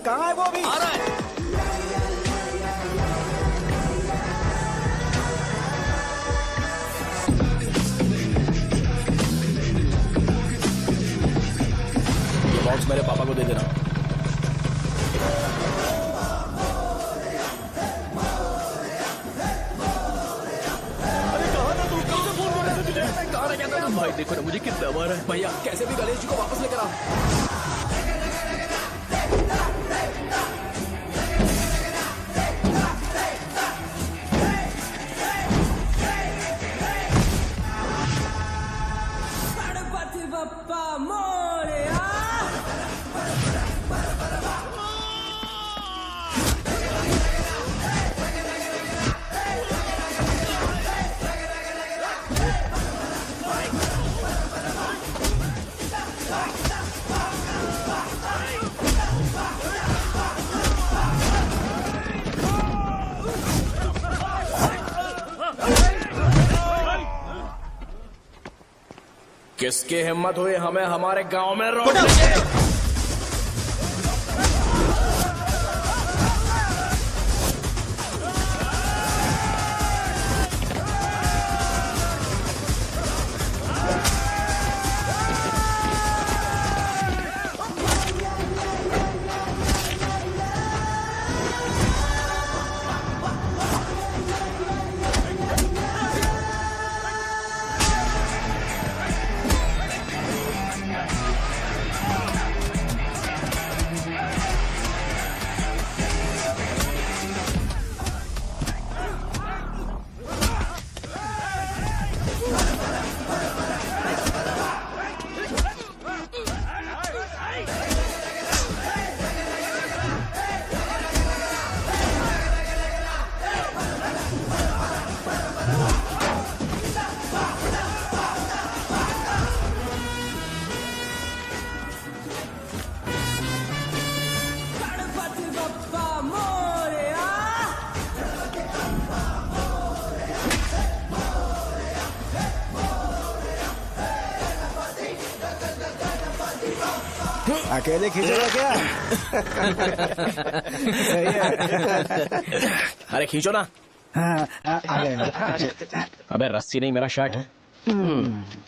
कहाँ है वो अभी? आ रहा है। ये बॉक्स मेरे पापा को दे देना। भाई देखो ना मुझे कितना मारा है। भैया कैसे भी गणेश जी को वापस लेकर आओ। गणपति बप्पा मोरया। किसकी हिम्मत हुई हमें हमारे गांव में रोकने की? अकेले खींचोगा क्या? सही है। अरे खींचो ना। अबे रस्सी नहीं मेरा शर्ट।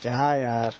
क्या यार?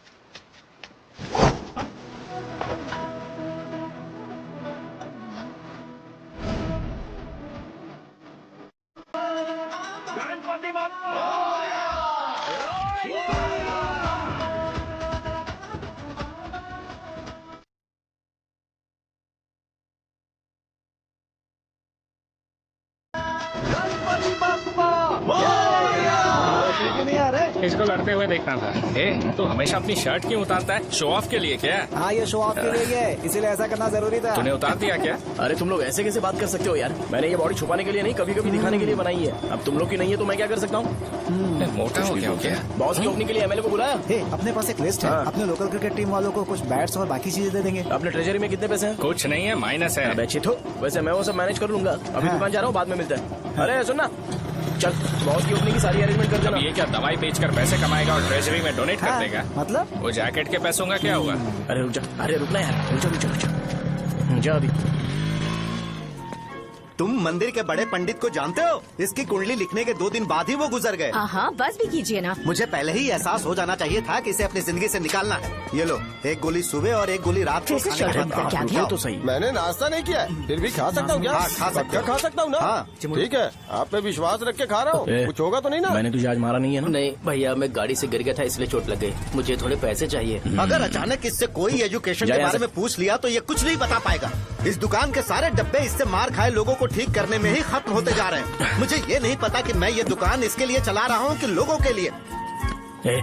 इसको लड़ते हुए देखना था। ए, तू हमेशा अपनी शर्ट क्यों उतारता है? शो ऑफ के लिए क्या? हाँ ये शो ऑफ के लिए ही है, इसीलिए ऐसा करना जरूरी था। तूने उतार दिया क्या? अरे तुम लोग ऐसे कैसे बात कर सकते हो यार? मैंने ये बॉडी छुपाने के लिए नहीं, कभी कभी दिखाने के लिए बनाई है। अब तुम लोग की नहीं है तो मैं क्या कर सकता हूँ? मोटा हो गया क्या? बॉस की ओपनिंग के लिए एमएलए को बुलाया। हे, अपने पास एक लिस्ट है। हाँ। अपने लोकल क्रिकेट टीम वालों को कुछ बैट्स और बाकी चीजें दे देंगे। अपने ट्रेजरी में कितने पैसे हैं? कुछ नहीं है, माइनस है। अबे चिथो, वैसे मैं वो सब मैनेज कर लूंगा। अभी हाँ। दुकान जा रहा हूँ, बाद में मिलते हैं। अरे सुनना, चल बॉस की ओपनिंग की सारी अरेंजमेंट कर अब देना। ये क्या दवाई बेचकर पैसे कमाएगा और ट्रेजरी में डोनेट कर हाँ, देगा? मतलब? वो जैकेट के पैसों का क्या हुआ? अरे रुक जा, अरे रुकना यार, रुक जा अभी। तुम मंदिर के बड़े पंडित को जानते हो? इसकी कुंडली लिखने के 2 दिन बाद ही वो गुजर गए। हाँ बस भी कीजिए ना। मुझे पहले ही एहसास हो जाना चाहिए था कि इसे अपनी जिंदगी से निकालना है। ये लो, एक गोली सुबह और एक गोली रात को कैसे खाने के चल बाद रहा है? क्या खाओ। क्या? तो सही। मैंने नाश्ता नहीं किया है, फिर भी खा सकता हूँ क्या? हाँ, खा सकते पक्का हो। खा सकता हूँ ना? हाँ। ठीक है, आप पे विश्वास रख के खा रहा हूँ। ए, कुछ होगा तो नहीं ना? मैंने तुझे आज मारा नहीं है ना? नहीं भैया, मैं गाड़ी से गिर गया था इसलिए चोट लग गई। मुझे थोड़े पैसे चाहिए। अगर अचानक इससे कोई एजुकेशन जा के यहाँ बारे से। में पूछ लिया तो ये कुछ नहीं बता पाएगा। इस दुकान के सारे डब्बे इससे मार खाए लोगों को ठीक करने में ही खत्म होते जा रहे हैं। मुझे ये नहीं पता कि मैं ये दुकान इसके लिए चला रहा हूँ कि लोगों के लिए। ए,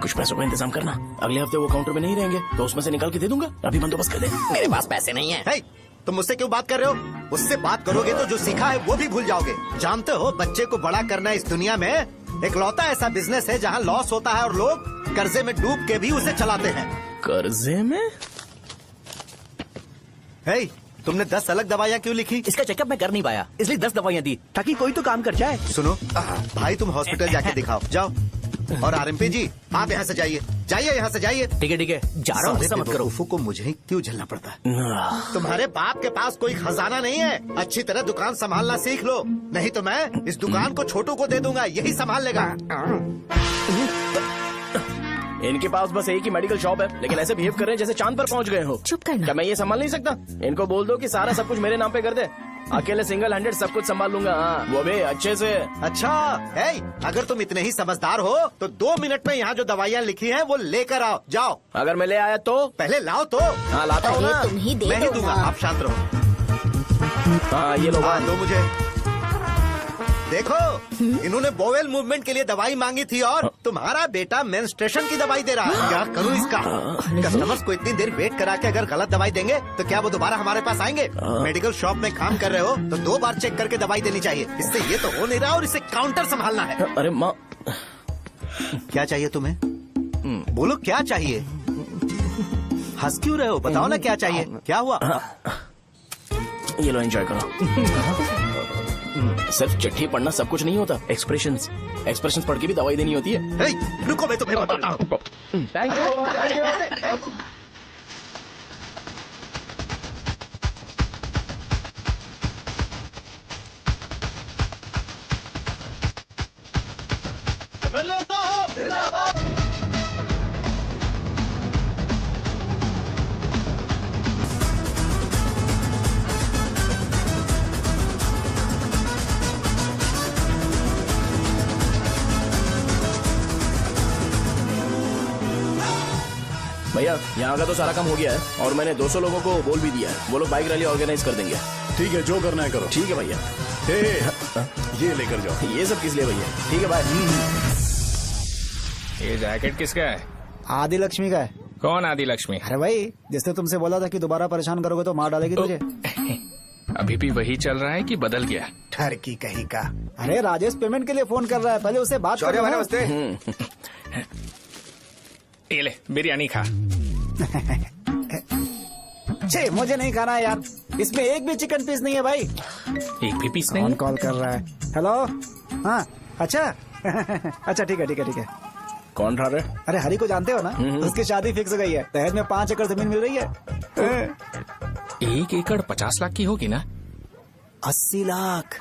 कुछ पैसों का इंतजाम करना। अगले हफ्ते वो काउंटर में नहीं रहेंगे तो उसमें से निकाल के दे दूंगा। अभी बंदोबस्त कर दे। मेरे पास पैसे नहीं है। हे, तुम मुझसे क्यों बात कर रहे हो? उससे बात करोगे तो जो सीखा है वो भी भूल जाओगे। जानते हो, बच्चे को बड़ा करना इस दुनिया में एकलौता ऐसा बिजनेस है जहाँ लॉस होता है और लोग कर्जे में डूब के भी उसे चलाते हैं। कर्जे में? हे, तुमने 10 अलग दवाइयाँ क्यों लिखी? इसका चेकअप मैं कर नहीं पाया, इसलिए 10 दवाइयाँ दी ताकि कोई तो काम कर जाए। सुनो भाई, तुम हॉस्पिटल जाके दिखाओ, जाओ। और आरएमपी जी, आप यहाँ से जाइए। जाइए यहाँ से जाइए। ठीक है जा रहा हूँ, गुस्सा मत करो। बेवकूफों को मुझे ही क्यों झेलना पड़ता है? तुम्हारे बाप के पास कोई खजाना नहीं है। अच्छी तरह दुकान संभालना सीख लो, नहीं तो मैं इस दुकान को छोटू को दे दूंगा, यही संभाल लेगा। इनके पास बस एक ही मेडिकल शॉप है, लेकिन ऐसे बिहेव कर रहे हैं जैसे चांद पर पहुंच गए हो। चुप करना। क्या मैं ये संभाल नहीं सकता? इनको बोल दो कि सारा सब कुछ मेरे नाम पे कर दे, अकेले सिंगल हैंडेड सब कुछ संभाल लूंगा। हाँ, वो भी अच्छे से। अच्छा है, अगर तुम इतने ही समझदार हो तो 2 मिनट में यहाँ जो दवाइयाँ लिखी हैं वो लेकर आओ, जाओ। अगर मैं ले आया तो? पहले लाओ तो। हाँ लाता हूँ ना। तुम ही दे मैं ही दो दूंगा, ना। आप शांत रहो। हाँ ये लो। हाँ दो मुझे। देखो, इन्होंने बोवेल मूवमेंट के लिए दवाई मांगी थी और तुम्हारा बेटा मेंस्ट्रुएशन की दवाई दे रहा है। क्या करूं इसका? कस्टमर्स को इतनी देर वेट करा के अगर गलत दवाई देंगे तो क्या वो दोबारा हमारे पास आएंगे? मेडिकल शॉप में काम कर रहे हो तो 2 बार चेक करके दवाई देनी चाहिए। इससे ये तो हो नहीं रहा और इसे काउंटर संभालना है। अरे माँ, क्या चाहिए तुम्हें? बोलो क्या चाहिए? हंस क्यों रहे हो? बताओ ना क्या चाहिए? क्या हुआ? ये लो एंजॉय करो। सिर्फ चिट्ठी पढ़ना सब कुछ नहीं होता, एक्सप्रेशंस पढ़ के भी दवाई देनी होती है। हे, रुको मैं तुम्हें बताता हूँ। Thank you. भैया यहाँ का तो सारा काम हो गया है और मैंने 200 लोगों को बोल भी दिया है, वो लोग बाइक रैली ऑर्गेनाइज कर देंगे। ठीक है, जो करना है करो। ठीक है भैया। ये लेकर जाओ। ये सब किस लिए भैया? ठीक है बाय। ये जैकेट किसका है? आदि लक्ष्मी का है। कौन आदि लक्ष्मी? अरे भाई, जिसने तुमसे बोला था कि दोबारा परेशान करोगे तो मार डालेगी तुझे। अभी भी वही चल रहा है कि बदल गया? ठरकी कहीं का। अरे राजेश पेमेंट के लिए फोन कर रहा है, पहले उससे बात करो। नमस्ते। ये ले बिरयानी खा। छे, मुझे नहीं खाना है यार, इसमें एक भी चिकन पीस नहीं है भाई। एक भी पीस कौन नहीं? कॉल कर रहा है? हेलो। हाँ अच्छा। अच्छा ठीक है ठीक है ठीक है। कौन रहा? अरे हरी को जानते हो ना? उसकी शादी फिक्स हो गई है, दहेज में 5 एकड़ जमीन मिल रही है। 1 एकड़ 50 लाख की होगी ना? 80 लाख।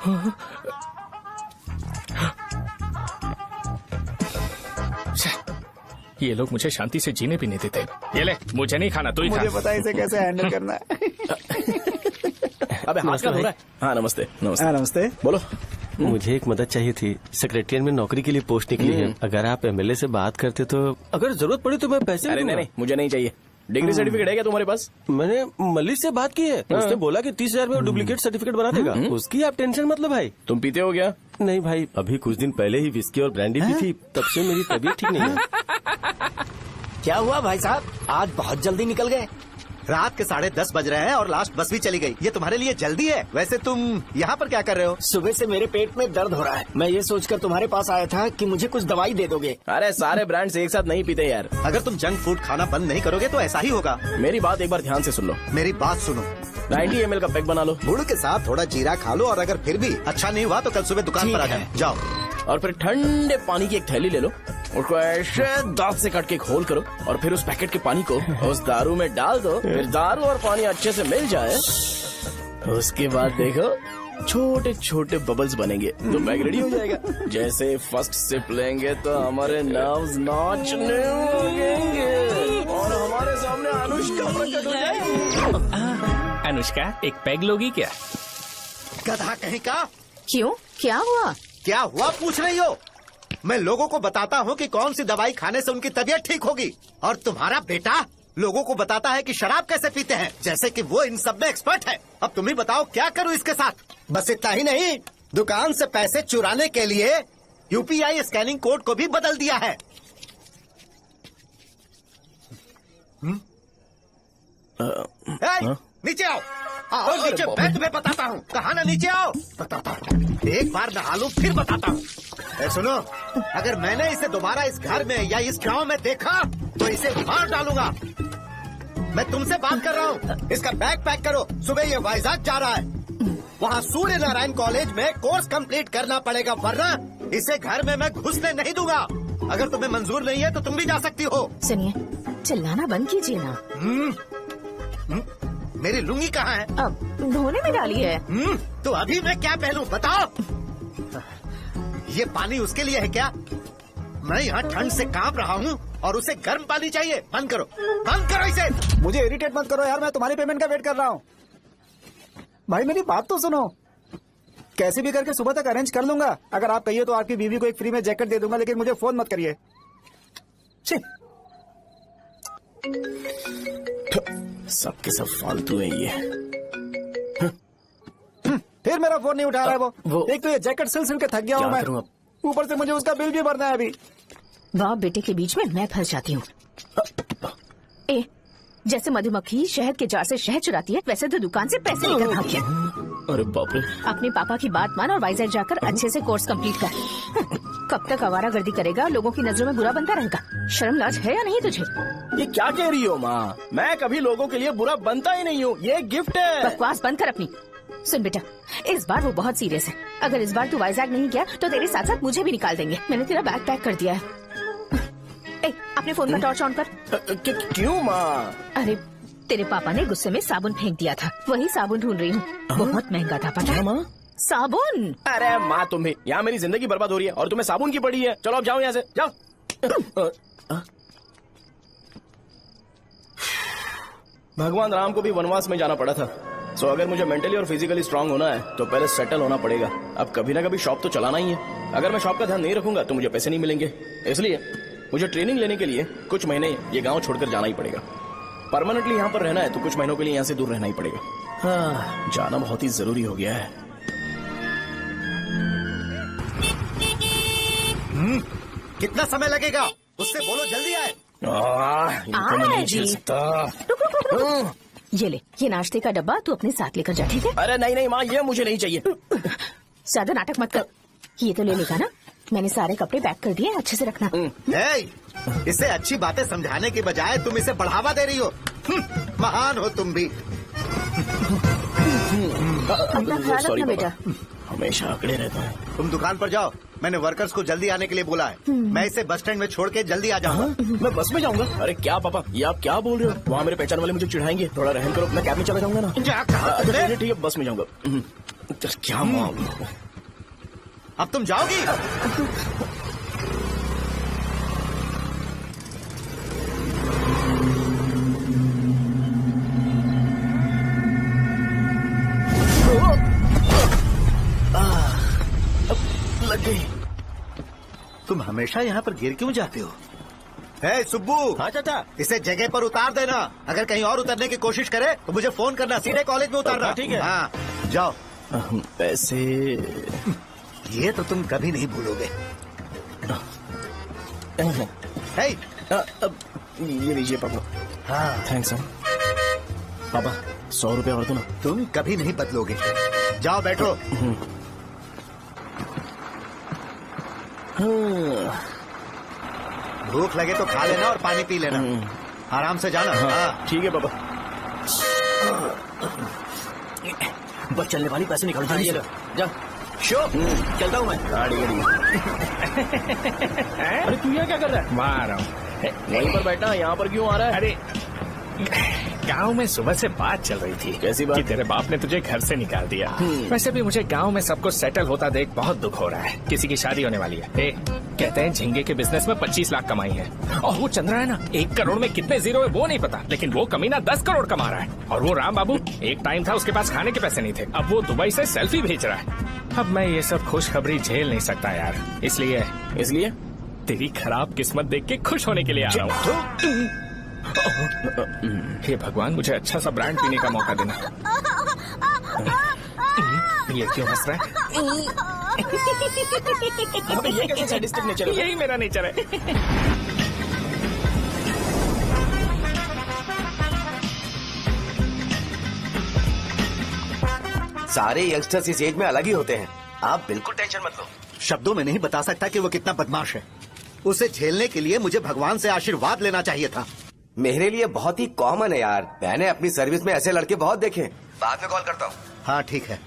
ये लोग मुझे शांति से जीने भी नहीं देते। ये ले, मुझे नहीं खाना, तू ही खा। मुझे पता है इसे कैसे हैंडल करना है। अबे हाथ का हो रहा है। हाँ नमस्ते। हाँ नमस्ते। बोलो। मुझे एक मदद चाहिए थी। सेक्रेटरिएट में नौकरी के लिए पोस्ट निकली है, अगर आप एमएलए से बात करते तो अगर जरूरत पड़ी तो मैं पैसे अरे नहीं, मुझे नहीं चाहिए। डिग्री सर्टिफिकेट है क्या तुम्हारे पास? मैंने मलिक से बात की है, उसने बोला कि 30,000 में डुप्लीकेट सर्टिफिकेट बना देगा। उसकी आप टेंशन मत लो भाई। तुम पीते हो क्या? नहीं भाई, अभी कुछ दिन पहले ही विस्की और ब्रांडी पी थी, तब से मेरी तबीयत ठीक नहीं है। क्या हुआ भाई साहब, आज बहुत जल्दी निकल गए? रात के 10:30 बज रहे हैं और लास्ट बस भी चली गई। ये तुम्हारे लिए जल्दी है? वैसे तुम यहाँ पर क्या कर रहे हो? सुबह से मेरे पेट में दर्द हो रहा है, मैं ये सोचकर तुम्हारे पास आया था कि मुझे कुछ दवाई दे दोगे। अरे सारे ब्रांड्स एक साथ नहीं पीते यार। अगर तुम जंक फूड खाना बंद नहीं करोगे तो ऐसा ही होगा। मेरी बात एक बार ध्यान से सुन लो। मेरी बात सुनो। 90 ml का पैक बना लो, गुड़ के साथ थोड़ा जीरा खा लो और अगर फिर भी अच्छा नहीं हुआ तो कल सुबह दुकान पर आ जाओ। जाओ। और फिर ठंडे पानी की एक थैली ले लो, उसको ऐसे दांत से काट के एक होल करो और फिर उस पैकेट के पानी को उस दारू में डाल दो। फिर दारू और पानी अच्छे से मिल जाए, उसके बाद देखो छोटे छोटे बबल्स बनेंगे तो पैक रेडी हो जाएगा। जैसे फर्स्ट सिप लेंगे तो हमारे नर्व्स नाचने लगेंगे और हमारे सामने अनुष्का प्रकट हो जाएगी। अनुष्का, एक पैग लोगी क्या? गधा कहीं का। क्यों, क्या हुआ? क्या हुआ पूछ रही हो? मैं लोगों को बताता हूँ कि कौन सी दवाई खाने से उनकी तबीयत ठीक होगी, और तुम्हारा बेटा लोगों को बताता है कि शराब कैसे पीते हैं, जैसे कि वो इन सब में एक्सपर्ट है। अब तुम ही बताओ क्या करूँ इसके साथ? बस इतना ही नहीं, दुकान से पैसे चुराने के लिए यूपीआई स्कैनिंग कोड को भी बदल दिया है। नीचे आओ। आओ नीचे, मैं तुम्हें बताता हूँ। कहा ना नीचे आओ, बताता हूँ। एक बार नहा लूं फिर बताता हूँ। सुनो, अगर मैंने इसे दोबारा इस घर में या इस गांव में देखा तो इसे मार डालूंगा। मैं तुमसे बात कर रहा हूँ। इसका बैग पैक करो, सुबह ये वाइजाग जा रहा है। वहाँ सूर्य नारायण कॉलेज में कोर्स कंप्लीट करना पड़ेगा, वरना इसे घर में मैं घुसने नहीं दूंगा। अगर तुम्हें मंजूर नहीं है तो तुम भी जा सकती हो। सुनिए, चिल्लाना बंद कीजिए ना। मेरी लुंगी कहाँ है? अब धोने में डाली है। तो अभी मैं क्या पहनूं बताओ? ये पानी उसके लिए है क्या? मैं यहाँ ठंड से कांप रहा हूँ और उसे गर्म पानी चाहिए। बंद करो इसे। मुझे इरिटेट मत करो यार, मैं तुम्हारी पेमेंट का वेट कर रहा हूँ। भाई मेरी बात तो सुनो, कैसे भी करके सुबह तक अरेंज कर लूंगा। अगर आप कहिए तो आपकी बीवी को एक फ्री में जैकेट दे दूंगा, लेकिन मुझे फोन मत करिए। सबके सब फालतू है ये। फिर मेरा फोन नहीं उठा रहा है वो। एक तो ये जैकेट सिल के थक गया हूँ मैं, ऊपर से मुझे उसका बिल भी भरना है अभी। बाप बेटे के बीच में मैं फंस जाती हूँ। जैसे मधुमक्खी शहद के जार से शहद चुराती है, वैसे तो दुकान से पैसे लेकर भाग गया। अरे बाप रे। अपने पापा की बात मान और वाइजैक जाकर अच्छे से कोर्स कंप्लीट कर। कब तक आवारागर्दी करेगा, लोगों की नजरों में बुरा बनता रहेगा। शर्म लाज है या नहीं तुझे? ये क्या कह रही हो माँ? मैं कभी लोगों के लिए बुरा बनता ही नहीं हूँ, ये गिफ्ट है। बकवास बंद कर अपनी। सुन बेटा, इस बार वो बहुत सीरियस है। अगर इस बार तू वाइजैक नहीं गया तो तेरे साथ साथ मुझे भी निकाल देंगे। मैंने तेरा बैग पैक कर दिया है। अपने फोन का टॉर्च ऑन कर। क्यों माँ? अरे तेरे पापा ने गुस्से में साबुन फेंक दिया था, वही साबुन ढूंढ रही हूँ। बहुत महंगा था पता है माँ? साबुन। अरे माँ तुम्हें यहाँ मेरी जिंदगी बर्बाद हो रही है और तुम्हें साबुन की पड़ी है। चलो अब जाओ यहाँ से, जाओ। भगवान राम को भी वनवास में जाना पड़ा था। सो अगर मुझे मेंटली और फिजिकली स्ट्रांग होना है तो पहले सेटल होना पड़ेगा। अब कभी ना कभी शॉप तो चलाना ही है। अगर मैं शॉप का ध्यान नहीं रखूंगा तो मुझे पैसे नहीं मिलेंगे। इसलिए मुझे ट्रेनिंग लेने के लिए कुछ महीने ये गांव छोड़कर जाना ही पड़ेगा। परमानेंटली यहाँ पर रहना है तो कुछ महीनों के लिए यहाँ से दूर रहना ही पड़ेगा। हाँ, जाना बहुत ही जरूरी हो गया है। कितना समय लगेगा? उससे बोलो जल्दी आए। इनको मैं नहीं झेल सकता। ये ले, ये नाश्ते का डब्बा तू अपने साथ लेकर जा, ठीक है? अरे नहीं नहीं माँ, ये मुझे नहीं चाहिए। ज्यादा नाटक मत कर। ये तो ले लेगा ना? मैंने सारे कपड़े पैक कर दिए, अच्छे से रखना। इसे अच्छी बातें समझाने के बजाय तुम इसे बढ़ावा दे रही हो। महान हो तुम भी। अपना ख्याल रखना बेटा। हमेशा अकड़े रहता है। तुम दुकान पर जाओ, मैंने वर्कर्स को जल्दी आने के लिए बोला है। मैं इसे बस स्टैंड में छोड़ के जल्दी आ जाऊंगा। मैं बस में जाऊंगा? अरे क्या पापा, ये आप क्या बोल रहे हो? वहाँ मेरे पहचान वाले मुझे चिढ़ाएंगे। थोड़ा रहम करो, मैं कैब में चला जाऊंगा ना। ठीक है, बस में जाऊंगा। क्या मामला? अब तुम जाओगी? लग गई। तुम हमेशा यहाँ पर गिर क्यों जाते हो? सुब्बू। हाँ चाचा। इसे जगह पर उतार देना। अगर कहीं और उतरने की कोशिश करे तो मुझे फोन करना। सीधे कॉलेज में उतारना। ठीक है। हाँ जाओ। पैसे ये तो तुम कभी नहीं भूलोगे। अब ये लीजिए पापा। हाँ थैंक्स पापा। 100 रुपया और दो ना। तुम कभी नहीं बदलोगे। जाओ बैठो। भूख लगे तो खा लेना और पानी पी लेना। आराम से जाना। हाँ ठीक है पापा। बस चलने वाली पैसे निकाल ये लो, जा। शो चलता हूँ मैं। गाड़ी अरे तू यहाँ क्या कर रहा है? मार रहा हूँ। वहीं पर बैठा, यहाँ पर क्यों आ रहा है? अरे गांव में सुबह से बात चल रही थी। कैसी बात? कि तेरे बाप ने तुझे घर से निकाल दिया। वैसे भी मुझे गांव में सबको सेटल होता देख बहुत दुख हो रहा है। किसी की शादी होने वाली है। कहते हैं झींगे के बिजनेस में 25 लाख कमाई है। और वो चंद्रा है ना, 1 करोड़ में कितने जीरो है वो नहीं पता, लेकिन वो कमीना 10 करोड़ कमा रहा है। और वो राम बाबू, एक टाइम था उसके पास खाने के पैसे नहीं थे, अब वो दुबई से सेल्फी भेज रहा है। अब मैं ये सब खुशखबरी झेल नहीं सकता यार, इसलिए तेरी खराब किस्मत देख के खुश होने के लिए आ रहा हूँ। हे भगवान, मुझे अच्छा सा ब्रांड पीने का मौका देना। ये क्यों हंस रहा है? ये कैसे सैडिस्टिक नेचर है? यही मेरा नेचर है। सारे यंगस्टर्स इस एज में अलग ही होते हैं। आप बिल्कुल टेंशन मत लो। शब्दों में नहीं बता सकता कि वो कितना बदमाश है। उसे झेलने के लिए मुझे भगवान से आशीर्वाद लेना चाहिए था। मेरे लिए बहुत ही कॉमन है यार। मैंने अपनी सर्विस में ऐसे लड़के बहुत देखे। बाद में कॉल करता हूँ। हाँ ठीक है।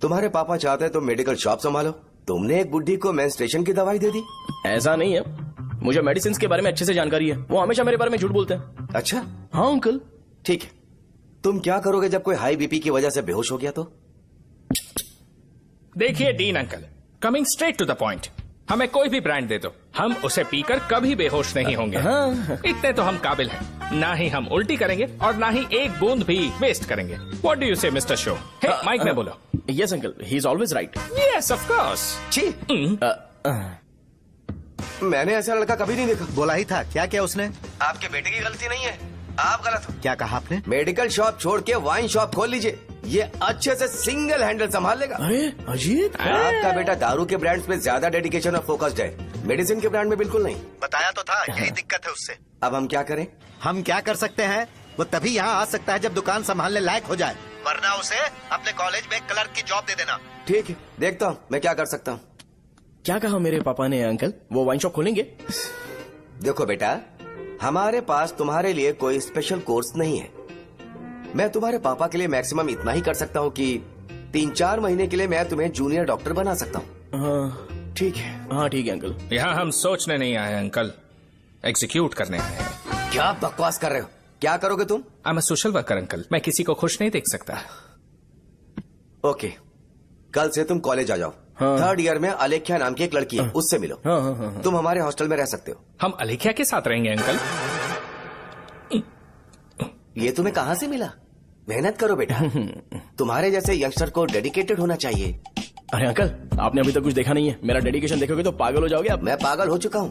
तुम्हारे पापा चाहते हैं तुम मेडिकल शॉप संभालो, तुमने एक बुढ़ी को मेंस्ट्रुएशन की दवाई दे दी? ऐसा नहीं है, मुझे मेडिसिन के बारे में अच्छे से जानकारी है। वो हमेशा मेरे बारे में झूठ बोलते हैं। अच्छा, हाँ अंकल। ठीक है, तुम क्या करोगे जब कोई हाई बीपी की वजह से बेहोश हो गया तो? देखिए dean uncle, coming straight to the point, हमें कोई भी ब्रांड दे दो, हम उसे पीकर कभी बेहोश नहीं होंगे। हाँ। इतने तो हम काबिल हैं। ना ही हम उल्टी करेंगे और ना ही एक बूंद भी वेस्ट करेंगे। व्हाट डू यू से मिस्टर शो? हे माइक में बोलो। Yes uncle, he is always right. Yes of course. छी, मैंने ऐसा लड़का कभी नहीं देखा। बोला ही था, क्या क्या उसने? आपके बेटे की गलती नहीं है, आप गलत हो। क्या कहा आपने? मेडिकल शॉप छोड़ के वाइन शॉप खोल लीजिए, ये अच्छे से सिंगल हैंडल संभाल लेगा। अरे अजीब, आपका बेटा दारू के ब्रांड्स में ज्यादा डेडिकेशन और फोकस्ड है, मेडिसिन के ब्रांड में बिल्कुल नहीं। बताया तो था, यही दिक्कत है उससे। अब हम क्या करें? हम क्या कर सकते हैं? वो तभी यहाँ आ सकता है जब दुकान संभालने लायक हो जाए, वरना उसे अपने कॉलेज में क्लर्क की जॉब दे देना। ठीक है, देखता हूँ मैं क्या कर सकता हूँ। क्या कहा मेरे पापा ने अंकल? वो वाइन शॉप खोलेंगे? देखो बेटा, हमारे पास तुम्हारे लिए कोई स्पेशल कोर्स नहीं है। मैं तुम्हारे पापा के लिए मैक्सिमम इतना ही कर सकता हूँ कि 3-4 महीने के लिए मैं तुम्हें जूनियर डॉक्टर बना सकता हूँ। हाँ ठीक है। हाँ ठीक है अंकल। यहाँ हम सोचने नहीं आए अंकल, एग्जीक्यूट करने आए हैं। क्या बकवास कर रहे हो? क्या करोगे तुम? I am a social worker uncle, मैं किसी को खुश नहीं देख सकता। ओके, कल से तुम कॉलेज आ जाओ। हाँ। 3rd ईयर में अलेख्या नाम की एक लड़की है, उससे मिलो। हाँ, हाँ, हाँ, हाँ। तुम हमारे हॉस्टल में रह सकते हो। हम अलेख्या के साथ रहेंगे अंकल। ये तुम्हें कहाँ से मिला? मेहनत करो बेटा, तुम्हारे जैसे यंगस्टर को डेडिकेटेड होना चाहिए। अरे अंकल, आपने अभी तक कुछ देखा नहीं है, मेरा डेडिकेशन देखोगे तो पागल हो जाओगे आप। मैं पागल हो चुका हूँ।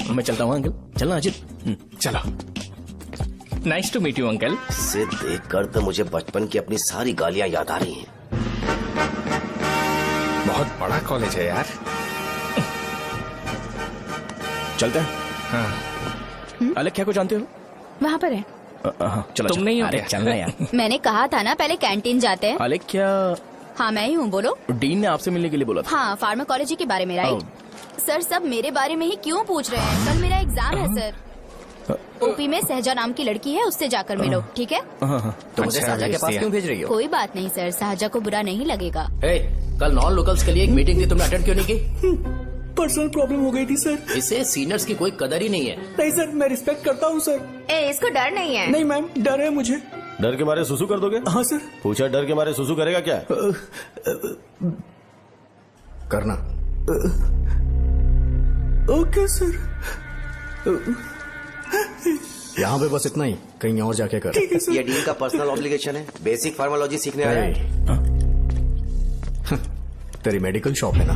मैं चलता हूँ अंकल। चलना अजित। चलो, nice to meet you uncle. इसे देखकर तो मुझे बचपन की अपनी सारी गालियाँ याद आ रही हैं। बहुत बड़ा कॉलेज है यार। चलते हैं। हाँ। अलेख्या को जानते हो? वहाँ पर है। चलो, तुम नहीं हो अरे क्या? चलना यार। मैंने कहा था ना पहले कैंटीन जाते हैं। अलेख्या, हाँ मैं ही हूँ, बोलो। डीन ने आपसे मिलने के लिए बोला था। हाँ, फार्माकोलॉजी के बारे में, राइट? सर सब मेरे बारे में ही क्यों पूछ रहे हैं? कल मेरा एग्जाम है सर। ओपी में सहजा नाम की लड़की है, उससे जाकर मिलो, ठीक है? तुम मुझे साजा के पास क्यों भेज रही हो? कोई बात नहीं सर, सहजा को बुरा नहीं लगेगा। कल नॉन लोकल्स के लिए एक मीटिंग थी, तुमने अटेंड क्यों नहीं की? पर्सनल प्रॉब्लम हो गई थी सर। इसे सीनियर्स की कोई कदर ही नहीं है। नहीं सर, मैं रिस्पेक्ट करता हूँ सर। इसको डर नहीं है? नहीं मैम, डर है मुझे। डर के मारे सुसु कर दोगे? हाँ सर। पूछा, डर के मारे सुसु करेगा क्या? करना। Okay sir. यहाँ पे बस इतना ही, कहीं और जाके कर। ये डीन का पर्सनल ऑब्लिगेशन है, बेसिक फार्माकोलॉजी सीखने आया है। तेरी मेडिकल शॉप है ना?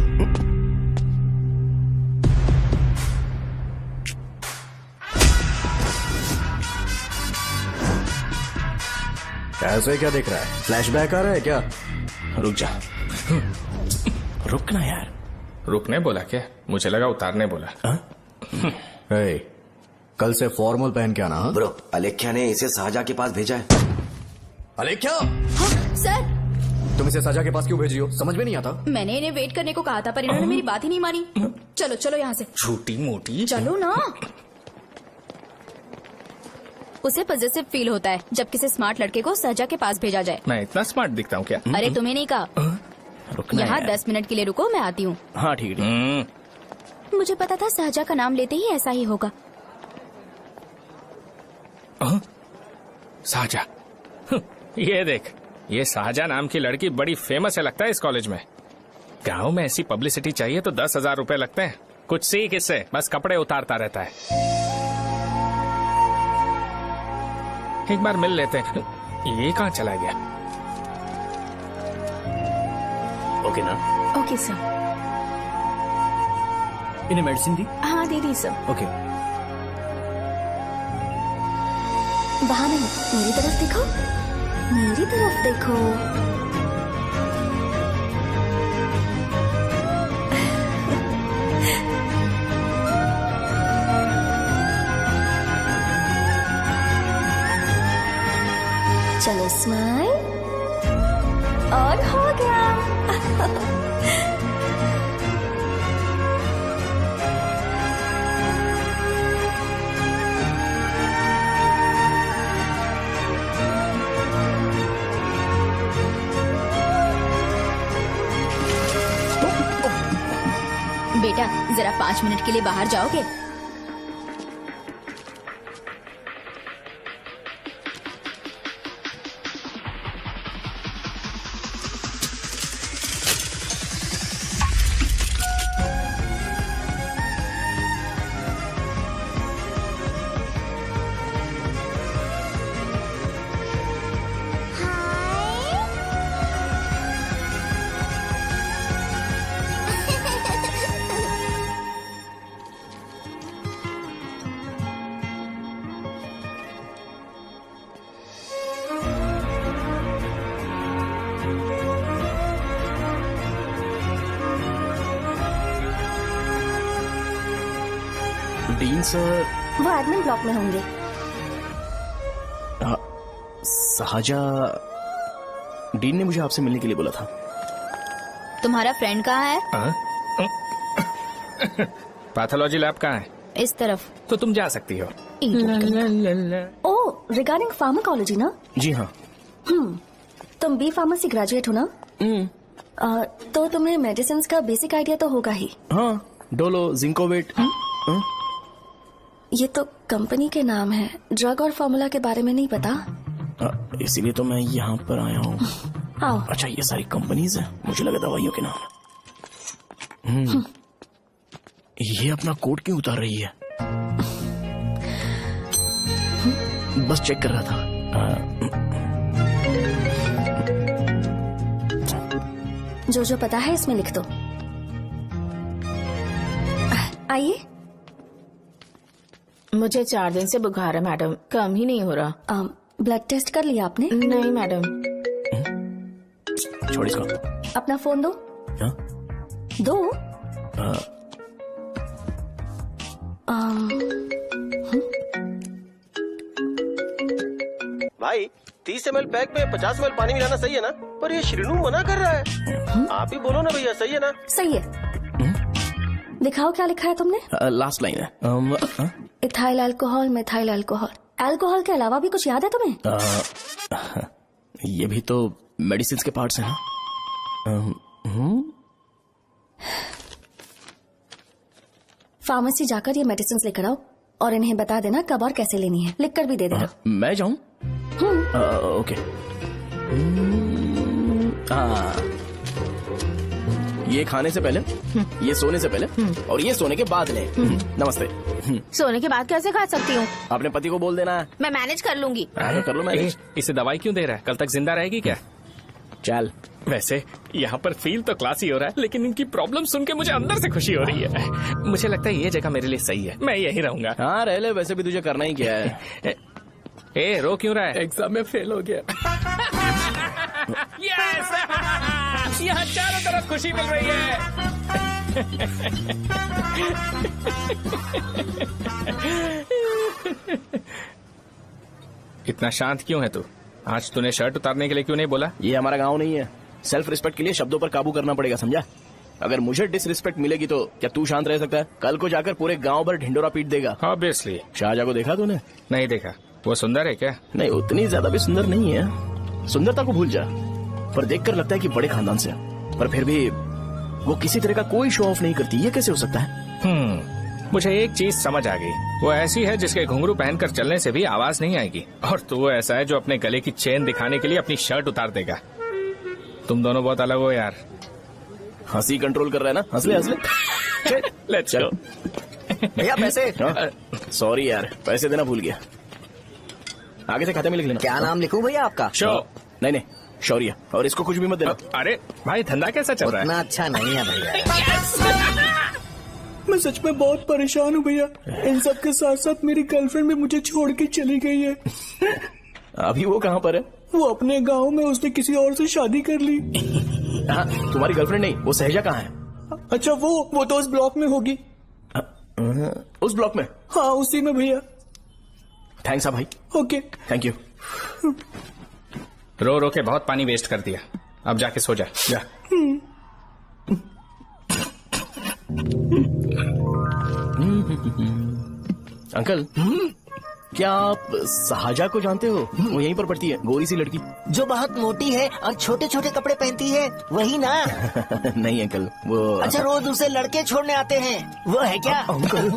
ऐसे क्या देख रहा है? फ्लैशबैक आ रहा है क्या? रुक जा। रुकना यार। रुकने बोला क्या? मुझे लगा उतारने बोला। hey, कल से फॉर्मल पहन के आना। ब्रो, अलेख्या ने इसे साजा के पास भेजा है। अलेख्या, हाँ, सर तुम इसे साजा के पास क्यों भेज रही हो? समझ में नहीं आता। मैंने इन्हें वेट करने को कहा था, पर इन्होंने मेरी बात ही नहीं मानी। चलो चलो यहाँ से। छोटी मोटी। चलो ना। उसे पॉजिटिव फील होता है जब किसी स्मार्ट लड़के को सहजा के पास भेजा जाए। मैं इतना स्मार्ट दिखता हूँ क्या? अरे तुम्हें नहीं कहा। रुकना यहाँ यार। 10 मिनट के लिए रुको, मैं आती हूँ। हाँ ठीक है। मुझे पता था सहजा का नाम लेते ही ऐसा ही होगा। साजा, ये देख, ये साजा नाम की लड़की बड़ी फेमस है लगता है इस कॉलेज में। गांव में ऐसी पब्लिसिटी चाहिए तो 10,000 रुपए लगते हैं। कुछ सीख इससे, बस कपड़े उतारता रहता है। एक बार मिल लेते हैं। ये कहाँ चला गया? ओके ना? Okay sir. इन्हें मेडिसिन दी? हाँ दे दी सर। ओके। वहाँ नहीं, मेरी तरफ देखो, मेरी तरफ देखो। चलो स्माइल, और हो गया। बेटा जरा 5 मिनट के लिए बाहर जाओगे? डीन सर वो एडमिन ब्लॉक में होंगे। साजा, डीन ने मुझे आपसे मिलने के लिए बोला था। तुम्हारा फ्रेंड कहाँ है? पैथोलॉजी लैब कहाँ है? इस तरफ। तो तुम जा सकती हो। ओ, रिगार्डिंग फार्माकोलॉजी ना? जी हाँ। तुम बी फार्मेसी ग्रेजुएट हो ना? तो तुम्हें मेडिसिन का बेसिक आइडिया तो होगा ही। हाँ, डोलो, जिंकोवेट। ये तो कंपनी के नाम है, ड्रग और फॉर्मूला के बारे में नहीं पता। इसीलिए तो मैं यहाँ पर आया हूँ। आओ। अच्छा, ये सारी कंपनीज है, मुझे लगा दवाइयों के नाम। ये अपना कोट क्यों उतार रही है? बस चेक कर रहा था। जो जो पता है इसमें लिख दो। आइए। मुझे 4 दिन से बुखार है मैडम, कम ही नहीं हो रहा। ब्लड टेस्ट कर लिया आपने? नहीं मैडम। छोड़ इसको। अपना फोन दो। दो। भाई 30 ml पैक में 50 ml पानी मिलाना सही है ना? पर ये श्रीनू मना कर रहा है। आप ही बोलो ना भैया, सही है ना? सही है। दिखाओ क्या लिखा है तुमने? लास्ट लाइन है। Ethyl alcohol, methyl alcohol. Alcohol के अलावा भी कुछ याद है तुम्हें? ये भी तो मेडिसिन के पार्ट्स हैं ना? फार्मेसी जाकर ये मेडिसिन लेकर आओ और इन्हें बता देना कब और कैसे लेनी है। लिख कर भी दे देना। मैं जाऊं? ओके। ये खाने से पहले, ये सोने से पहले और ये सोने के बाद ले। नमस्ते। सोने के बाद कैसे खा सकती हूँ? अपने पति को बोल देना। मैं मैनेज कर लूंगी। कर लो मैनेज। इसे दवाई क्यों दे रहा है? कल तक जिंदा रहेगी क्या? चल। वैसे यहाँ पर फील तो क्लासी हो रहा है, लेकिन इनकी प्रॉब्लम सुन के मुझे अंदर से खुशी हो रही है। मुझे लगता है ये जगह मेरे लिए सही है, मैं यही रहूंगा। हाँ रह ले, वैसे भी तुझे करना ही क्या है। ए रो क्यों रहा है? एग्जाम में फेल हो गया। यस! यहाँ चारों तरफ खुशी मिल रही है। इतना शांत क्यों है तू? आज तूने शर्ट उतारने के लिए क्यों नहीं बोला? ये हमारा गांव नहीं है। सेल्फ रिस्पेक्ट के लिए शब्दों पर काबू करना पड़ेगा, समझा? अगर मुझे डिसरिस्पेक्ट मिलेगी तो क्या तू शांत रह सकता है? कल को जाकर पूरे गांव भर ढिंडोरा पीट देगा। ऑब्वियसली। शाहजहां को देखा तूने? नहीं देखा। वो सुंदर है क्या? नहीं, उतनी ज्यादा भी सुंदर नहीं है। सुंदरता को भूल जा, पर देखकर लगता है कि बड़े खानदान से, पर फिर भी वो किसी तरह का कोई शो ऑफ नहीं करती। ये कैसे हो सकता है? मुझे एक चीज समझ आ गई। वो ऐसी है जिसके घुंघरू पहनकर चलने से भी आवाज नहीं आएगी, और तू ऐसा है जो अपने गले की चेन दिखाने के लिए अपनी शर्ट उतार देगा। तुम दोनों बहुत अलग हो यार। हंसी कंट्रोल कर रहा है ना? हंस ले, हंस ले। Let's go. भैया पैसे। सॉरी यार, पैसे देना भूल गया। आगे से खाते में लिख लेना। क्या नाम लिखूं भैया आपका? नहीं, शौर्य। और इसको कुछ भी मत देना। अरे भाई, धंधा कैसा चल रहा है? उतना अच्छा नहीं है भैया। मैं सच में बहुत परेशान हूँ भैया। इन सब के साथ साथ मेरी गर्लफ्रेंड भी मुझे छोड़ के चली गई है। अभी वो कहाँ पर है? वो अपने गांव में, उसने किसी और से शादी कर ली। तुम्हारी गर्लफ्रेंड नहीं, वो सहजा कहाँ है? अच्छा, वो तो उस ब्लॉक में होगी। उस ब्लॉक में? हाँ, उसी में भैया। थैंक्स भाई। Okay, thank you. रो रो के बहुत पानी वेस्ट कर दिया, अब जाके सो जा। अंकल, क्या आप साहजा को जानते हो? वो यहीं पर पढ़ती है, गोरी सी लड़की। जो बहुत मोटी है और छोटे छोटे कपड़े पहनती है, वही ना? नहीं अंकल, वो अच्छा, रोज उसे लड़के छोड़ने आते हैं, वो है क्या? अंकल,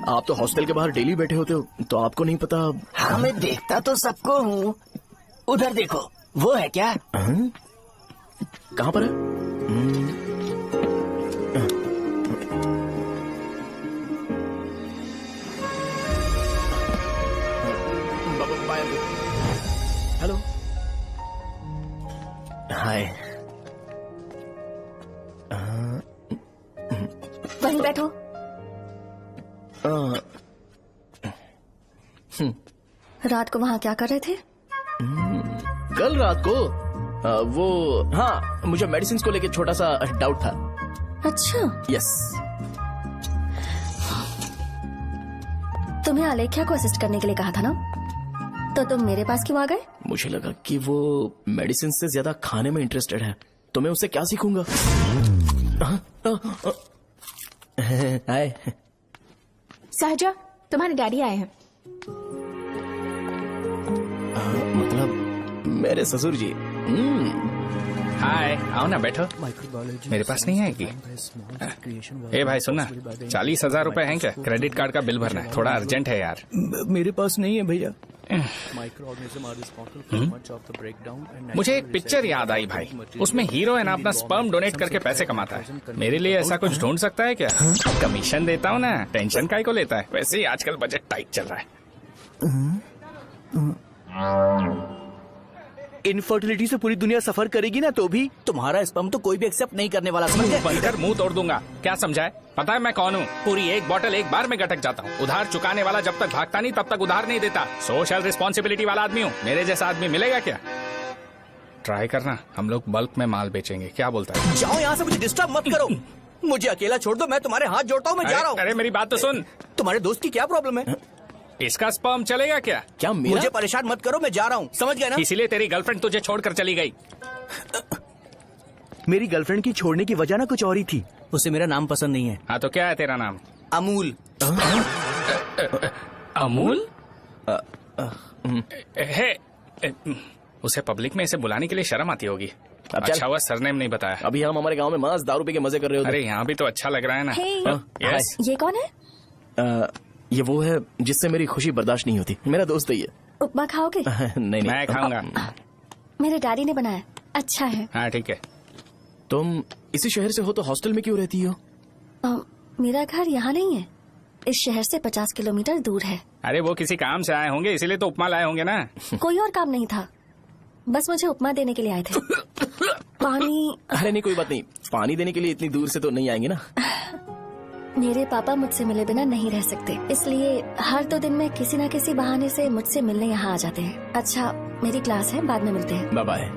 आप तो हॉस्टल के बाहर डेली बैठे होते हो, तो आपको नहीं पता? हाँ, मैं देखता तो सबको हूँ। उधर देखो, वो है क्या? कहाँ पर है? हेलो, हाय। वहीं बैठो। रात को वहाँ क्या कर रहे थे? कल रात को वो, हाँ, मुझे मेडिसिन को लेके छोटा सा डाउट था। अच्छा। यस। तुम्हें आलेख्या को असिस्ट करने के लिए कहा था ना, तो तुम मेरे पास क्यों आ गए? मुझे लगा कि वो मेडिसिन से ज्यादा खाने में इंटरेस्टेड है, तो मैं उससे क्या सीखूंगा। हाय। सहजा, तुम्हारे डैडी आए हैं। मतलब मेरे ससुर जी। हाय, आओ ना, बैठो। मेरे पास नहीं आएगी। ए भाई सुनना, 40,000 रुपए हैं क्या? क्रेडिट कार्ड का बिल भरना है, थोड़ा अर्जेंट है यार। मेरे पास नहीं है भैया। मुझे एक पिक्चर याद आई भाई, उसमें हीरो है ना अपना स्पर्म डोनेट करके पैसे कमाता है। मेरे लिए ऐसा कुछ ढूंढ सकता है क्या? कमीशन देता हूँ ना, टेंशन काय को लेता है। वैसे ही आजकल बजट टाइट चल रहा है। इनफर्टिलिटी से पूरी दुनिया सफर करेगी ना, तो भी तुम्हारा स्पर्म तो कोई भी एक्सेप्ट नहीं करने वाला, समझ गए? बनकर मुंह तोड़ दूंगा। क्या समझा है? पता है मैं कौन हूँ? पूरी एक बोतल एक बार में गटक जाता हूँ। उधार चुकाने वाला जब तक भागता नहीं तब तक उधार नहीं देता। सोशल रिस्पॉन्सिबिलिटी वाला आदमी हूँ। मेरे जैसा आदमी मिलेगा क्या? ट्राई करना, हम लोग बल्क में माल बेचेंगे। क्या बोलता है? जाओ यहाँ से, मुझे डिस्टर्ब मत करो। मुझे अकेला छोड़ दो, मैं तुम्हारे हाथ जोड़ता हूँ, मैं जा रहा हूँ। अरे मेरी बात तो सुन। तुम्हारे दोस्त की क्या प्रॉब्लम है? इसका स्पर्म चलेगा क्या? क्या मेरा? मुझे परेशान मत करो, मैं जा रहा हूँ, समझ गए ना? इसीलिए तेरी गर्लफ्रेंड तुझे छोड़कर चली गई। मेरी गर्लफ्रेंड की छोड़ने की वजह ना कुछ और ही थी। उसे मेरा नाम पसंद नहीं है। हाँ तो क्या है तेरा नाम? अमूल। अमूल? उसे पब्लिक में इसे बुलाने के लिए शर्म आती होगी। अच्छा हुआ सरनेम नहीं बताया। अभी हम हमारे गांव में मांस दारू पी के मजे कर रहे होते। अरे यहाँ भी तो अच्छा लग रहा है ना। Hey, yes. ये कौन है? ये वो है जिससे मेरी खुशी बर्दाश्त नहीं होती। मेरा दोस्त ही है। उपमा खाओगे? नहीं। मैं खाऊंगा। मेरे डैडी ने बनाया, अच्छा है। हाँ ठीक है। तुम इसी शहर से हो तो हॉस्टल में क्यों रहती हो? मेरा घर यहाँ नहीं है, इस शहर से 50 किलोमीटर दूर है। अरे वो किसी काम से आए होंगे, इसीलिए तो उपमा लाए होंगे ना। कोई और काम नहीं था, बस मुझे उपमा देने के लिए आए थे। पानी? अरे नहीं, कोई बात नहीं। पानी देने के लिए इतनी दूर से तो नहीं आएंगे ना। मेरे पापा मुझसे मिले बिना नहीं रह सकते, इसलिए हर 2 दिन में किसी न किसी बहाने से मुझसे मिलने यहाँ आ जाते हैं। अच्छा, मेरी क्लास है, बाद में मिलते हैं। Bye bye.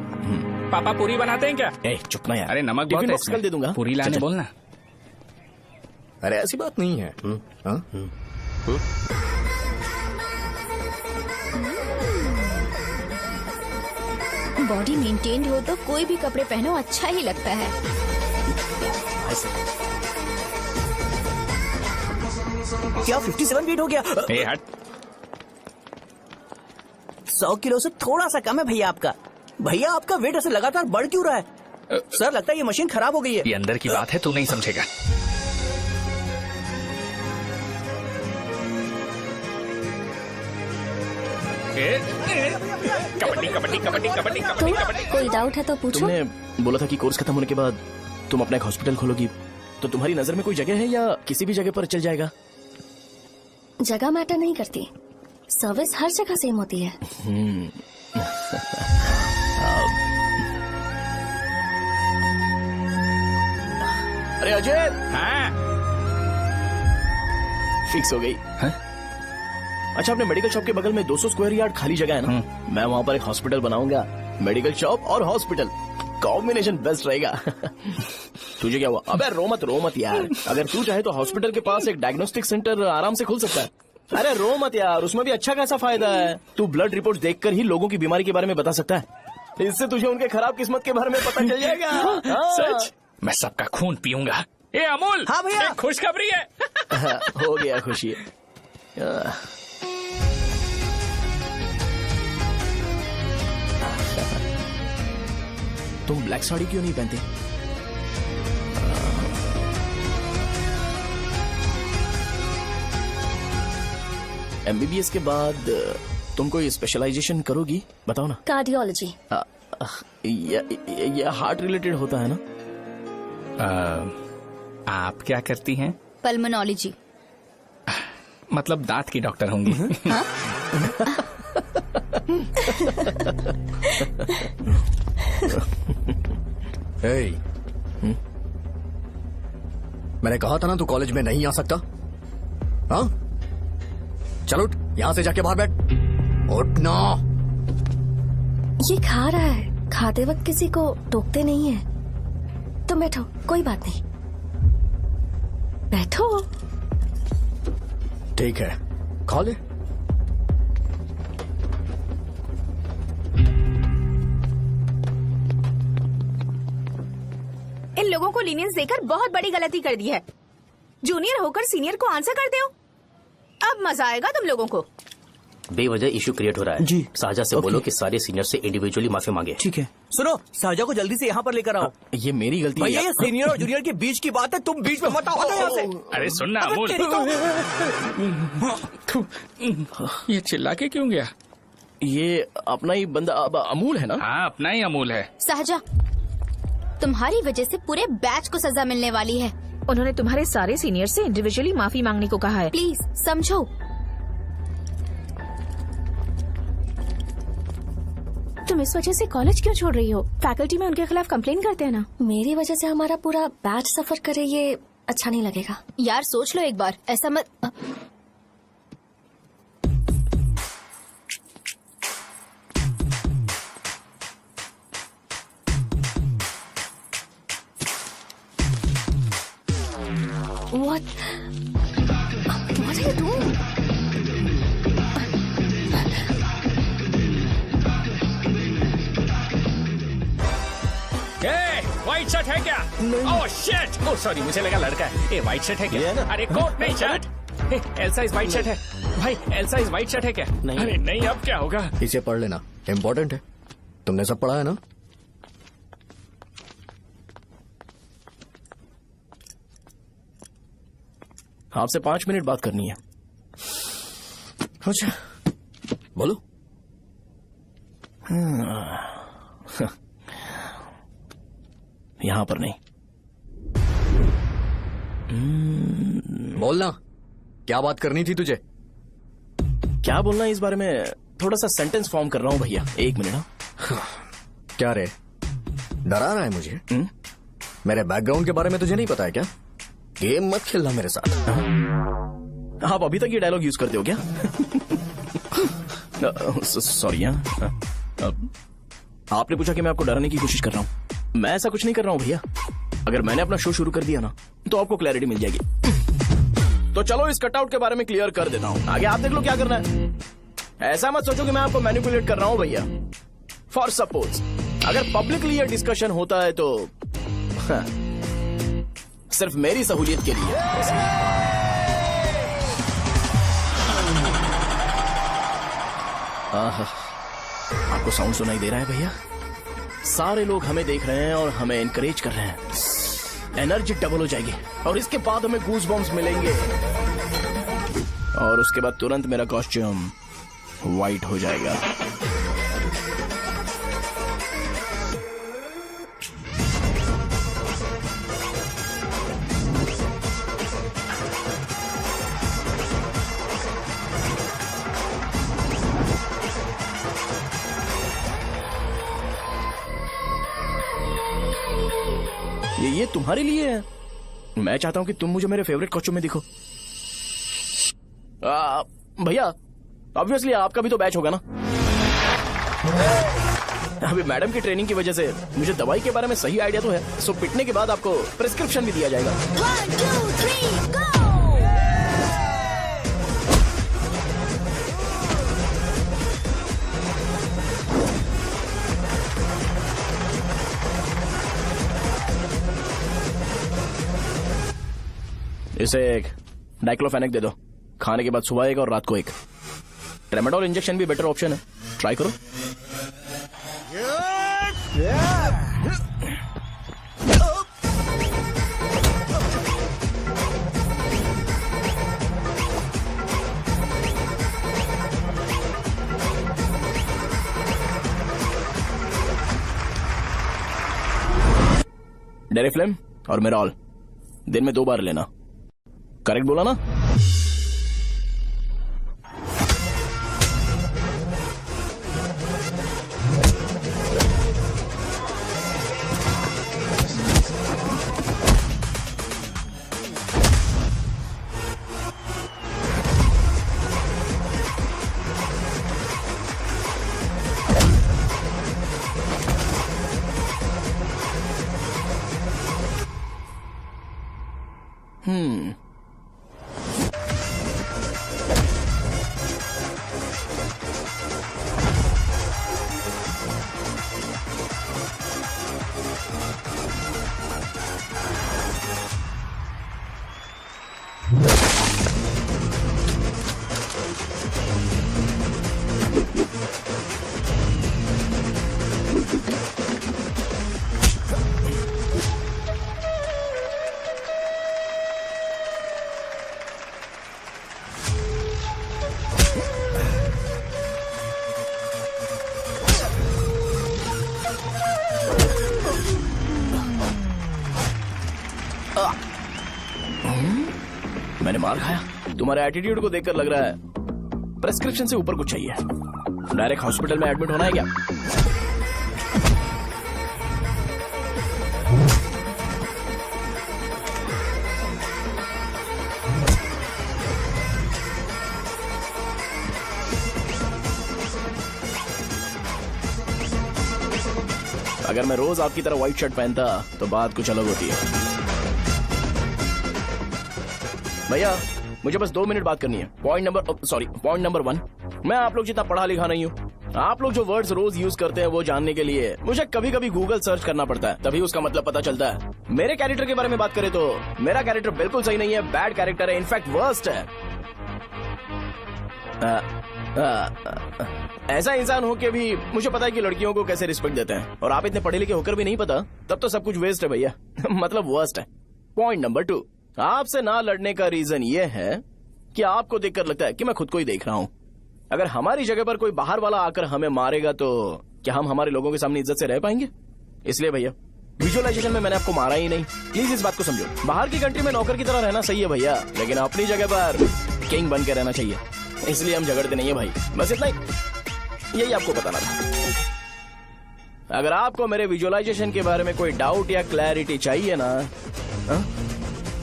पापा पूरी बनाते हैं क्या? चुप ना यार। अरे नमक बहुत है इसमें। कल दे दूंगा। पूरी लाने बोलना। अरे ऐसी बात नहीं है। बॉडी मेंटेन्ड हो तो कोई भी कपड़े पहनो अच्छा ही लगता है। क्या 57 फीट हो गया? ए हट। 100 किलो से थोड़ा सा कम है भैया आपका। भैया आपका वेट ऐसे लगातार बढ़ क्यों रहा है? सर लगता है ये मशीन खराब हो गई है। ये अंदर की बात है, तू नहीं समझेगा। कबड्डी कबड्डी कबड्डी कबड्डी कबड्डी कबड्डी। कोई डाउट है तो पूछो। तुमने बोला था कि कोर्स खत्म होने के बाद तुम अपना एक हॉस्पिटल खोलोगी, तो तुम्हारी नजर में कोई जगह है या किसी भी जगह पर चल जाएगा? जगह मैटर नहीं करती, सर्विस हर जगह सेम होती है। अरे अजय। हाँ। फिक्स हो गई। हाँ? अच्छा, अपने मेडिकल शॉप के बगल में 200 स्क्वायर यार्ड खाली जगह है ना? मैं वहाँ पर एक हॉस्पिटल बनाऊंगा। मेडिकल शॉप और हॉस्पिटल कॉम्बिनेशन बेस्ट रहेगा। तुझे क्या हुआ? अबे रो मत यार। अगर तू चाहे तो हॉस्पिटल के पास एक डायग्नोस्टिक सेंटर आराम से खुल सकता है। अरे रो मत यार, उसमें भी अच्छा खासा फायदा है। तू ब्लड रिपोर्ट देखकर ही लोगों की बीमारी के बारे में बता सकता है। इससे तुझे उनके खराब किस्मत के बारे में पता चल जाएगा। सच? मैं सबका खून पीऊंगा। ए अमूल। हाँ भैया। खुशखबरी है। हो गया खुशी। तुम ब्लैक साड़ी क्यों नहीं पहनते? एमबीबीएस के बाद तुम कोई स्पेशलाइजेशन करोगी? बताओ ना। कार्डियोलॉजी। ये हार्ट रिलेटेड होता है ना? आप क्या करती हैं? पल्मोनोलॉजी। मतलब दांत की डॉक्टर होंगी। हाँ? hey, मैंने कहा था ना तू कॉलेज में नहीं आ सकता। हाँ, चल उठ, यहां से जाके बाहर बैठ। उठ ना। ये खा रहा है, खाते वक्त किसी को टोकते नहीं है। तुम बैठो, कोई बात नहीं, बैठो। ठीक है, खा ले। इन लोगों को लीनियंस देकर बहुत बड़ी गलती कर दी है। जूनियर होकर सीनियर को आंसर करते हो। अब मजा आएगा तुम लोगों को। बेवजह इशू क्रिएट हो रहा है जी। साजा से बोलो कि सारे सीनियर से इंडिविजुअली माफी मांगे। ठीक है। सुनो, साजा को जल्दी से यहाँ पर लेकर आओ। ये मेरी गलती भैया, ये सीनियर और जूनियर के बीच की बात है, तुम बीच में मत आओ यहाँ से। अरे सुनना अमूल, ये चिल्ला के क्यों गया? ये अपना ही बंदा अमूल है ना? हाँ, अपना ही अमूल है। साजा, तुम्हारी वजह से पूरे बैच को सजा मिलने वाली है। उन्होंने तुम्हारे सारे सीनियर से इंडिविजुअली माफी मांगने को कहा है। प्लीज समझो। तुम इस वजह से कॉलेज क्यों छोड़ रही हो? फैकल्टी में उनके खिलाफ कंप्लेन करते हैं ना। मेरी वजह से हमारा पूरा बैच सफर करे, ये अच्छा नहीं लगेगा। यार सोच लो एक बार, ऐसा मत। What are you doing? White shirt है क्या? Oh shit! ओह सॉरी, मुझे लगा लड़का है। ये व्हाइट शर्ट है क्या? अरे कोट नहीं, shirt. L size white shirt है भाई। एल साइज व्हाइट शर्ट है क्या? नहीं। अरे नहीं, अब क्या होगा? इसे पढ़ लेना, इम्पोर्टेंट है। तुमने सब पढ़ा है ना? आपसे 5 मिनट बात करनी है। अच्छा, बोलो। यहाँ पर नहीं। बोलना, क्या बात करनी थी तुझे? क्या बोलना है इस बारे में? थोड़ा सा सेंटेंस फॉर्म कर रहा हूँ भैया, 1 मिनट। क्या रे, डरा रहा है मुझे? मेरे बैकग्राउंड के बारे में तुझे नहीं पता है क्या? गेम मत खेलना मेरे साथ। आप अभी तक ये डायलॉग यूज करते हो क्या? सॉरी। आपने पूछा कि मैं आपको डराने की कोशिश कर रहा हूँ। मैं ऐसा कुछ नहीं कर रहा हूँ भैया। अगर मैंने अपना शो शुरू कर दिया ना, तो आपको क्लैरिटी मिल जाएगी। तो चलो इस कटआउट के बारे में क्लियर कर देता हूँ, आगे आप देख लो क्या करना है। ऐसा मत सोचो कि मैं आपको मैनिपुलेट कर रहा हूँ भैया। फॉर सपोज अगर पब्लिकली ये डिस्कशन होता है तो सिर्फ मेरी सहूलियत के लिए। आपको साउंड सुनाई दे रहा है भैया? सारे लोग हमें देख रहे हैं और हमें एनकरेज कर रहे हैं। एनर्जी डबल हो जाएगी और इसके बाद हमें गूज बम्स मिलेंगे और उसके बाद तुरंत मेरा कॉस्ट्यूम व्हाइट हो जाएगा। ये तुम्हारे लिए है। मैं चाहता हूं कि तुम मुझे मेरे फेवरेट कॉस्ट्यूम में दिखो। भैया ऑब्वियसली आपका भी तो बैच होगा ना। अभी मैडम की ट्रेनिंग की वजह से मुझे दवाई के बारे में सही आइडिया तो है। सो पिटने के बाद आपको प्रिस्क्रिप्शन भी दिया जाएगा। 1 2 3 गो। इसे एक डाइक्लोफेनेक दे दो। खाने के बाद सुबह एक और रात को एक। ट्रेमाडोल इंजेक्शन भी बेटर ऑप्शन है, ट्राई करो। डेरिफ्लेम और मेरॉल दिन में 2 बार लेना। करेक्ट बोला ना? मैंने मार खाया? तुम्हारे एटीट्यूड को देखकर लग रहा है प्रेस्क्रिप्शन से ऊपर कुछ चाहिए। डायरेक्ट हॉस्पिटल में एडमिट होना है क्या? अगर मैं रोज आपकी तरह व्हाइट शर्ट पहनता तो बात कुछ अलग होती है। भैया मुझे बस 2 मिनट बात करनी है। पॉइंट नंबर 1, मैं आप लोग जितना पढ़ा लिखा नहीं हूँ। आप लोग जो वर्ड्स रोज यूज करते हैं वो जानने के लिए मुझे कभी कभी गूगल सर्च करना पड़ता है, तभी उसका मतलब पता चलता है। मेरे कैरेक्टर के बारे में बात करें तो मेरा कैरेक्टर बिल्कुल सही नहीं है, बैड कैरेक्टर है, इनफैक्ट वर्स्ट है। ऐसा इंसान हो के भी मुझे पता है कि लड़कियों को कैसे रिस्पेक्ट देते हैं, और आप इतने पढ़े लिखे होकर भी नहीं पता, तब तो सब कुछ वेस्ट है भैया। मतलब वर्स्ट है। पॉइंट नंबर 2, आपसे ना लड़ने का रीजन ये है कि आपको देखकर लगता है कि मैं खुद को ही देख रहा हूँ। अगर हमारी जगह पर कोई बाहर वाला आकर हमें मारेगा तो क्या हम हमारे लोगों के सामने इज्जत से रह पाएंगे? इसलिए भैया विजुअलाइजेशन में मैंने आपको मारा ही नहीं, प्लीज इस बात को समझो। बाहर की कंट्री में नौकर की तरह रहना सही है भैया, लेकिन अपनी जगह पर किंग बन के रहना चाहिए। इसलिए हम झगड़ते नहीं है भाई, बस इतना ही, यही आपको बताना था। अगर आपको मेरे विजुअलाइजेशन के बारे में कोई डाउट या क्लैरिटी चाहिए ना,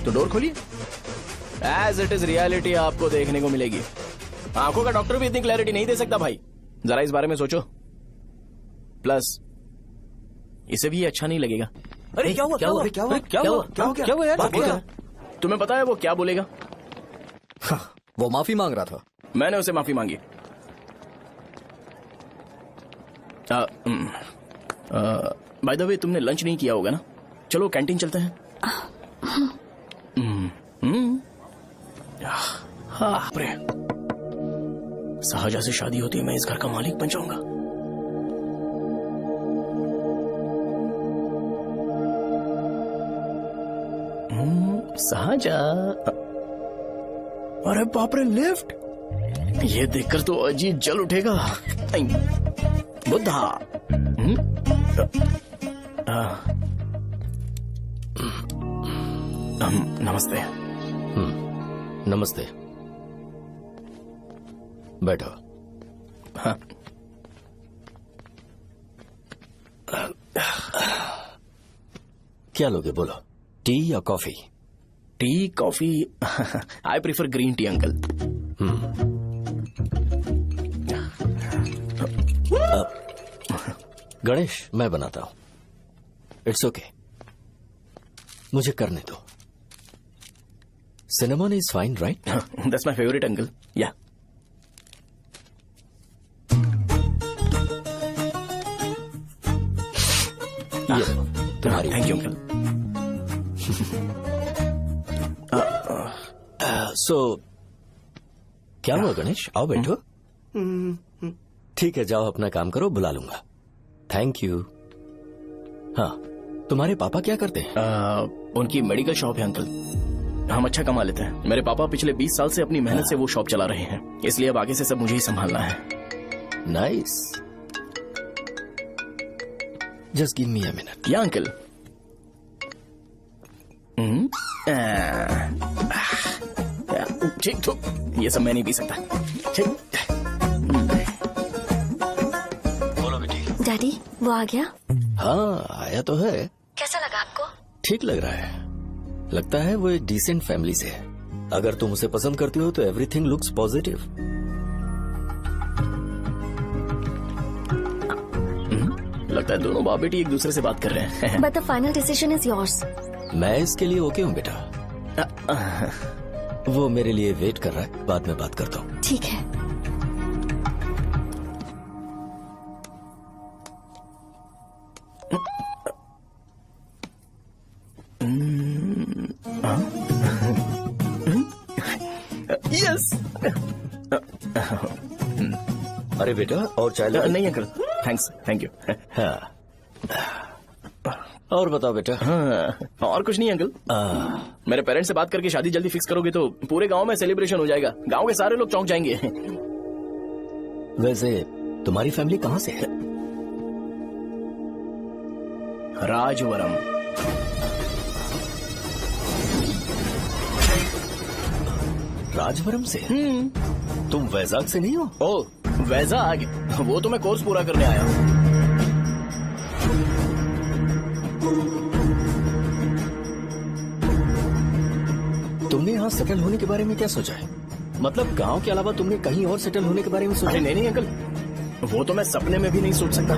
तो डोर खोलिए। एज इट इज रियलिटी आपको देखने को मिलेगी। आंखों का डॉक्टर भी इतनी क्लैरिटी नहीं दे सकता भाई, जरा इस बारे में सोचो। प्लस इसे भी अच्छा नहीं लगेगा। अरे क्या हुआ? यार? तुम्हें पता है वो क्या बोलेगा? वो माफी मांग रहा था। मैंने उसे माफी मांगी। बाय द वे तुमने लंच नहीं किया होगा ना? चलो कैंटीन चलते हैं। हाँ साहजा से शादी होती है, मैं इस घर का मालिक बन जाऊंगा। साहजा, अरे बाप रे, लिफ्ट! ये देखकर तो अजीब जल उठेगा। बुद्धा। नमस्ते। नमस्ते, बैठो। हाँ। क्या लोगे बोलो, टी या coffee? T, coffee? I prefer green tea uncle. Ganesh, मैं बनाता हूं। इट्स ओके, मुझे करने दो। Cinnamon is fine, right? That's my favourite uncle. या तुम्हारी। Thank you uncle. सो क्या हुआ गणेश? आओ बैठो। ठीक है, जाओ अपना काम करो, बुला लूंगा। Thank you. हाँ, तुम्हारे पापा क्या करते हैं? उनकी मेडिकल शॉप है अंकल। हम अच्छा कमा लेते हैं। मेरे पापा पिछले 20 साल से अपनी मेहनत से वो शॉप चला रहे हैं, इसलिए अब आगे से सब मुझे ही संभालना है। Nice. Just give me a minute. या अंकल। ठीक तो ये सब मैं नहीं पी सकता। ठीक। बोलो बेटी। डैडी वो आ गया? हाँ आया तो है। कैसा लगा आपको? ठीक लग रहा है। लगता है वो एक डिसेंट फैमिली से है। अगर तुम उसे पसंद करती हो तो एवरीथिंग लुक्स पॉजिटिव। लगता है दोनों बाप बेटी एक दूसरे से बात कर रहे हैं। But the final decision is yours. मैं इसके लिए ओके हूँ बेटा। वो मेरे लिए वेट कर रहा है, बाद में बात करता हूँ। ठीक है। यस। अरे बेटा और चाय लो। नहीं अंकल थैंक्स थैंक यू। हाँ। और बताओ बेटा। हाँ और कुछ नहीं अंकल। मेरे पेरेंट्स से बात करके शादी जल्दी फिक्स करोगे तो पूरे गांव में सेलिब्रेशन हो जाएगा। गांव के सारे लोग चौंक जाएंगे। वैसे तुम्हारी फैमिली कहाँ से है? राजवरम। राजवरम से? तुम वैजाग से नहीं हो? ओ वैजाग, वो तो मैं कोर्स पूरा करने आया हूँ। तुमने यहाँ सेटल होने के बारे में क्या सोचा है? मतलब गांव के अलावा तुमने कहीं और सेटल होने के बारे में सोचा? नहीं नहीं अंकल, वो तो मैं सपने में भी नहीं सोच सकता।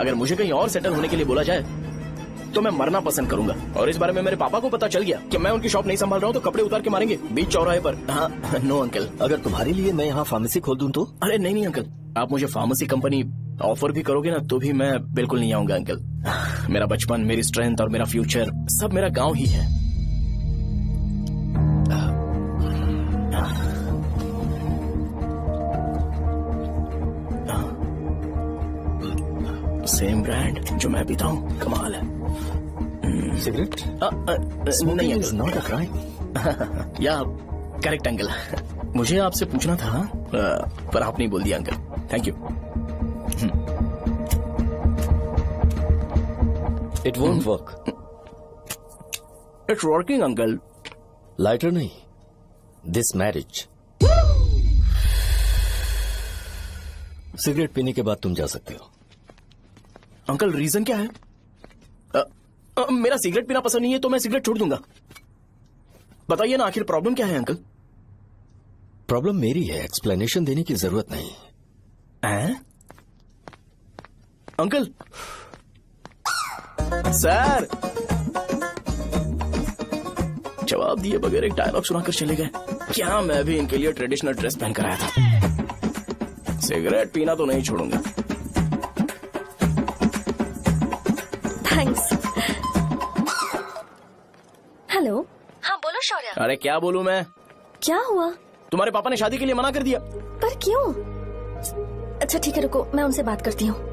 अगर मुझे कहीं और सेटल होने के लिए बोला जाए तो मैं मरना पसंद करूंगा। और इस बारे में मेरे पापा को पता चल गया कि मैं उनकी शॉप नहीं संभाल रहा हूँ तो कपड़े उतार के मारेंगे बीच चौराहे पर। हाँ नो अंकल। अगर तुम्हारे लिए मैं यहाँ फार्मेसी खोल दूं तो? अरे नहीं नहीं अंकल, आप मुझे फार्मेसी कंपनी ऑफर भी करोगे ना तो भी मैं बिल्कुल नहीं आऊंगा अंकल। मेरा बचपन, मेरी स्ट्रेंथ और मेरा फ्यूचर सब मेरा गाँव ही है। सेम ब्रांड जो मैं पीता हूँ, कमाल है। सिगरेट? नहीं इज नॉट अ क्राइम। या करेक्ट अंकल। मुझे आपसे पूछना था पर आप नहीं बोल दिया uncle. Thank you. It won't work. It's working uncle. Lighter नहीं, दिस मैरिज। सिगरेट पीने के बाद तुम जा सकते हो। अंकल रीजन क्या है? मेरा सिगरेट पीना पसंद नहीं है तो मैं सिगरेट छोड़ दूंगा। बताइए ना आखिर प्रॉब्लम क्या है अंकल? प्रॉब्लम मेरी है, एक्सप्लेनेशन देने की जरूरत नहीं है। अंकल सर जवाब दिए बगैर एक डायलॉग सुनाकर चले गए। क्या मैं भी इनके लिए ट्रेडिशनल ड्रेस पहन कर आया था। सिगरेट पीना तो नहीं छोड़ूंगा। थैंक्स। हेलो। हाँ बोलो शौर्य। अरे क्या बोलूं मैं? क्या हुआ? तुम्हारे पापा ने शादी के लिए मना कर दिया। पर क्यों? अच्छा ठीक है रुको, मैं उनसे बात करती हूँ।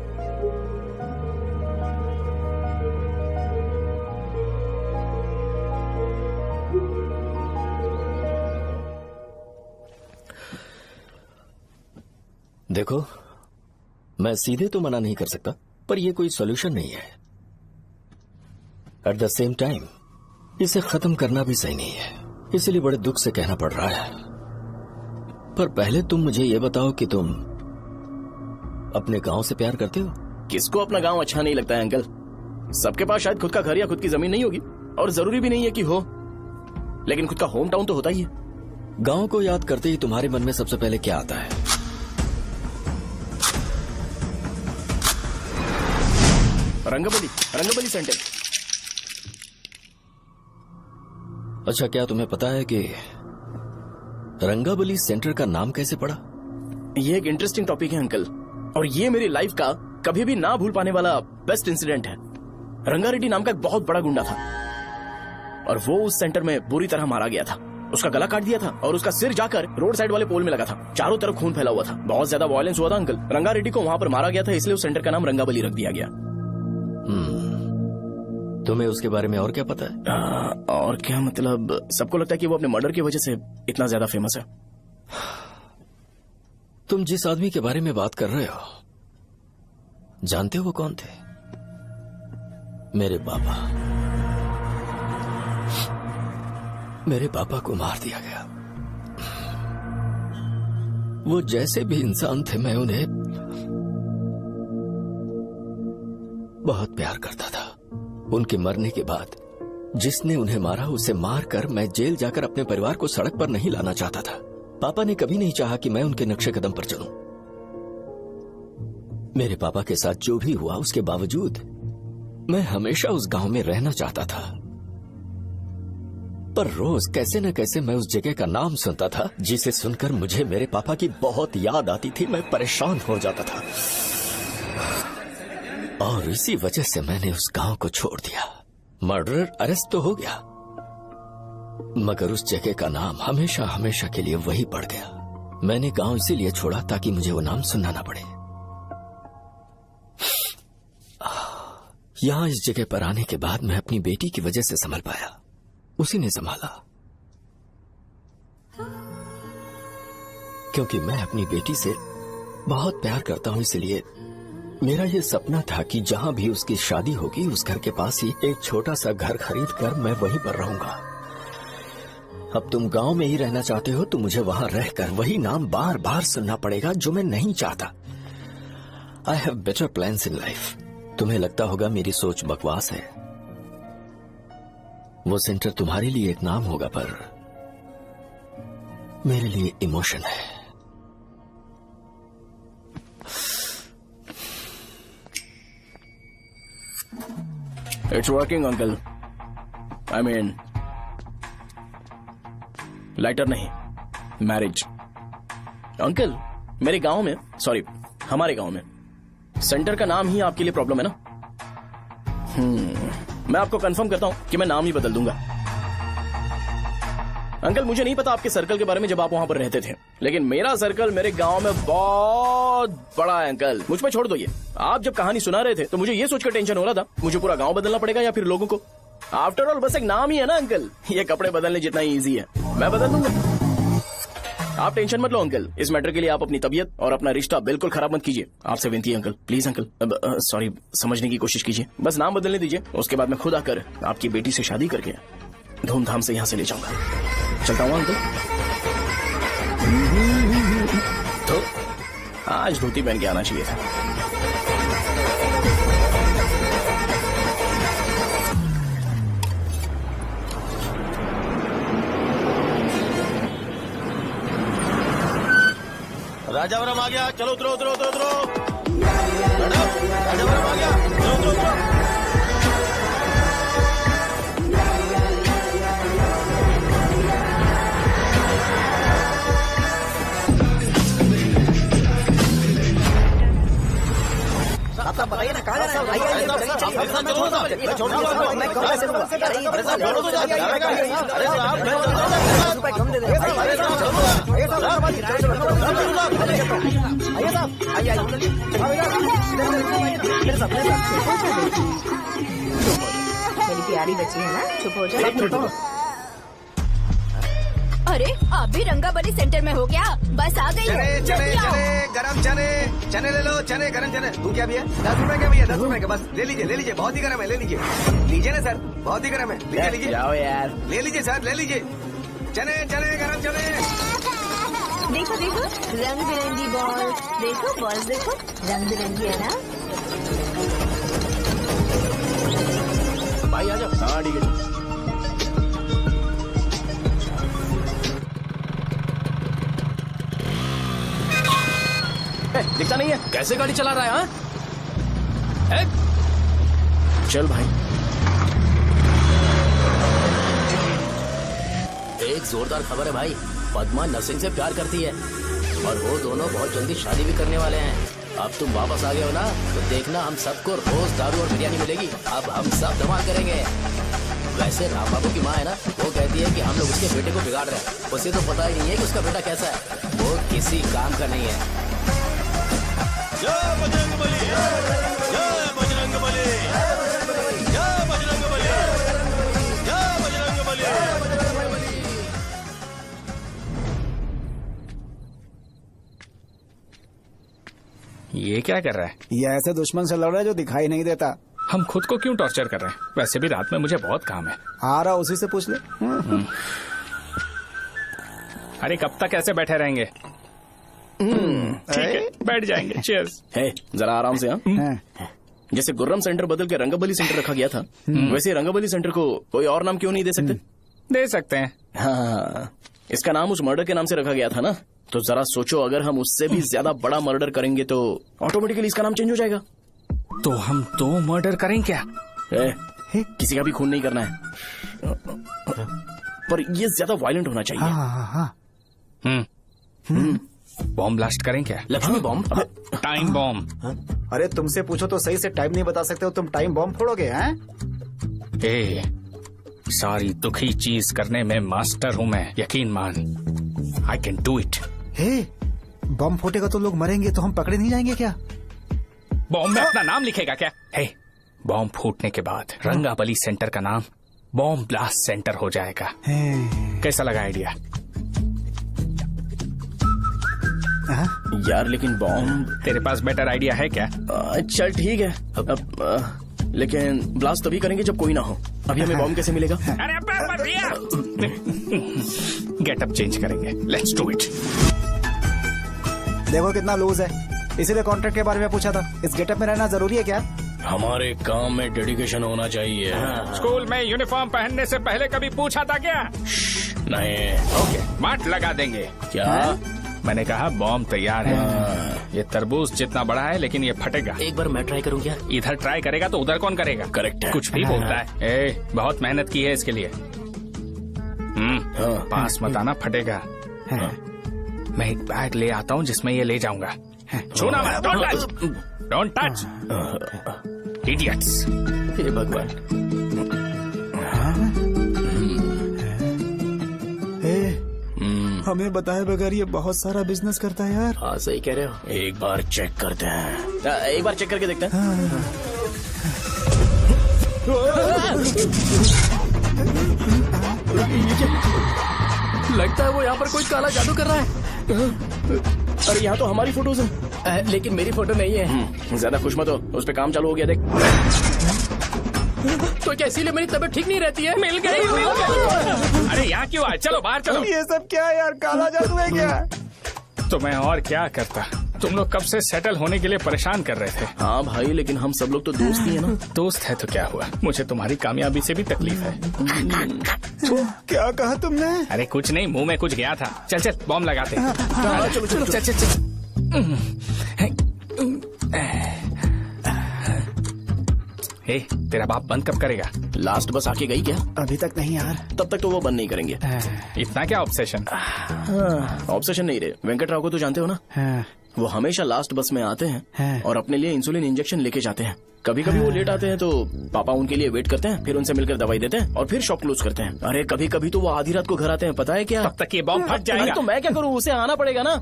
देखो मैं सीधे तो मना नहीं कर सकता पर यह कोई सॉल्यूशन नहीं है। एट द सेम टाइम इसे खत्म करना भी सही नहीं है, इसलिए बड़े दुख से कहना पड़ रहा है। पर पहले तुम मुझे ये बताओ कि तुम अपने गांव से प्यार करते हो? किसको अपना गांव अच्छा नहीं लगता है अंकल? सबके पास शायद खुद का घर या खुद की जमीन नहीं होगी और जरूरी भी नहीं है कि हो, लेकिन खुद का होम टाउन तो होता ही है। गांव को याद करते ही तुम्हारे मन में सबसे पहले क्या आता है? रंगबली सेंटर। अच्छा क्या तुम्हें पता है कि रंगाबली सेंटर का नाम कैसे पड़ा? ये एक इंटरेस्टिंग टॉपिक है अंकल, और ये मेरी लाइफ का कभी भी ना भूल पाने वाला बेस्ट इंसिडेंट है। रंगारेड्डी नाम का एक बहुत बड़ा गुंडा था और वो उस सेंटर में बुरी तरह मारा गया था। उसका गला काट दिया था और उसका सिर जाकर रोड साइड वाले पोल में लगा था। चारों तरफ खून फैला हुआ था, बहुत ज्यादा वायलेंस हुआ था अंकल। रंगारेड्डी को वहां पर मारा गया था, इसलिए उस सेंटर का नाम रंगाबली रख दिया गया। तुम्हें उसके बारे में और क्या पता है? और क्या मतलब, सबको लगता है कि वो अपने मर्डर की वजह से इतना ज्यादा फेमस है। तुम जिस आदमी के बारे में बात कर रहे हो जानते हो वो कौन थे? मेरे पापा। मेरे पापा को मार दिया गया। वो जैसे भी इंसान थे, मैं उन्हें बहुत प्यार करता था। उनके मरने के बाद जिसने उन्हें मारा उसे मारकर मैं जेल जाकर अपने परिवार को सड़क पर नहीं लाना चाहता था। पापा ने कभी नहीं चाहा कि मैं उनके नक्शे कदम पर चलूं। मेरे पापा के साथ जो भी हुआ उसके बावजूद मैं हमेशा उस गांव में रहना चाहता था। पर रोज कैसे न कैसे मैं उस जगह का नाम सुनता था, जिसे सुनकर मुझे मेरे पापा की बहुत याद आती थी। मैं परेशान हो जाता था और इसी वजह से मैंने उस गांव को छोड़ दिया। मर्डरर अरेस्ट तो हो गया, मगर उस जगह का नाम हमेशा हमेशा के लिए वही पड़ गया। मैंने गांव इसीलिए छोड़ा ताकि मुझे वो नाम सुनना ना पड़े। यहां इस जगह पर आने के बाद मैं अपनी बेटी की वजह से संभल पाया, उसी ने संभाला। क्योंकि मैं अपनी बेटी से बहुत प्यार करता हूं, इसलिए मेरा ये सपना था कि जहां भी उसकी शादी होगी उस घर के पास ही एक छोटा सा घर खरीद कर मैं वहीं पर रहूंगा। अब तुम गांव में ही रहना चाहते हो तो मुझे वहां रहकर वही नाम बार बार सुनना पड़ेगा, जो मैं नहीं चाहता। I have better plans in life. तुम्हें लगता होगा मेरी सोच बकवास है, वो सेंटर तुम्हारे लिए एक नाम होगा, पर मेरे लिए इमोशन है। It's working uncle. I mean lighter नहीं, मैरिज। अंकल मेरे गांव में, सॉरी हमारे गांव में सेंटर का नाम ही आपके लिए प्रॉब्लम है ना? मैं आपको कंफर्म करता हूं कि मैं नाम ही बदल दूंगा। अंकल मुझे नहीं पता आपके सर्कल के बारे में जब आप वहां पर रहते थे, लेकिन मेरा सर्कल मेरे गांव में बहुत बड़ा है अंकल। मुझ पर छोड़ दो ये। आप जब कहानी सुना रहे थे तो मुझे ये सोचकर टेंशन हो रहा था मुझे पूरा गांव बदलना पड़ेगा या फिर लोगों को। आफ्टर ऑल बस एक नाम ही है ना अंकल, ये कपड़े बदलने जितना ही ईजी है, मैं बदल दूंगा। आप टेंशन मत लो अंकल, इस मैटर के लिए आप अपनी तबीयत और अपना रिश्ता बिल्कुल खराब मत कीजिए। आपसे विनती है अंकल, प्लीज अंकल। सॉरी, समझने की कोशिश कीजिए, बस नाम बदलने दीजिए। उसके बाद मैं खुद आकर आपकी बेटी से शादी करके धूमधाम से यहाँ से ले जाऊंगा। चलता हूँ अंकल। तो आज धोती पहन के आना चाहिए था। राजावरम आ गया, चलो उतरो उतरो उतरो उतरो। राजावरम आ गया, चलो उतरो उतरो। साहब बताइए ना कहाँ जाना है? मेरी प्यारी बच्ची है ना, चुप हो जाओ। अरे आप भी रंगाबली सेंटर में हो क्या? बस आ गई चने चने चने गरम चने, चने ले लो, चने गरम चने। तू क्या भैया? 10 रुपए का भैया, 10 रुपए का, बस ले लीजिए, बहुत ही गरम है, ले लीजिए ना सर, बहुत ही गरम है, लीजिए जाओ यार, ले लीजिए सर, ले लीजिए। चने चने गरम चने। देखो देखो रंग बिरंगी बॉल, देखो बॉल देखो रंग बिरंगी है ना। भाई आ जाओ। हाँ ठीक है। दिखता नहीं है, कैसे गाड़ी चला रहा है? हाँ चल भाई। एक जोरदार खबर है भाई, पद्मा नरसिंह से प्यार करती है और वो दोनों बहुत जल्दी शादी भी करने वाले हैं। अब तुम वापस आ गए हो ना, तो देखना हम सबको रोज दारू और बिरयानी मिलेगी। अब हम सब धमाल करेंगे। वैसे राम बाबू की माँ है ना, वो कहती है कि हम लोग उसके बेटे को बिगाड़ रहे हैं। उसे तो पता ही नहीं है कि उसका बेटा कैसा है, वो किसी काम का नहीं है। जय बजरंगबली, जय बजरंगबली, जय बजरंगबली, जय बजरंगबली। ये क्या कर रहा है? ये ऐसे दुश्मन से लड़ रहा है जो दिखाई नहीं देता। हम खुद को क्यों टॉर्चर कर रहे हैं? वैसे भी रात में मुझे बहुत काम है। आ रहा, उसी से पूछ ले। अरे कब तक ऐसे बैठे रहेंगे? ठीक है, बैठ जाएंगे। चीयर्स। है जरा आराम से। हाँ, जैसे गुर्रम सेंटर बदल के रंगबली सेंटर रखा गया था, वैसे रंगबली सेंटर को कोई और नाम क्यों नहीं दे सकते? दे सकते हैं। हाँ, इसका नाम उस मर्डर के नाम से रखा गया था ना, तो जरा सोचो अगर हम उससे भी ज्यादा बड़ा मर्डर करेंगे तो ऑटोमेटिकली इसका नाम चेंज हो जाएगा। तो हम 2 मर्डर करें क्या? किसी का भी खून नहीं करना है, पर ये ज्यादा वायलेंट होना चाहिए। बॉम्ब ब्लास्ट करें क्या? लक्ष्मी बॉम्ब? Time bomb. अरे तुमसे पूछो तो सही से टाइम नहीं बता सकते हो, तुम टाइम बॉम्ब फोड़ोगे? हैं? सारी दुखी चीज करने में मास्टर हूँ मैं, यकीन मान। I can do it. Bomb फूटेगा तो लोग मरेंगे, तो हम पकड़े नहीं जाएंगे क्या? बॉम्ब में अपना नाम लिखेगा क्या? बॉम्ब फूटने के बाद रंगाबली सेंटर का नाम बॉम्ब ब्लास्ट सेंटर हो जाएगा। कैसा लगा आइडिया? यार लेकिन बॉम्ब, तेरे पास बेटर आइडिया है क्या? चल ठीक है, लेकिन ब्लास्ट तभी करेंगे जब कोई ना हो। अभी हमें बॉम्ब कैसे मिलेगा? अरे भैया, गेटअप चेंज करेंगे। Let's do it. देखो कितना लूज है, इसीलिए कॉन्ट्रैक्ट के बारे में पूछा था। इस गेटअप में रहना जरूरी है क्या? हमारे काम में डेडिकेशन होना चाहिए। स्कूल में यूनिफॉर्म पहनने से पहले कभी पूछा था क्या? नहीं। ओके, मार्ट लगा देंगे। क्या? मैंने कहा बॉम्ब तैयार है। ये तरबूज जितना बड़ा है, लेकिन ये फटेगा। एक बार मैं ट्राई करूं क्या? इधर ट्राई करेगा तो उधर कौन करेगा? करेक्ट है। कुछ भी बोलता है। बहुत मेहनत की है इसके लिए। पास मत आना, फटेगा। मैं एक बैग ले आता हूँ जिसमें ये ले जाऊंगा। छूना मत, don't touch, don't touch, idiots. हे भगवान। हमें बताए बगैर ये बहुत सारा बिजनेस करता है यार। हाँ सही कह रहे हो। एक बार चेक करते हैं। एक बार चेक करके देखते हैं। लगता है वो यहाँ पर कोई काला जादू कर रहा है। अरे यहाँ तो हमारी फोटोज हैं, लेकिन मेरी फोटो नहीं है। ज्यादा खुश मत हो, उस पे काम चालू हो गया। देख तो क्या इसीलिए मेरी तबीयत ठीक नहीं रहती है? मिल गई, मिल गई। अरे यहाँ क्यों आए? चलो बाहर चलो। ये सब क्या है यार? काला जादू है क्या? तो मैं और क्या करता? तुम लोग कब से सेटल होने के लिए परेशान कर रहे थे। हाँ भाई, लेकिन हम सब लोग तो दोस्त ही है ना। दोस्त है तो क्या हुआ? मुझे तुम्हारी कामयाबी से भी तकलीफ है। क्या कहा तुमने? अरे कुछ नहीं, मुंह में कुछ गया था। चल चल बॉम्ब लगाते हैं। चलो चलो चल चल चल। तेरा बाप बंद कब करेगा? लास्ट बस आके गई क्या? अभी तक नहीं यार। तब तक तो वो बंद नहीं करेंगे। इतना क्या ऑब्सेशन? ऑब्सेशन नहीं रे, वेंकट राव को तो जानते हो ना? वो हमेशा लास्ट बस में आते हैं और अपने लिए इंसुलिन इंजेक्शन लेके जाते हैं। कभी कभी वो लेट आते हैं तो पापा उनके लिए वेट करते हैं, फिर उनसे मिलकर दवाई देते हैं और फिर शॉप क्लोज करते हैं। अरे कभी कभी तो वो आधी रात को घर आते हैं, पता है क्या? तब तक ये बॉम्ब फट जाएगा। तो मैं क्या करूँ? उसे आना पड़ेगा ना।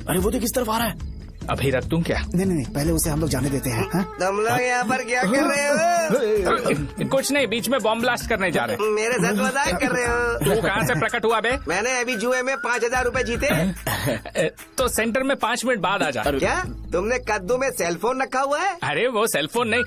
अरे वो तो किस तरफ आ रहा है? अभी रख दूं क्या? नहीं, पहले उसे हम लोग जाने देते हैं। तुम लोग यहाँ पर क्या कर रहे हो? कुछ नहीं, बीच में बॉम्ब ब्लास्ट करने जा रहे। मेरे साथ मजाक कर रहे हो? तू कहाँ से प्रकट हुआ बे? मैंने अभी जुए में 5,000 रूपए जीते। तो सेंटर में 5 मिनट बाद आ जा। क्या तुमने कद्दू में सेलफोन रखा हुआ है? अरे वो सेलफोन नहीं,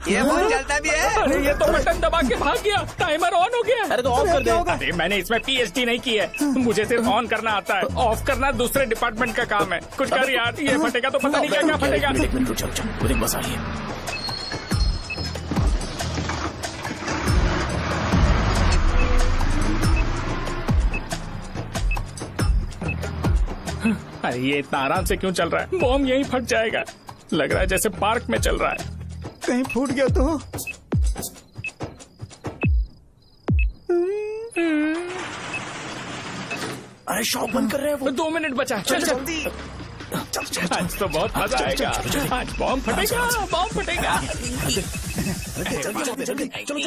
ये फोन चलता भी है। अरे ये तो बटन दबा के भाग गया, टाइमर ऑन हो गया। अरे तो ऑफ कर दे। अरे मैंने इसमें PhD नहीं की है, मुझे सिर्फ ऑन करना आता है। ऑफ करना दूसरे डिपार्टमेंट का काम है। कुछ कर यार, ये फटेगा तो पता नहीं क्या फटेगा। एक मिनट रुक जा, वो देख बस आ रही है। अरे ये इतना आराम से क्यों चल रहा है? बॉम्ब यहीं फट जाएगा। लग रहा है जैसे पार्क में चल रहा है। कहीं फूट गया तो? अरे शॉप बंद कर रहे हैं वो। 2 मिनट बचा। चल जल्दी। आज तो बहुत मजा आएगा। आज बॉम्ब फटेगा, बॉम्ब फटेगा। चलो।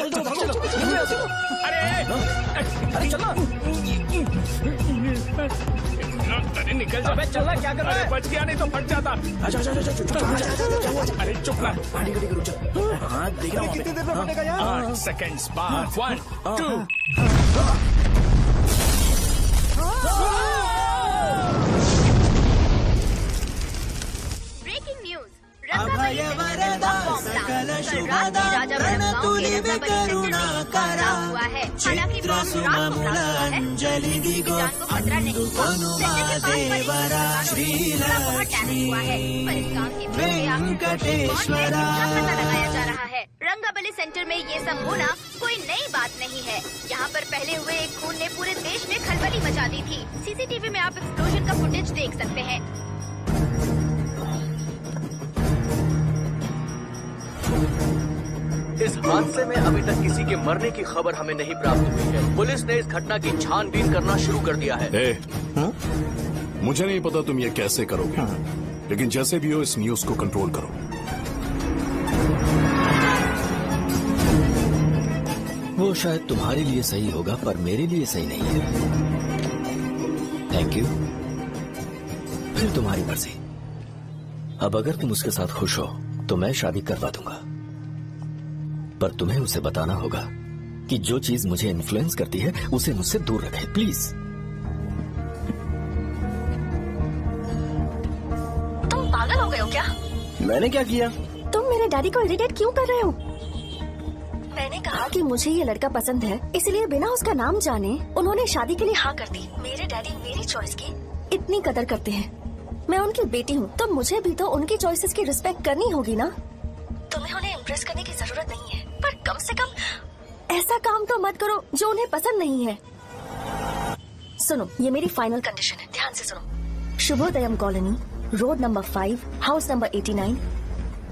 अरे चलो। अरे निकल जा। चलना क्या कर रहा है? बच गया, नहीं तो फट जाता। अरे चुप ना। हाँ देख रहा हूँ। कितनी देर में फटेगा यार? 8 सेकंड्स बाद 1 2। अभय वरदा सकल शुभदा प्रणतुलिव करुणाकरा है। हालांकि बॉम्ब रात को ब्लास्ट हुआ है, किसी की जान को खतरा नहीं हुआ। सेंटर के पास बनी हुई थोड़ा बहुत डैमेज हुआ है, पर इस काम की वजह आखिर कौन है इसका पता लगाया जा रहा है। रंगाबली सेंटर में ये सब होना कोई नई बात नहीं है। यहाँ पर पहले हुए एक खून ने पूरे देश में खलबली मचा दी थी। सीसीटीवी में आप एक्सप्लोजन का फुटेज देख सकते हैं। इस हादसे में अभी तक किसी के मरने की खबर हमें नहीं प्राप्त हुई है। पुलिस ने इस घटना की छानबीन करना शुरू कर दिया है। मुझे नहीं पता तुम ये कैसे करोगे, लेकिन जैसे भी हो इस न्यूज को कंट्रोल करो। वो शायद तुम्हारे लिए सही होगा पर मेरे लिए सही नहीं है। Thank you. फिर तुम्हारी मर्जी। अब अगर तुम उसके साथ खुश हो तो मैं शादी करवा दूंगा, पर तुम्हें उसे बताना होगा कि जो चीज मुझे इन्फ्लुएंस करती है उसे मुझसे दूर रखे, प्लीज। तुम पागल हो गए हो क्या? मैंने क्या किया? तुम मेरे डैडी को इरिटेट क्यों कर रहे हो? मैंने कहा कि मुझे ये लड़का पसंद है, इसलिए बिना उसका नाम जाने उन्होंने शादी के लिए हाँ कर दी। मेरे डैडी मेरी चॉइस की इतनी कदर करते हैं। मैं उनकी बेटी हूँ, तो मुझे भी तो उनकी चॉइसेस की रिस्पेक्ट करनी होगी ना। तुम्हें उन्हें इम्प्रेस करने की जरूरत नहीं है, पर कम से कम ऐसा काम तो मत करो जो उन्हें पसंद नहीं है। सुनो, ये मेरी फाइनल कंडीशन है, ध्यान से सुनो। Shubhodayam colony, road number 5, house number 89,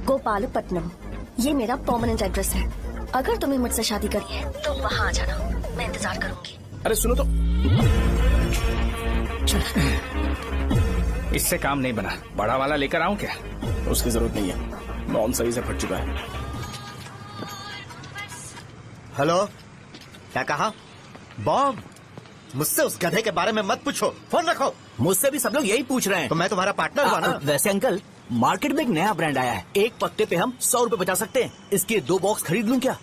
Gopalapatnam. ये मेरा परमानेंट एड्रेस है। अगर तुम्हें मुझसे शादी करनी है तो वहाँ आ जाना, मैं इंतजार करूंगी। अरे सुनो तो, इससे काम नहीं बना। बड़ा वाला लेकर आऊं क्या? उसकी जरूरत नहीं है, बॉम्ब सही से फट चुका है। हेलो, क्या कहा? बॉम्ब? मुझसे उस गधे के बारे में मत पूछो, फोन रखो। मुझसे भी सब लोग यही पूछ रहे हैं। तो मैं तुम्हारा पार्टनर हुआ ना। वैसे अंकल, मार्केट में एक नया ब्रांड आया है, एक पत्ते पे हम 100 रुपए बचा सकते हैं। इसके 2 बॉक्स खरीद लूं क्या?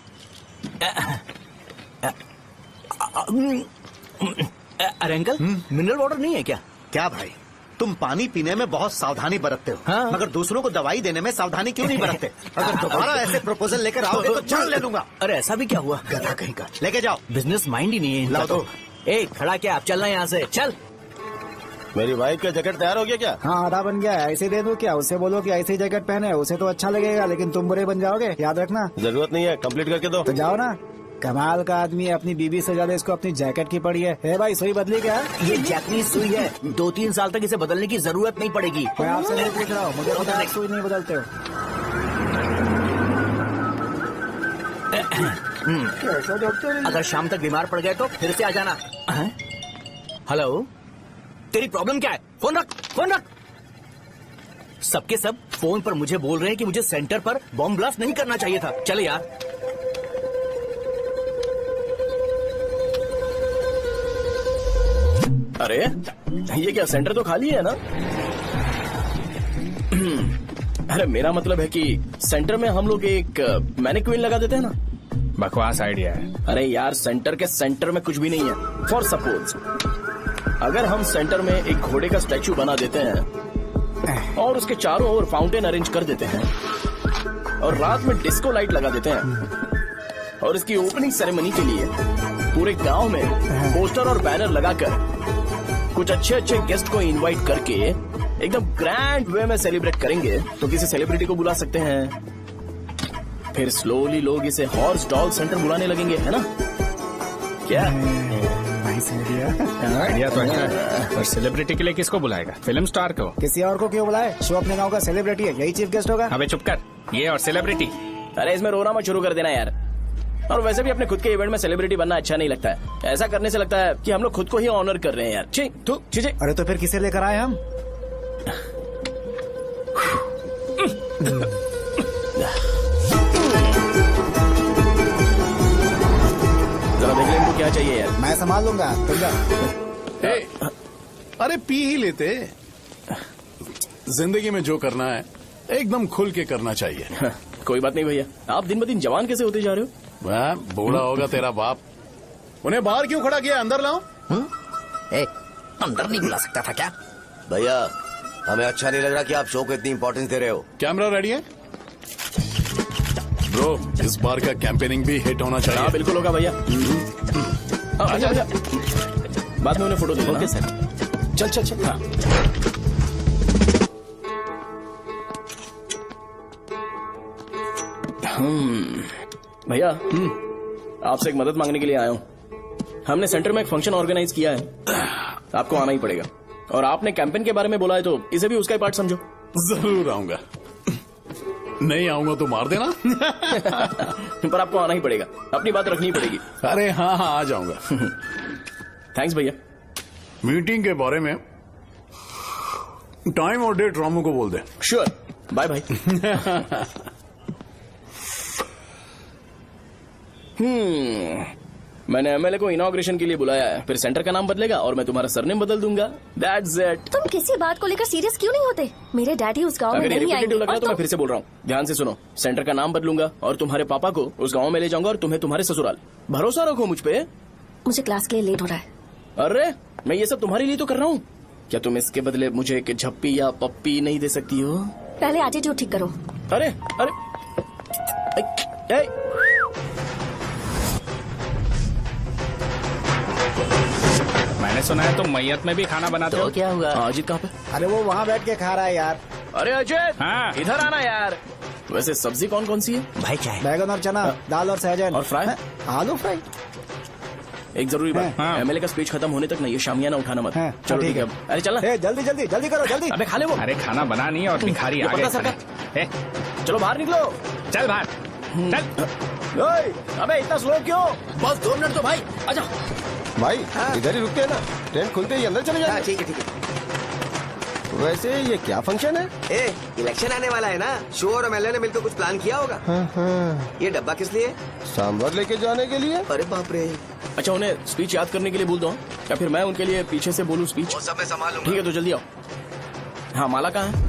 अरे अंकल, मिनरल वाटर नहीं है क्या? क्या भाई, तुम पानी पीने में बहुत सावधानी बरतते हो, हाँ? मगर दूसरों को दवाई देने में सावधानी क्यों नहीं बरतते? अगर दोबारा ऐसे प्रपोजल लेकर आओगे तो जान ले लूंगा। अरे ऐसा भी क्या हुआ? गधा कहीं का, लेके जाओ। बिजनेस माइंड ही नहीं है इनका तो। ए, खड़ा क्या? आप चलना यहाँ से, चल। मेरी वाइफ का जैकेट तैयार हो गया क्या? हाँ, आधा बन गया है। ऐसे दे दो क्या? उससे बोलो कि ऐसे ही जैकेट पहने, उसे तो अच्छा लगेगा, लेकिन तुम बुरे बन जाओगे, याद रखना। जरूरत नहीं है, कंप्लीट करके दो। तो जाओ ना। कमाल का आदमी है, अपनी बीवी से ज्यादा इसको अपनी जैकेट की पड़ी है। हे भाई, सुई बदली क्या? ये जैपनीज सुई है, 2-3 साल तक इसे बदलने की जरूरत नहीं पड़ेगी। मैं आपसे नहीं पूछ रहा हूँ, मुझे पता है सुई नहीं बदलते हो। अगर शाम तक बीमार पड़ गए तो फिर से आ जाना। हेलो, तेरी प्रॉब्लम क्या है? फोन रख, फोन रख। सबके सब फोन पर मुझे बोल रहे हैं कि मुझे सेंटर पर बॉम्ब ब्लास्ट नहीं करना चाहिए था। चले यार। अरे ये क्या, सेंटर तो खाली है ना? अरे मेरा मतलब है कि सेंटर में हम लोग एक मैनिक्विन लगा देते हैं ना। बकवास आइडिया है। अरे यार, सेंटर के सेंटर में कुछ भी नहीं है। फॉर सपोज अगर हम सेंटर में एक घोड़े का स्टैचू बना देते हैं और उसके चारों ओर फाउंटेन अरेंज कर देते हैं और रात में डिस्को लाइट लगा देते हैं और इसकी ओपनिंग सेरेमनी के लिए पूरे गांव में पोस्टर और बैनर लगाकर कुछ अच्छे अच्छे गेस्ट को इनवाइट करके एकदम ग्रैंड वे में सेलिब्रेट करेंगे, तो किसी सेलिब्रिटी को बुला सकते हैं। फिर स्लोली लोग इसे हॉर्स डॉल सेंटर बुलाने लगेंगे, है ना? क्या आइडिया तो है, पर सेलिब्रिटी के लिए किसको बुलाएगा? फिल्म स्टार को। किसी और को क्यों बुलाए? शो अपने गांव का सेलिब्रिटी है, यही चीफ गेस्ट होगा। अबे चुप कर, ये और सेलिब्रिटी। अरे इसमें रोना मत शुरू कर देना यार। और वैसे भी अपने खुद के इवेंट में सेलिब्रिटी बनना अच्छा नहीं लगता है। ऐसा करने से लगता है कि हम लोग खुद को ही ऑनर कर रहे हैं यार। छी। अरे तो फिर किसे लेकर आए हम? जरा देख ले इनको क्या चाहिए यार। मैं संभाल लूंगा, तुम जा। अरे पी ही लेते। जिंदगी में जो करना है एकदम खुल के करना चाहिए। कोई बात नहीं भैया, आप दिन ब दिन जवान कैसे होते जा रहे हो? बूढ़ा होगा तेरा बाप। उन्हें बाहर क्यों खड़ा किया? अंदर लाओ। अंदर नहीं बुला सकता था क्या? भैया, हमें अच्छा नहीं लग रहा कि आप शो को इतनी इंपॉर्टेंस दे रहे हो। कैमरा रेडी है? ब्रो, इस बार का कैंपेनिंग भी हिट होना चाहिए। हाँ बिल्कुल होगा भैया। आजा आजा, बाद में उन्हें फोटो दे देना। Okay sir. चल चल चल। हाँ। भैया आपसे एक मदद मांगने के लिए आया हूँ। हमने सेंटर में एक फंक्शन ऑर्गेनाइज किया है, आपको आना ही पड़ेगा। और आपने कैंपेन के बारे में बोला है तो इसे भी उसका ही पार्ट समझो। जरूर आऊंगा। नहीं आऊंगा तो मार देना। पर आपको आना ही पड़ेगा, अपनी बात रखनी पड़ेगी। अरे हाँ हाँ, आ जाऊंगा। थैंक्स भैया। मीटिंग के बारे में टाइम और डेट रामू को बोल दे। Sure, bye bye. मैंने एमएलए को इनॉग्रेशन के लिए बुलाया है, फिर सेंटर का नाम बदलेगा और मैं तुम्हारा सरनेम बदल दूंगा। That's it. तुम किसी बात को लेकर सीरियस क्यों नहीं होते? मेरे डैडी उस गांव में अगर ये नहीं रिपीटेटिव आएंगे। लग रहा है और तो मैं फिर से बोल रहा हूँ, ध्यान से सुनो। सेंटर का नाम बदलूंगा और तुम्हारे पापा को उस गाँव में ले जाऊंगा और तुम्हें तुम्हारे ससुराल। भरोसा रखो मुझ पे। मुझे क्लास के लिए लेट हो रहा है। अरे मैं ये सब तुम्हारे लिए तो कर रहा हूँ, क्या तुम इसके बदले मुझे एक झप्पी या पप्पी नहीं दे सकती हो? पहले एटीट्यूड ठीक करो। अरे अरे ए, मैंने सुना है तुम मैयत में भी खाना बनाते हो। क्या हुआ? अजीत कहाँ पे? अरे वो वहाँ बैठ के खा रहा है यार। अरे अजय, हाँ। इधर आना यार। वैसे सब्जी कौन कौन सी है? भाई चाय। बैगन और चना, दाल और सहजन और फ्राई? आलू फ्राई। एक जरूरी बात, हाँ। एमएलए का स्पीच खत्म होने तक ना ये शामियाना उठाना मत। हाँ, चलो ठीक ठीक है। अरे चल ना। ए, जल्दी जल्दी जल्दी करो जल्दी। अबे खा ले वो। अरे खाना बना नहीं है और भिखारी ये आ गए पता खाने। ए, चलो बाहर निकलो। चल बाहर चल। ओए, अबे इतना स्लो क्यों? बस 2 मिनट तो भाई, आजा। भाई इधर ही रुकते हैं ना, ट्रेन खुलते ही अंदर चले जाएंगे। ठीक है ठीक है। वैसे ये क्या फंक्शन है? ए, इलेक्शन आने वाला है ना, शो और एमएलए ने मिलकर कुछ प्लान किया होगा। ये डब्बा किस लिए? सांभर लेके जाने के लिए। अरे बाप रे। अच्छा उन्हें स्पीच याद करने के लिए बोल दो, या फिर मैं उनके लिए पीछे से बोलूं स्पीच? वो सब मैं संभालूंगा। ठीक है तो जल्दी आओ। हाँ माला कहाँ है?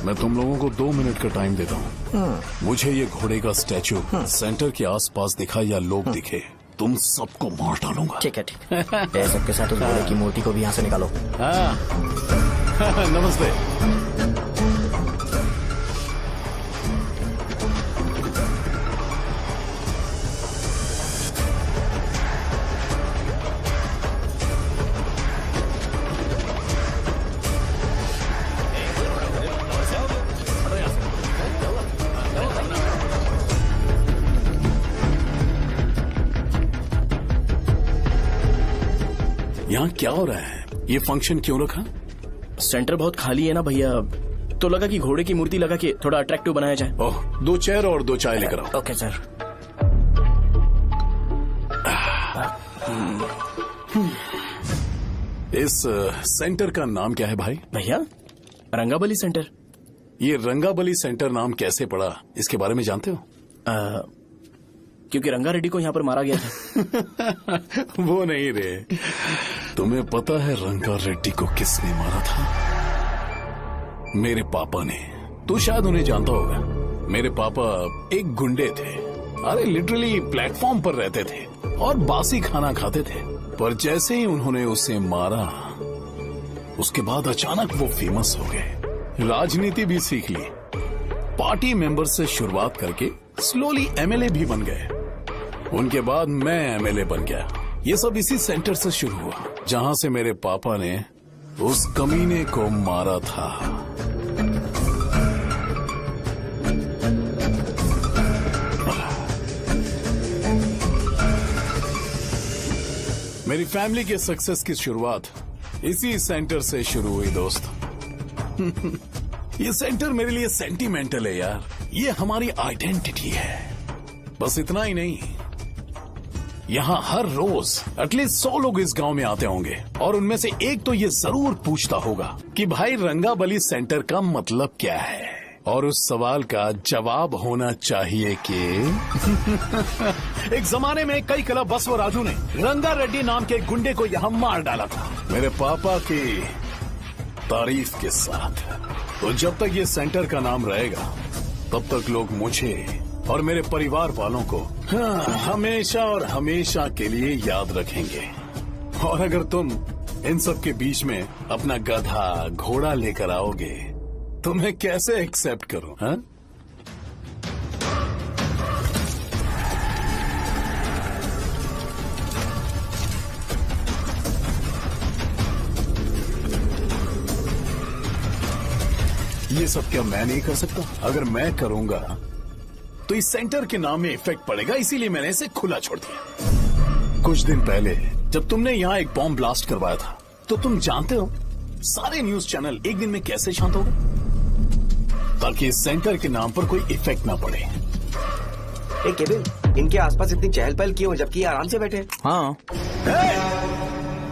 मैं तुम लोगों को 2 मिनट का टाइम देता हूँ। मुझे ये घोड़े का स्टैचू सेंटर के आसपास दिखा या लोग दिखे, तुम सबको मार डालूंगा। ठीक है ठीक है। सबके साथ उस घोड़े की मूर्ति को भी यहाँ से निकालो। हाँ। नमस्ते। यहाँ क्या हो रहा है? ये फंक्शन क्यों रखा? सेंटर बहुत खाली है ना भैया, तो लगा कि घोड़े की मूर्ति लगा के थोड़ा अट्रैक्टिव बनाया जाए। ओह, 2 चेयर और 2 चाय लेकर आओ। Okay sir. इस सेंटर का नाम क्या है भाई? भैया रंगाबली सेंटर। ये रंगाबली सेंटर नाम कैसे पड़ा, इसके बारे में जानते हो? क्योंकि रंगा रेड्डी को यहाँ पर मारा गया था। वो नहीं रे, तुम्हें पता है रंगा रेड्डी को किसने मारा था? मेरे पापा ने। तू शायद उन्हें जानता होगा। मेरे पापा एक गुंडे थे। अरे लिटरली प्लेटफॉर्म पर रहते थे और बासी खाना खाते थे। पर जैसे ही उन्होंने उसे मारा, उसके बाद अचानक वो फेमस हो गए। राजनीति भी सीख ली, पार्टी मेंबर से शुरुआत करके स्लोली एमएलए भी बन गए। उनके बाद मैं एमएलए बन गया। ये सब इसी सेंटर से शुरू हुआ, जहां से मेरे पापा ने उस कमीने को मारा था। मेरी फैमिली के सक्सेस की शुरुआत इसी सेंटर से शुरू हुई दोस्त। ये सेंटर मेरे लिए सेंटिमेंटल है यार, ये हमारी आइडेंटिटी है। बस इतना ही नहीं, यहाँ हर रोज एटलीस्ट 100 लोग इस गांव में आते होंगे और उनमें से एक तो ये जरूर पूछता होगा कि भाई रंगाबली सेंटर का मतलब क्या है। और उस सवाल का जवाब होना चाहिए कि एक जमाने में कई क्लब बसव राजू ने रंगा रेड्डी नाम के एक गुंडे को यहाँ मार डाला था, मेरे पापा की तारीफ के साथ। तो जब तक ये सेंटर का नाम रहेगा तब तक लोग मुझे और मेरे परिवार वालों को हमेशा और हमेशा के लिए याद रखेंगे। और अगर तुम इन सब के बीच में अपना गधा घोड़ा लेकर आओगे तो मैं कैसे एक्सेप्ट करूं? हाँ? ये सब क्या मैं नहीं कर सकता? अगर मैं करूंगा तो इस सेंटर के नाम में इफेक्ट पड़ेगा, इसीलिए मैंने इसे खुला छोड़ दिया। कुछ दिन पहले जब तुमने यहाँ एक बॉम्ब ब्लास्ट करवाया था तो तुम जानते हो सारे न्यूज चैनल एक दिन में कैसे शांत हो गए, ताकि इस सेंटर के नाम पर कोई इफेक्ट ना पड़े। केविन, इनके आसपास इतनी चहल पहल क्यों जबकि ये आराम से बैठे? हाँ।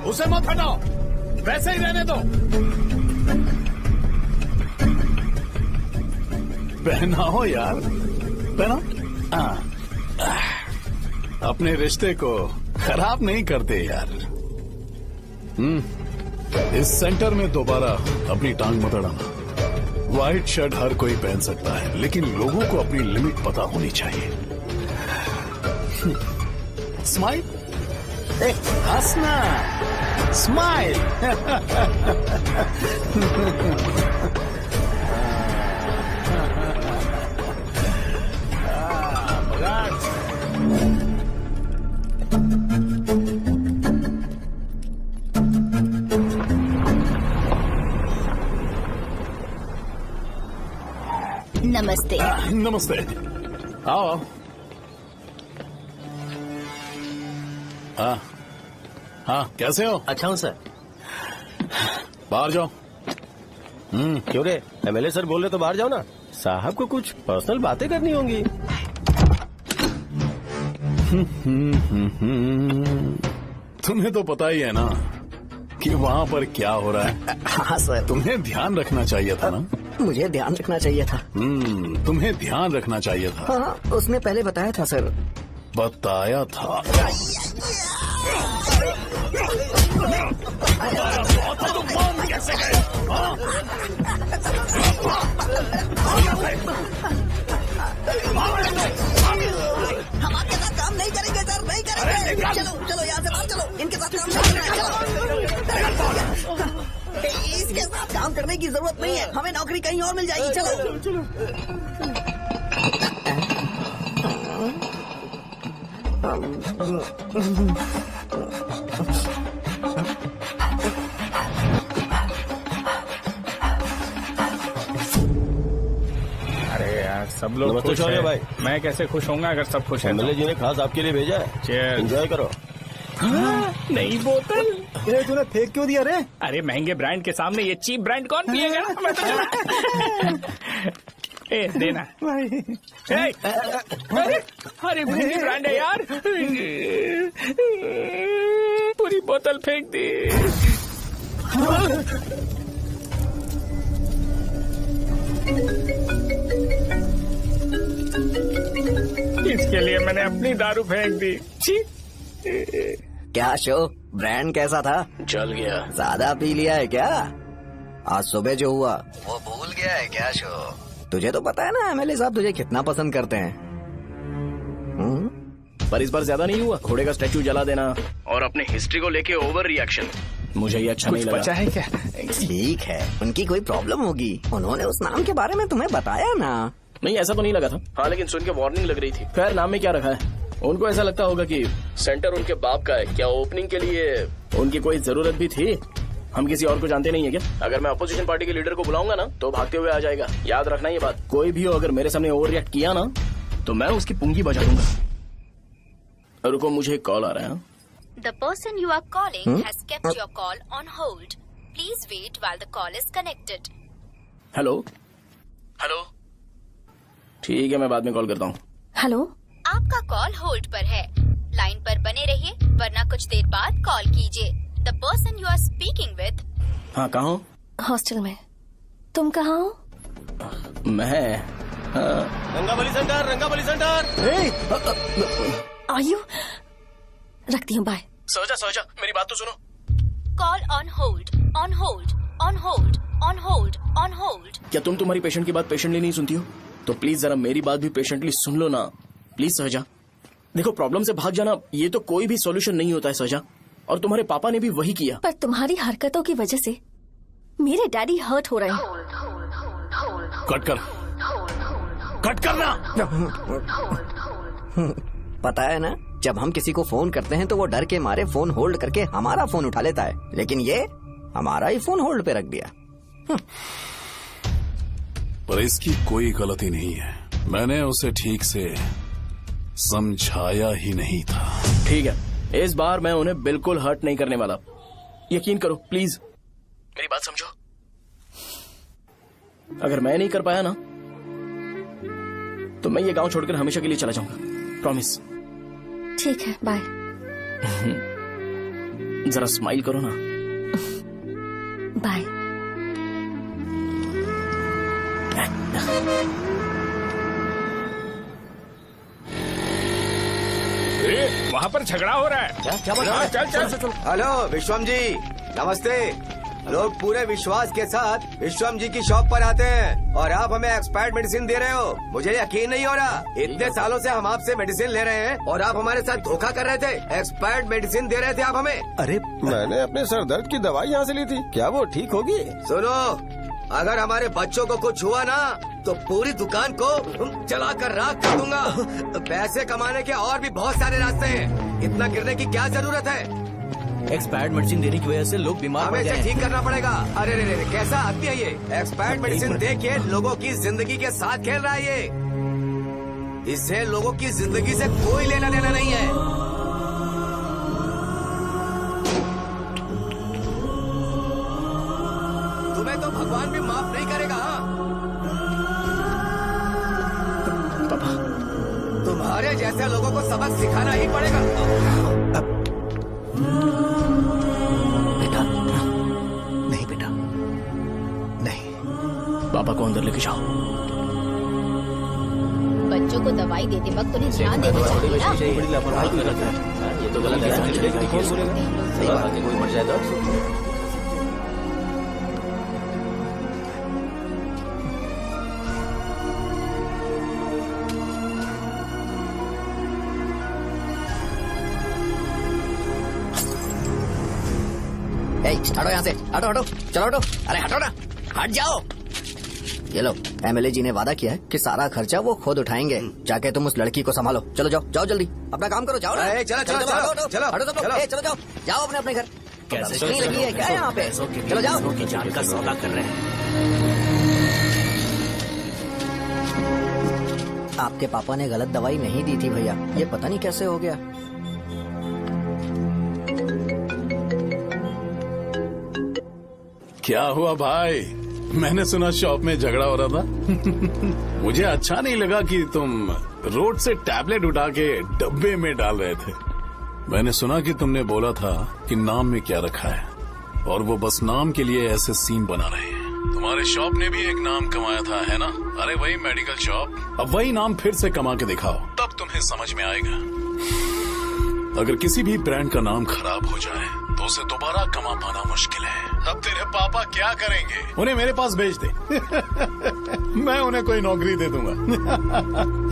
उसे मत हटाओ, वैसे ही रहने दो। पहनाओ यार, पहनाओ। अपने रिश्ते को खराब नहीं करते यार। इस सेंटर में दोबारा अपनी टांग मत अड़ाना। व्हाइट शर्ट हर कोई पहन सकता है, लेकिन लोगों को अपनी लिमिट पता होनी चाहिए। स्माइल, हंसना, स्माइल। नमस्ते। नमस्ते, आओ। हाँ, कैसे हो? अच्छा हूँ सर। बाहर जाओ। क्यों रे, एमएलए सर बोल रहे तो बाहर जाओ ना। साहब को कुछ पर्सनल बातें करनी होंगी। तुम्हें तो पता ही है ना कि वहाँ पर क्या हो रहा है। हाँ सर। तुम्हें ध्यान रखना चाहिए था ना। मुझे ध्यान रखना चाहिए था। तुम्हें ध्यान रखना चाहिए था। हाँ, उसने पहले बताया था सर। बताया था। कैसे गए? हम आपके साथ काम नहीं करेंगे सर, नहीं करेंगे। चलो चलो यहाँ से बाहर चलो, इनके साथ काम नहीं करना है। चलो, इसके साथ काम करने की जरूरत नहीं है, हमें नौकरी कहीं और मिल जाएगी। चलो। अरे यार, सब लोग खुश हैं। भाई, मैं कैसे खुश होऊंगा अगर सब खुश हैं? एमएलए जी ने खास आपके लिए भेजा है, एंजॉय करो। नई बोतल। ये तूने फेंक क्यों दिया रे? अरे महंगे ब्रांड के सामने ये चीप ब्रांड कौन पिएगा? मैं तो ए, देना। अरे महंगी ब्रांड है यार, पूरी बोतल फेंक दी। इसके लिए मैंने अपनी दारू फेंक दी। क्या शो, ब्रांड कैसा था? जल गया। ज्यादा पी लिया है क्या? आज सुबह जो हुआ वो भूल गया है क्या शो? तुझे तो पता है ना एमएलए साहब तुझे कितना पसंद करते हैं। पर इस बार ज्यादा नहीं हुआ? घोड़े का स्टैचू जला देना और अपने हिस्ट्री को लेके ओवर रिएक्शन, मुझे ये अच्छा नहीं लगा। बचा है क्या? ठीक है, उनकी कोई प्रॉब्लम होगी, उन्होंने उस नाम के बारे में तुम्हें बताया ना। नहीं, ऐसा तो नहीं लगा था। हाँ, लेकिन सुन के वार्निंग लग रही थी। खैर, नाम में क्या रखा है? उनको ऐसा लगता होगा कि सेंटर उनके बाप का है। क्या ओपनिंग के लिए उनकी कोई जरूरत भी थी? हम किसी और को जानते नहीं है क्या? अगर मैं अपोजिशन पार्टी के लीडर को बुलाऊंगा ना तो भागते हुए आ जाएगा। याद रखना ये बात। कोई भी हो, अगर मेरे सामने ओवर रिएक्ट किया ना तो मैं उसकी पुंगी बजा दूंगा। रुको, मुझे कॉल आ रहा है। The person you are calling has kept your call on hold. Please wait while the call is connected. Hello hello, ठीक है, मैं बाद में कॉल करता हूँ। हेलो, आपका कॉल होल्ड पर है, लाइन पर बने रहिए वरना कुछ देर बाद कॉल कीजिए। The person you are speaking with। हाँ, कहाँ हो? हॉस्टल में। तुम कहाँ हो? मैं रंगाबली सेंटर, रंगाबली सेंटर। आयु रखती हूँ, बाय। सोचा मेरी बात तो सुनो। Call on hold, on hold, on hold, on hold, on hold. क्या तुम तुम्हारी पेशेंट की बात पेशेंटली नहीं सुनती हो? तो प्लीज जरा मेरी बात भी पेशेंटली सुन लो ना, प्लीज सहजा। देखो, प्रॉब्लम से भाग जाना ये तो कोई भी सॉल्यूशन नहीं होता है सहजा, और तुम्हारे पापा ने भी वही किया। पर तुम्हारी हरकतों की वजह से मेरे डैडी हर्ट हो रहे हैं। कट कर, कट करना। पता है ना, जब हम किसी को फोन करते हैं तो वो डर के मारे फोन होल्ड करके हमारा फोन उठा लेता है, लेकिन ये हमारा ही फोन होल्ड पे रख दिया। पर इसकी कोई गलती नहीं है, मैंने उसे ठीक से समझाया ही नहीं था। ठीक है, इस बार मैं उन्हें बिल्कुल हर्ट नहीं करने वाला, यकीन करो प्लीज, मेरी बात समझो। अगर मैं नहीं कर पाया ना तो मैं ये गांव छोड़कर हमेशा के लिए चला जाऊंगा, प्रॉमिस। ठीक है, बाय। जरा स्माइल करो ना। बाय। वहाँ पर झगड़ा हो रहा है। क्या बात है? चल। हेलो विश्वम जी, नमस्ते। लोग पूरे विश्वास के साथ विश्वम जी की शॉप पर आते हैं और आप हमें एक्सपायर्ड मेडिसिन दे रहे हो। मुझे यकीन नहीं हो रहा, इतने सालों से हम आपसे मेडिसिन ले रहे हैं और आप हमारे साथ धोखा कर रहे थे। एक्सपायर्ड मेडिसिन दे रहे थे आप हमें। अरे मैंने अपने सर दर्द की दवाई यहाँ से ली थी, क्या वो ठीक होगी? सुनो, अगर हमारे बच्चों को कुछ हुआ ना तो पूरी दुकान को जला कर राख कर दूंगा। पैसे कमाने के और भी बहुत सारे रास्ते हैं, इतना गिरने की क्या जरूरत है? एक्सपायर्ड मेडिसिन देने की वजह से लोग बीमार पड़ हमें गए इसे ठीक करना पड़ेगा। अरे रे रे, कैसा आदमी है ये? एक्सपायर्ड मेडिसिन दे के लोगों की जिंदगी के साथ खेल रहा है ये। इससे लोगों की जिंदगी से कोई लेना देना नहीं है। तुम्हें तो भगवान भी माफ नहीं करेगा। पापा, तुम्हारे जैसे लोगों को सबक सिखाना ही पड़ेगा। पापा को अंदर लेके जाओ। बच्चों को दवाई देते वक्त उन्हें ध्यान देना चाहिए ना। बड़ी लापरवाही गलत है, ये तो गलत है। सही बात है, कोई मर जाए तो। हटो यहाँ से, हटो, चलो हटो। अरे हटो ना, हट जाओ। ये लो, एमएलए जी ने वादा किया है कि सारा खर्चा वो खुद उठाएंगे। जाके तुम उस लड़की को संभालो। चलो जाओ जल्दी, अपना काम करो। जाओ ना, चलो हटो सब लोग, जाओ अपने घर। कैसे नहीं लगी है क्या यहाँ पे? चलो जाओ। की जान का सौदा कर रहे हैं। आपके पापा ने गलत दवाई नहीं दी थी भैया, ये पता नहीं कैसे हो गया। क्या हुआ भाई? मैंने सुना शॉप में झगड़ा हो रहा था। मुझे अच्छा नहीं लगा कि तुम रोड से टैबलेट उठा के डब्बे में डाल रहे थे। मैंने सुना कि तुमने बोला था कि नाम में क्या रखा है, और वो बस नाम के लिए ऐसे सीन बना रहे हैं। तुम्हारे शॉप ने भी एक नाम कमाया था, है ना? अरे वही मेडिकल शॉप, अब वही नाम फिर से कमा के दिखाओ, तब तुम्हें समझ में आएगा। अगर किसी भी ब्रांड का नाम खराब हो जाए तो उसे दोबारा कमा पाना मुश्किल है। अब तेरे पापा क्या करेंगे? उन्हें मेरे पास भेज दे। मैं उन्हें कोई नौकरी दे दूंगा।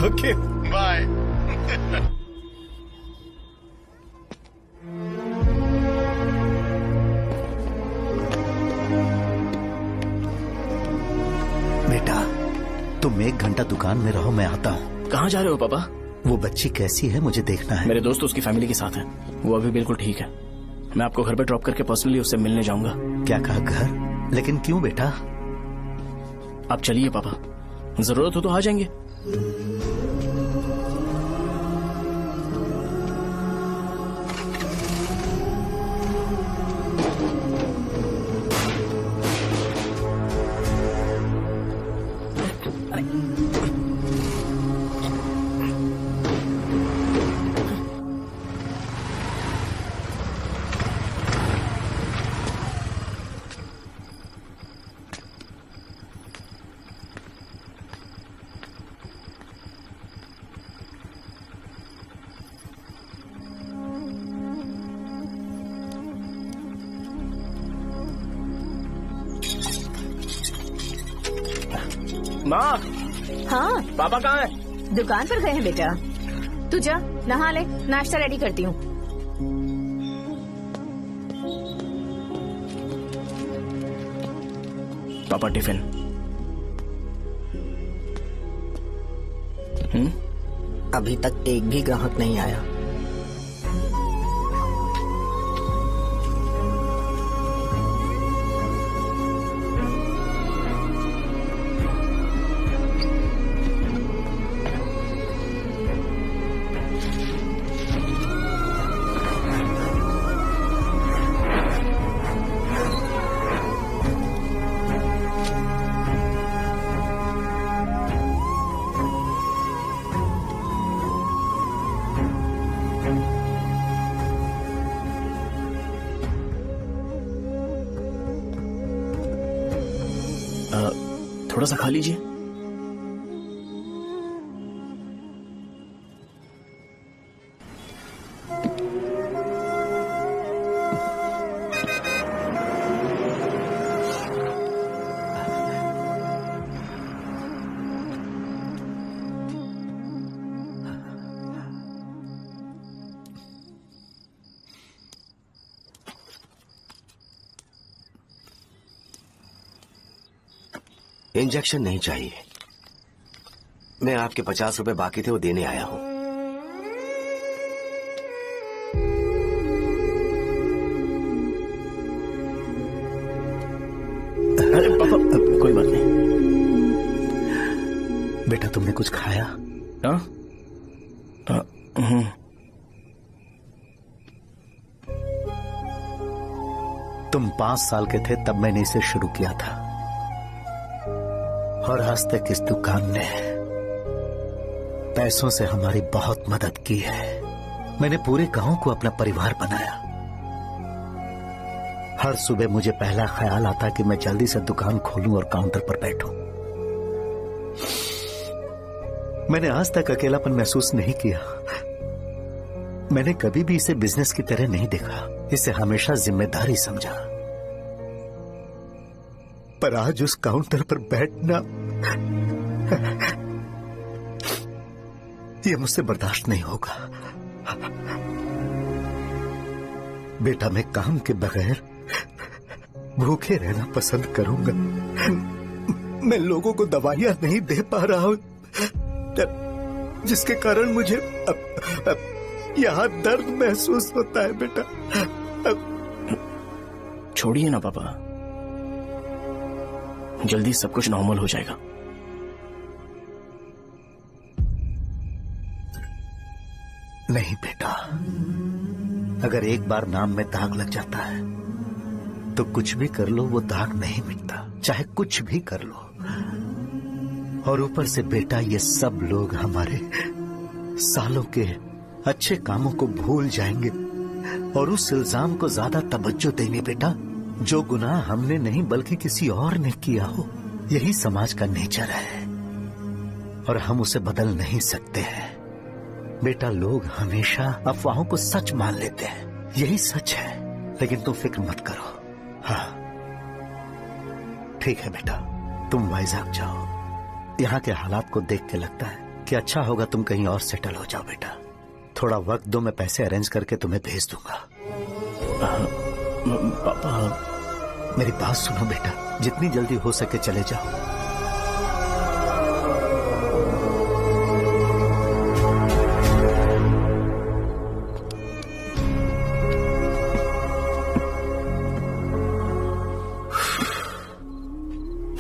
Okay, bye. बेटा, तुम 1 घंटा दुकान में रहो, मैं आता हूँ। कहाँ जा रहे हो पापा? वो बच्ची कैसी है मुझे देखना है। मेरे दोस्त उसकी फैमिली के साथ है, वो अभी बिल्कुल ठीक है। मैं आपको घर पे ड्रॉप करके पर्सनली उससे मिलने जाऊंगा। क्या कहा घर? लेकिन क्यों बेटा? आप चलिए पापा, जरूरत हो तो आ जाएंगे। माँ, हाँ पापा कहाँ है? दुकान पर गए हैं बेटा। तू जा नहा ले, नाश्ता रेडी करती हूँ। पापा टिफिन। अभी तक एक भी ग्राहक नहीं आया। थोड़ा सा खा लीजिए। इंजेक्शन नहीं चाहिए। मैं आपके 50 रुपए बाकी थे वो देने आया हूं। अरे पापा, कोई बात नहीं। बेटा तुमने कुछ खाया? हाँ? तुम 5 साल के थे तब मैंने इसे शुरू किया था, और आज तक इस दुकान ने पैसों से हमारी बहुत मदद की है। मैंने पूरे गांव को अपना परिवार बनाया। हर सुबह मुझे पहला ख्याल आता कि मैं जल्दी से दुकान खोलूं और काउंटर पर बैठूं। मैंने आज तक अकेलापन महसूस नहीं किया। मैंने कभी भी इसे बिजनेस की तरह नहीं देखा, इसे हमेशा जिम्मेदारी समझा। पर आज उस काउंटर पर बैठना यह मुझसे बर्दाश्त नहीं होगा। बेटा मैं काम के बगैर भूखे रहना पसंद करूंगा। मैं लोगों को दवाइयां नहीं दे पा रहा हूं, जिसके कारण मुझे यहां दर्द महसूस होता है। बेटा छोड़िए ना पापा, जल्दी सब कुछ नॉर्मल हो जाएगा। नहीं बेटा, अगर एक बार नाम में दाग लग जाता है तो कुछ भी कर लो वो दाग नहीं मिटता, चाहे कुछ भी कर लो। और ऊपर से बेटा ये सब लोग हमारे सालों के अच्छे कामों को भूल जाएंगे और उस इल्जाम को ज्यादा तवज्जो देंगे बेटा जो गुनाह हमने नहीं बल्कि किसी और ने किया हो। यही समाज का नेचर है और हम उसे बदल नहीं सकते हैं। बेटा लोग हमेशा अफवाहों को सच मान लेते हैं, यही सच है। लेकिन तुम फिक्र मत करो। हाँ ठीक है बेटा, तुम वाइजैक जाओ। यहाँ के हालात को देख के लगता है कि अच्छा होगा तुम कहीं और सेटल हो जाओ। बेटा थोड़ा वक्त दो, मैं पैसे अरेंज करके तुम्हें भेज दूंगा। पापा मेरी बात सुनो बेटा, जितनी जल्दी हो सके चले जाओ।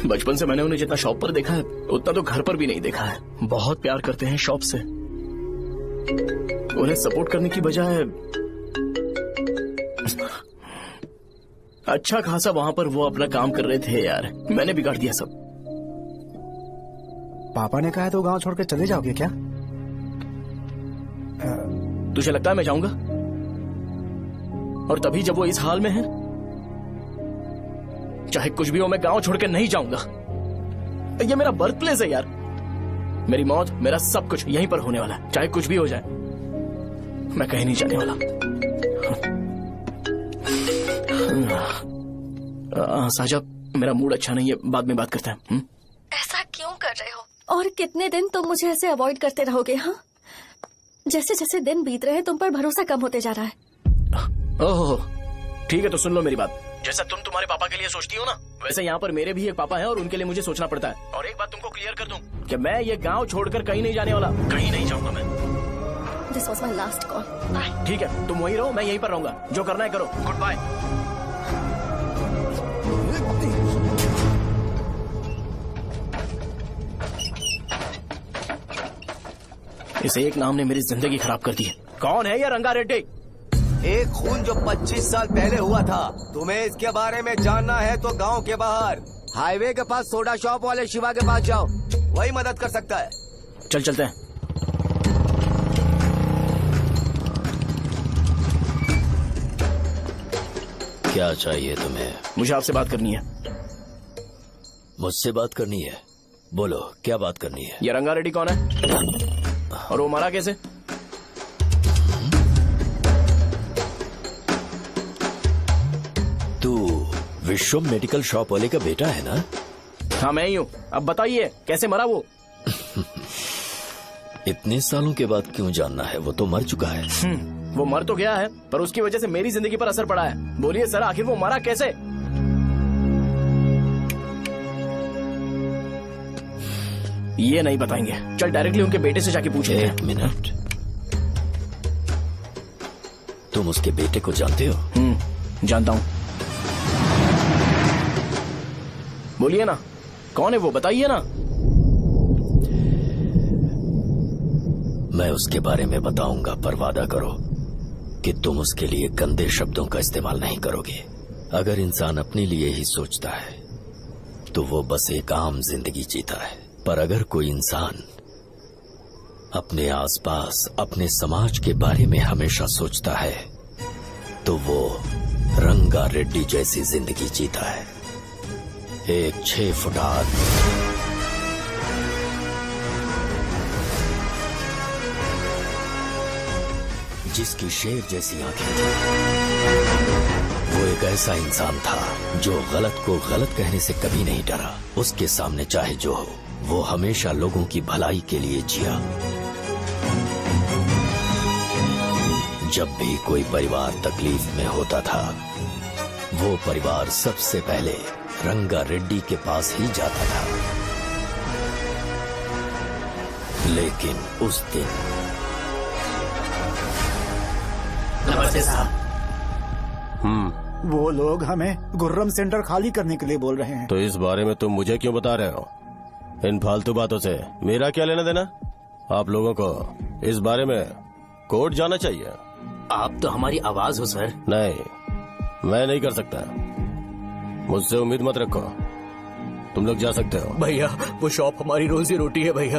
बचपन से मैंने उन्हें जितना शॉप पर देखा है उतना तो घर पर भी नहीं देखा है। बहुत प्यार करते हैं शॉप से। उन्हें सपोर्ट करने की बजाय अच्छा खासा वहां पर वो अपना काम कर रहे थे। यार मैंने बिगाड़ दिया सब। पापा ने कहा तो गांव छोड़ के चले जाओगे क्या? तुझे लगता है मैं जाऊंगा? और तभी जब वो इस हाल में है, चाहे कुछ भी हो मैं गांव छोड़ के नहीं जाऊंगा। ये मेरा बर्थ प्लेस है यार। मेरी मौत, मेरा सब कुछ यहीं पर होने वाला है। चाहे कुछ भी हो जाए मैं कहीं नहीं जाने वाला। साजा, मेरा मूड अच्छा नहीं है, बाद में बात करते हैं। ऐसा क्यों कर रहे हो? और कितने दिन तुम मुझे ऐसे अवॉइड करते रहोगे? हाँ, जैसे जैसे दिन बीत रहे हैं तुम पर भरोसा कम होते जा रहा है। ओहो, ठीक है तो सुन लो मेरी बात। जैसा तुम तुम्हारे पापा के लिए सोचती हो ना, वैसे यहाँ पर मेरे भी एक पापा हैं और उनके लिए मुझे सोचना पड़ता है। और एक बात तुमको क्लियर कर दूं कि मैं ये गांव छोड़कर कहीं नहीं जाने वाला, कहीं नहीं जाऊंगा मैं। This was my last call. Bye. ठीक है, तुम वहीं रहो, मैं यहीं पर रहूंगा। जो करना है करो। Good bye. इस एक नाम ने मेरी जिंदगी खराब कर दी है। कौन है ये रंगा रेड्डी? एक खून जो 25 साल पहले हुआ था। तुम्हें इसके बारे में जानना है तो गांव के बाहर हाईवे के पास सोडा शॉप वाले शिवा के पास जाओ, वही मदद कर सकता है। चल चलते हैं। क्या चाहिए तुम्हें? मुझे आपसे बात करनी है। मुझसे बात करनी है? बोलो क्या बात करनी है? ये रंगा रेड्डी कौन है और वो मरा कैसे? तू विश्वम मेडिकल शॉप वाले का बेटा है ना? हाँ मैं ही हूँ। अब बताइए कैसे मरा वो? इतने सालों के बाद क्यों जानना है? वो तो मर चुका है। वो मर तो गया है पर उसकी वजह से मेरी जिंदगी पर असर पड़ा है। बोलिए सर, आखिर वो मरा कैसे? ये नहीं बताएंगे। चल डायरेक्टली उनके बेटे से जाके पूछे। एक मिनट, तुम उसके बेटे को जानते हो? जानता हूँ। बोलिए ना, कौन है वो? बताइए ना। मैं उसके बारे में बताऊंगा, पर वादा करो कि तुम उसके लिए गंदे शब्दों का इस्तेमाल नहीं करोगे। अगर इंसान अपने लिए ही सोचता है तो वो बस एक आम जिंदगी जीता है, पर अगर कोई इंसान अपने आसपास, अपने समाज के बारे में हमेशा सोचता है तो वो रंगा रेड्डी जैसी जिंदगी जीता है। एक 6 फुट आदमी जिसकी शेर जैसी आंखें थी। वो एक ऐसा इंसान था जो गलत को गलत कहने से कभी नहीं डरा। उसके सामने चाहे जो हो, वो हमेशा लोगों की भलाई के लिए जिया। जब भी कोई परिवार तकलीफ में होता था, वो परिवार सबसे पहले रंगा रेड्डी के पास ही जाता था। लेकिन उस दिन नमस्ते साहब। वो लोग हमें गुर्रम सेंटर खाली करने के लिए बोल रहे हैं। तो इस बारे में तुम मुझे क्यों बता रहे हो? इन फालतू बातों से मेरा क्या लेना देना? आप लोगों को इस बारे में कोर्ट जाना चाहिए। आप तो हमारी आवाज हो सर। नहीं, मैं नहीं कर सकता। मुझसे उम्मीद मत रखो। तुम लोग जा सकते हो। भैया वो शॉप हमारी रोजी रोटी है भैया।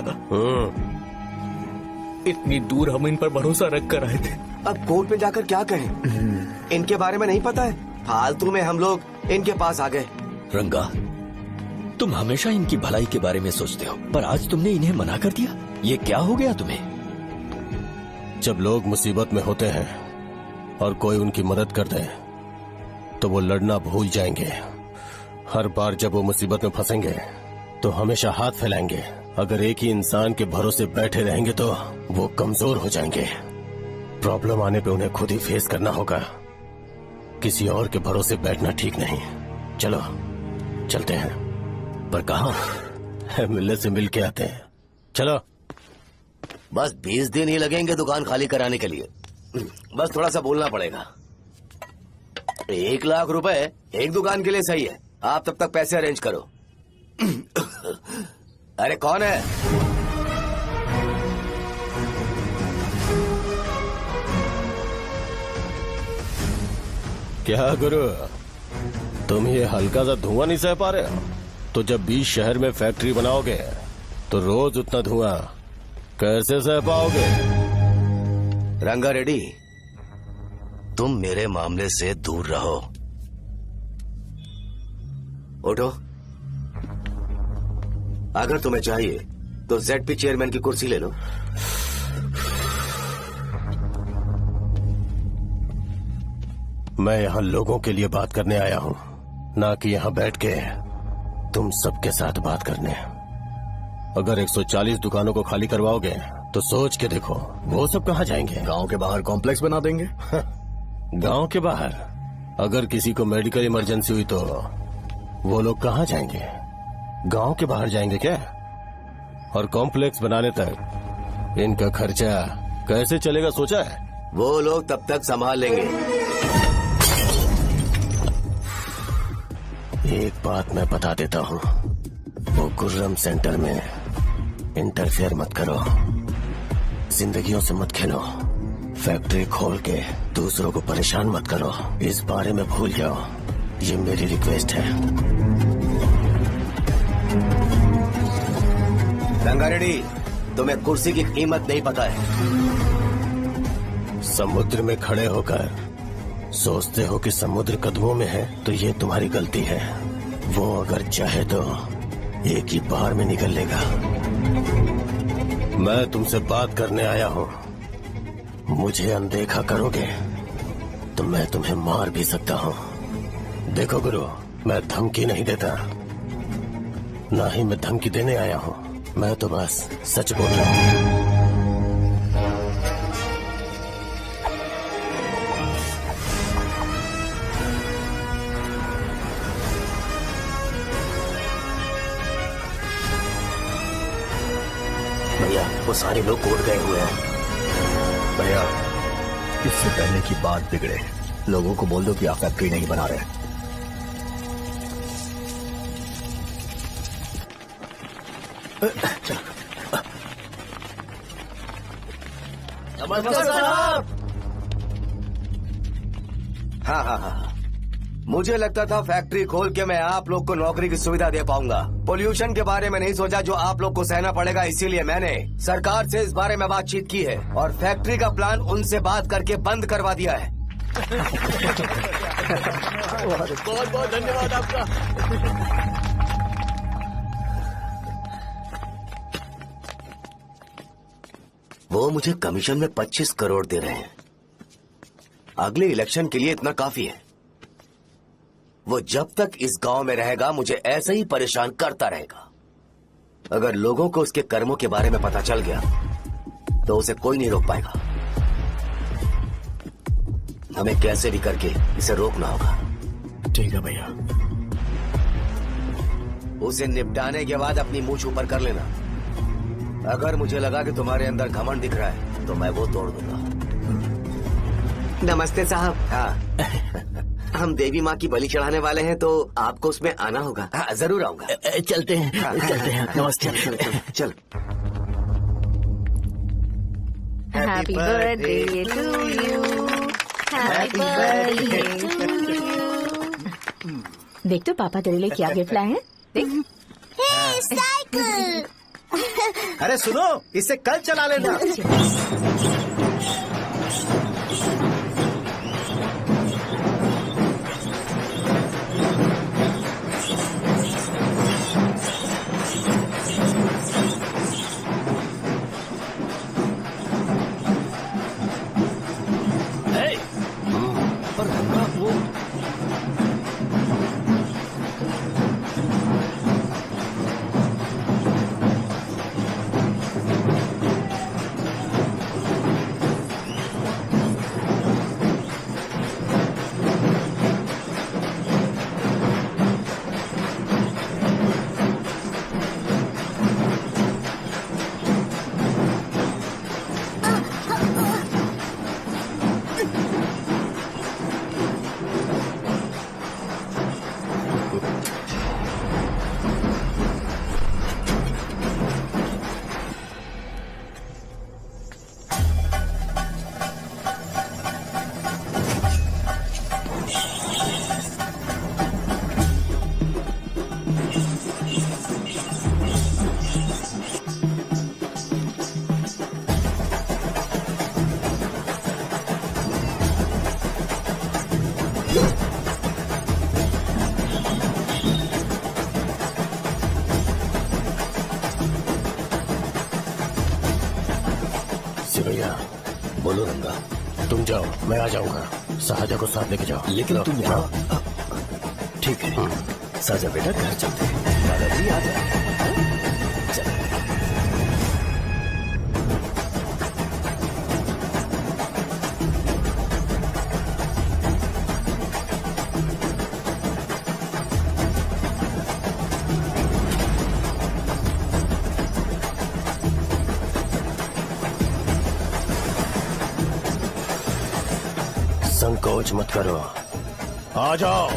इतनी दूर हम इन पर भरोसा रख कर आए थे। अब कोर्ट में जाकर क्या कहें? इनके बारे में नहीं पता है। फालतू में हम लोग इनके पास आ गए। रंगा, तुम हमेशा इनकी भलाई के बारे में सोचते हो, पर आज तुमने इन्हें मना कर दिया। ये क्या हो गया तुम्हें? जब लोग मुसीबत में होते हैं और कोई उनकी मदद कर दे तो वो लड़ना भूल जाएंगे। हर बार जब वो मुसीबत में फंसेंगे तो हमेशा हाथ फैलाएंगे। अगर एक ही इंसान के भरोसे बैठे रहेंगे तो वो कमजोर हो जाएंगे। प्रॉब्लम आने पे उन्हें खुद ही फेस करना होगा। किसी और के भरोसे बैठना ठीक नहीं। चलो चलते हैं। पर कहाँ? मिलने से मिल के आते हैं। चलो। बस 20 दिन ही लगेंगे दुकान खाली कराने के लिए। बस थोड़ा सा बोलना पड़ेगा। 1 लाख रुपए एक दुकान के लिए सही है। आप तब तक पैसे अरेंज करो। अरे कौन है? क्या गुरु, तुम ये हल्का सा धुआं नहीं सह पा रहे हो? तो जब 20 शहर में फैक्ट्री बनाओगे तो रोज उतना धुआं कैसे सह पाओगे? रंगा रेड्डी, तुम मेरे मामले से दूर रहो। उठो। अगर तुम्हें चाहिए तो ZP चेयरमैन की कुर्सी ले लो। मैं यहाँ लोगों के लिए बात करने आया हूँ, ना कि यहाँ बैठ के तुम सबके साथ बात करने। अगर 140 दुकानों को खाली करवाओगे तो सोच के देखो वो सब कहाँ जाएंगे। गांव के बाहर कॉम्प्लेक्स बना देंगे। गांव के बाहर अगर किसी को मेडिकल इमरजेंसी हुई तो वो लोग कहाँ जाएंगे? गांव के बाहर जाएंगे क्या? और कॉम्प्लेक्स बनाने तक इनका खर्चा कैसे चलेगा सोचा है? वो लोग तब तक संभाल लेंगे। एक बात मैं बता देता हूँ, वो गुर्रम सेंटर में इंटरफेयर मत करो, जिंदगियों से मत खेलो, फैक्ट्री खोल के दूसरों को परेशान मत करो, इस बारे में भूल जाओ, ये मेरी रिक्वेस्ट है। रंगारेड्डी, तुम्हें कुर्सी की कीमत नहीं पता है। समुद्र में खड़े होकर सोचते हो कि समुद्र कदमों में है तो ये तुम्हारी गलती है। वो अगर चाहे तो एक ही बार में निकल लेगा। मैं तुमसे बात करने आया हूँ, मुझे अनदेखा करोगे तो मैं तुम्हें मार भी सकता हूँ। देखो गुरु, मैं धमकी नहीं देता, ना ही मैं धमकी देने आया हूँ, मैं तो बस सच बोल रहा हूँ। भैया, वो सारे लोग कोर्ट गए हुए हैं। भैया, इससे पहले की बात बिगड़े, लोगों को बोल दो कि आप फैक्ट्री नहीं बना रहे। नमस्कार साहब। हाँ, मुझे लगता था फैक्ट्री खोल के मैं आप लोग को नौकरी की सुविधा दे पाऊंगा। पोल्यूशन के बारे में नहीं सोचा जो आप लोग को सहना पड़ेगा, इसीलिए मैंने सरकार से इस बारे में बातचीत की है और फैक्ट्री का प्लान उनसे बात करके बंद करवा दिया है। बहुत बहुत धन्यवाद आपका। वो मुझे कमीशन में 25 करोड़ दे रहे हैं। अगले इलेक्शन के लिए इतना काफी है। वो जब तक इस गांव में रहेगा मुझे ऐसे ही परेशान करता रहेगा। अगर लोगों को उसके कर्मों के बारे में पता चल गया तो उसे कोई नहीं रोक पाएगा। हमें कैसे भी करके इसे रोकना होगा। ठीक है भैया। उसे निपटाने के बाद अपनी मूंछ ऊपर कर लेना। अगर मुझे लगा कि तुम्हारे अंदर घमंड दिख रहा है तो मैं वो तोड़ दूंगा। नमस्ते साहब। हाँ हम देवी माँ की बलि चढ़ाने वाले हैं तो आपको उसमें आना होगा। हाँ, जरूर आऊंगा। चलते हैं। हाँ, चलते हैं। नमस्ते। चल। Happy birthday to you, happy birthday to you. देख तो पापा तेरे लिए क्या गिफ्ट लाए हैं, देख। साइकिल। अरे सुनो, इसे कल चला लेना। भैया बोलो रंगा, तुम जाओ, मैं आ जाऊंगा। साजा को साथ लेके जाओ। लेकिन तुम जाओ। ठीक है साजा बेटा, घर चलते हैं। दादाजी आ जाओ। चल। संकोच मत करो, आ जाओ।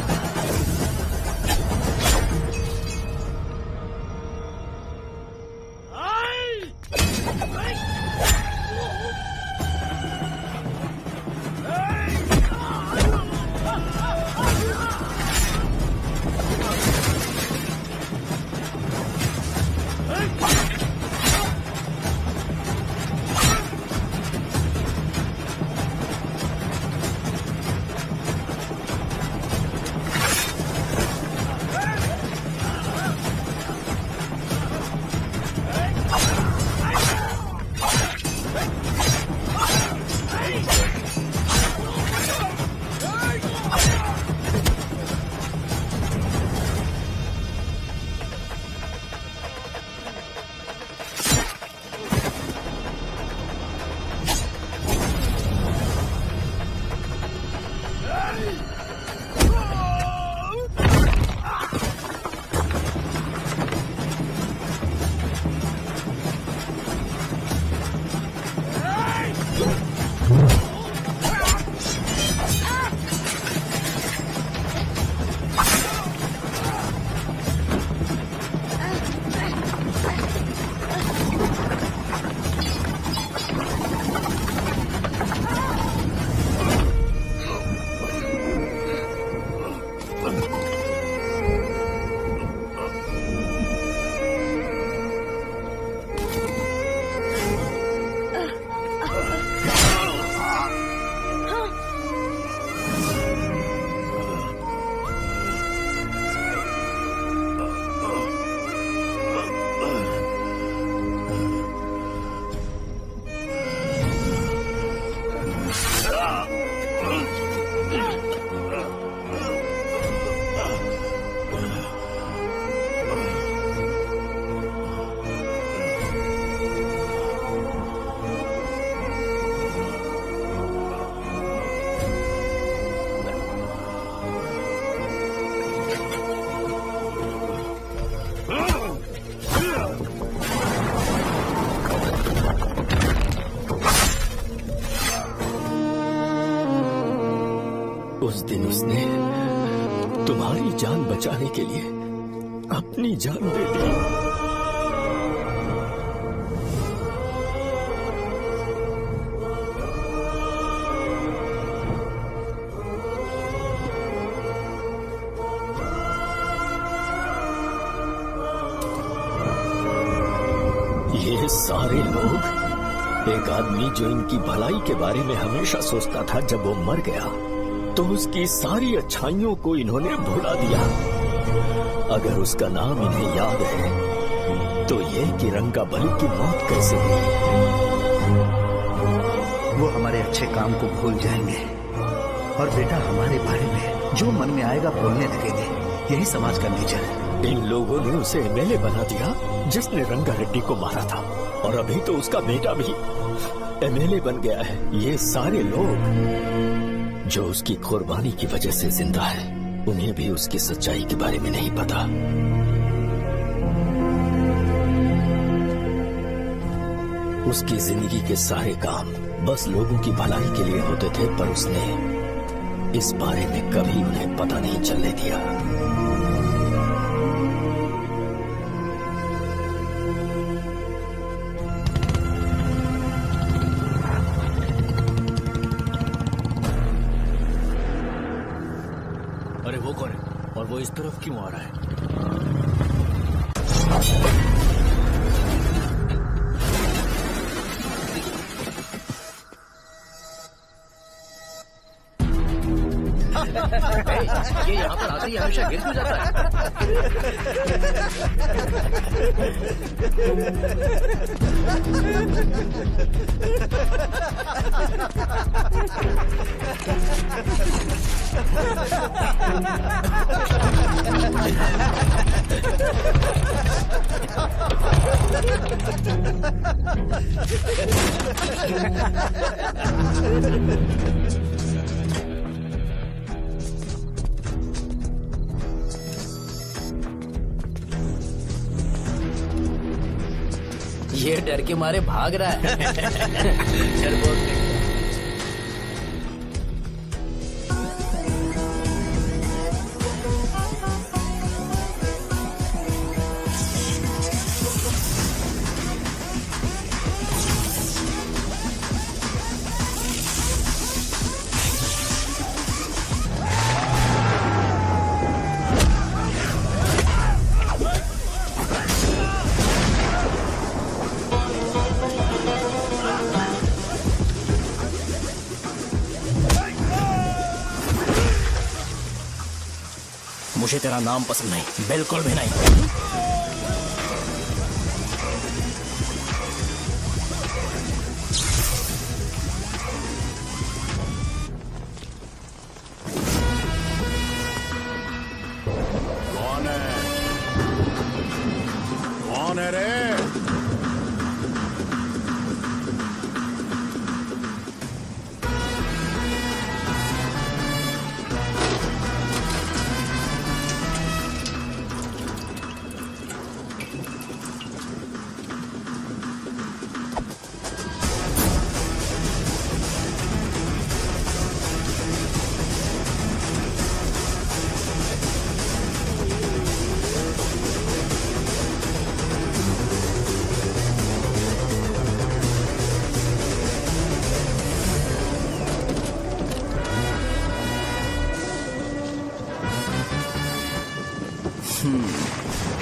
उस दिन उसने तुम्हारी जान बचाने के लिए अपनी जान दे दी। ये सारे लोग, एक आदमी जो इनकी भलाई के बारे में हमेशा सोचता था, जब वो मर गया तो उसकी सारी अच्छाइयों को इन्होंने भुला दिया। अगर उसका नाम इन्हें याद है तो ये कि रंगाबली की मौत कैसे हुई। वो हमारे अच्छे काम को भूल जाएंगे और बेटा हमारे बारे में जो मन में आएगा बोलने लगेंगे। यही समाज का नेचर है। इन लोगों ने उसे एमएलए बना दिया जिसने रंगा रेड्डी को मारा था, और अभी तो उसका बेटा भी एमएलए बन गया है। ये सारे लोग जो उसकी कुर्बानी की वजह से जिंदा है, उन्हें भी उसकी सच्चाई के बारे में नहीं पता। उसकी जिंदगी के सारे काम बस लोगों की भलाई के लिए होते थे, पर उसने इस बारे में कभी उन्हें पता नहीं चलने दिया। अरे वो कौन है और वो इस तरफ क्यों आ रहा है? ये यहाँ पर आते ही हमेशा गिर क्यों जाता है? ये डर के मारे भाग रहा है। डरपोक नहीं। मुझे तेरा नाम पसंद नहीं, बिल्कुल भी नहीं। कौन है रे?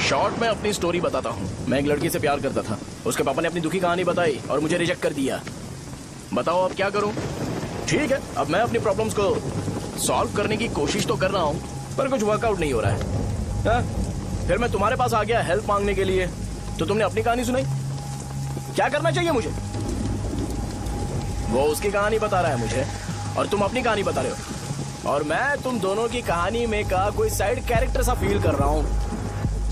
शॉर्ट में अपनी स्टोरी बताता हूँ। मैं एक लड़की से प्यार करता था, उसके पापा ने अपनी दुखी कहानी बताई और मुझे रिजेक्ट कर दिया। बताओ अब क्या करूँ? ठीक है, अब मैं अपनी प्रॉब्लम्स को सॉल्व करने की कोशिश तो कर रहा हूँ, पर कुछ वर्कआउट नहीं हो रहा है। फिर मैं तुम्हारे पास आ गया हेल्प मांगने के लिए, तो तुमने अपनी कहानी सुनाई। क्या करना चाहिए मुझे? वो उसकी कहानी बता रहा है मुझे और तुम अपनी कहानी बता रहे हो, और मैं तुम दोनों की कहानी में का कोई साइड कैरेक्टर सा फील कर रहा हूँ।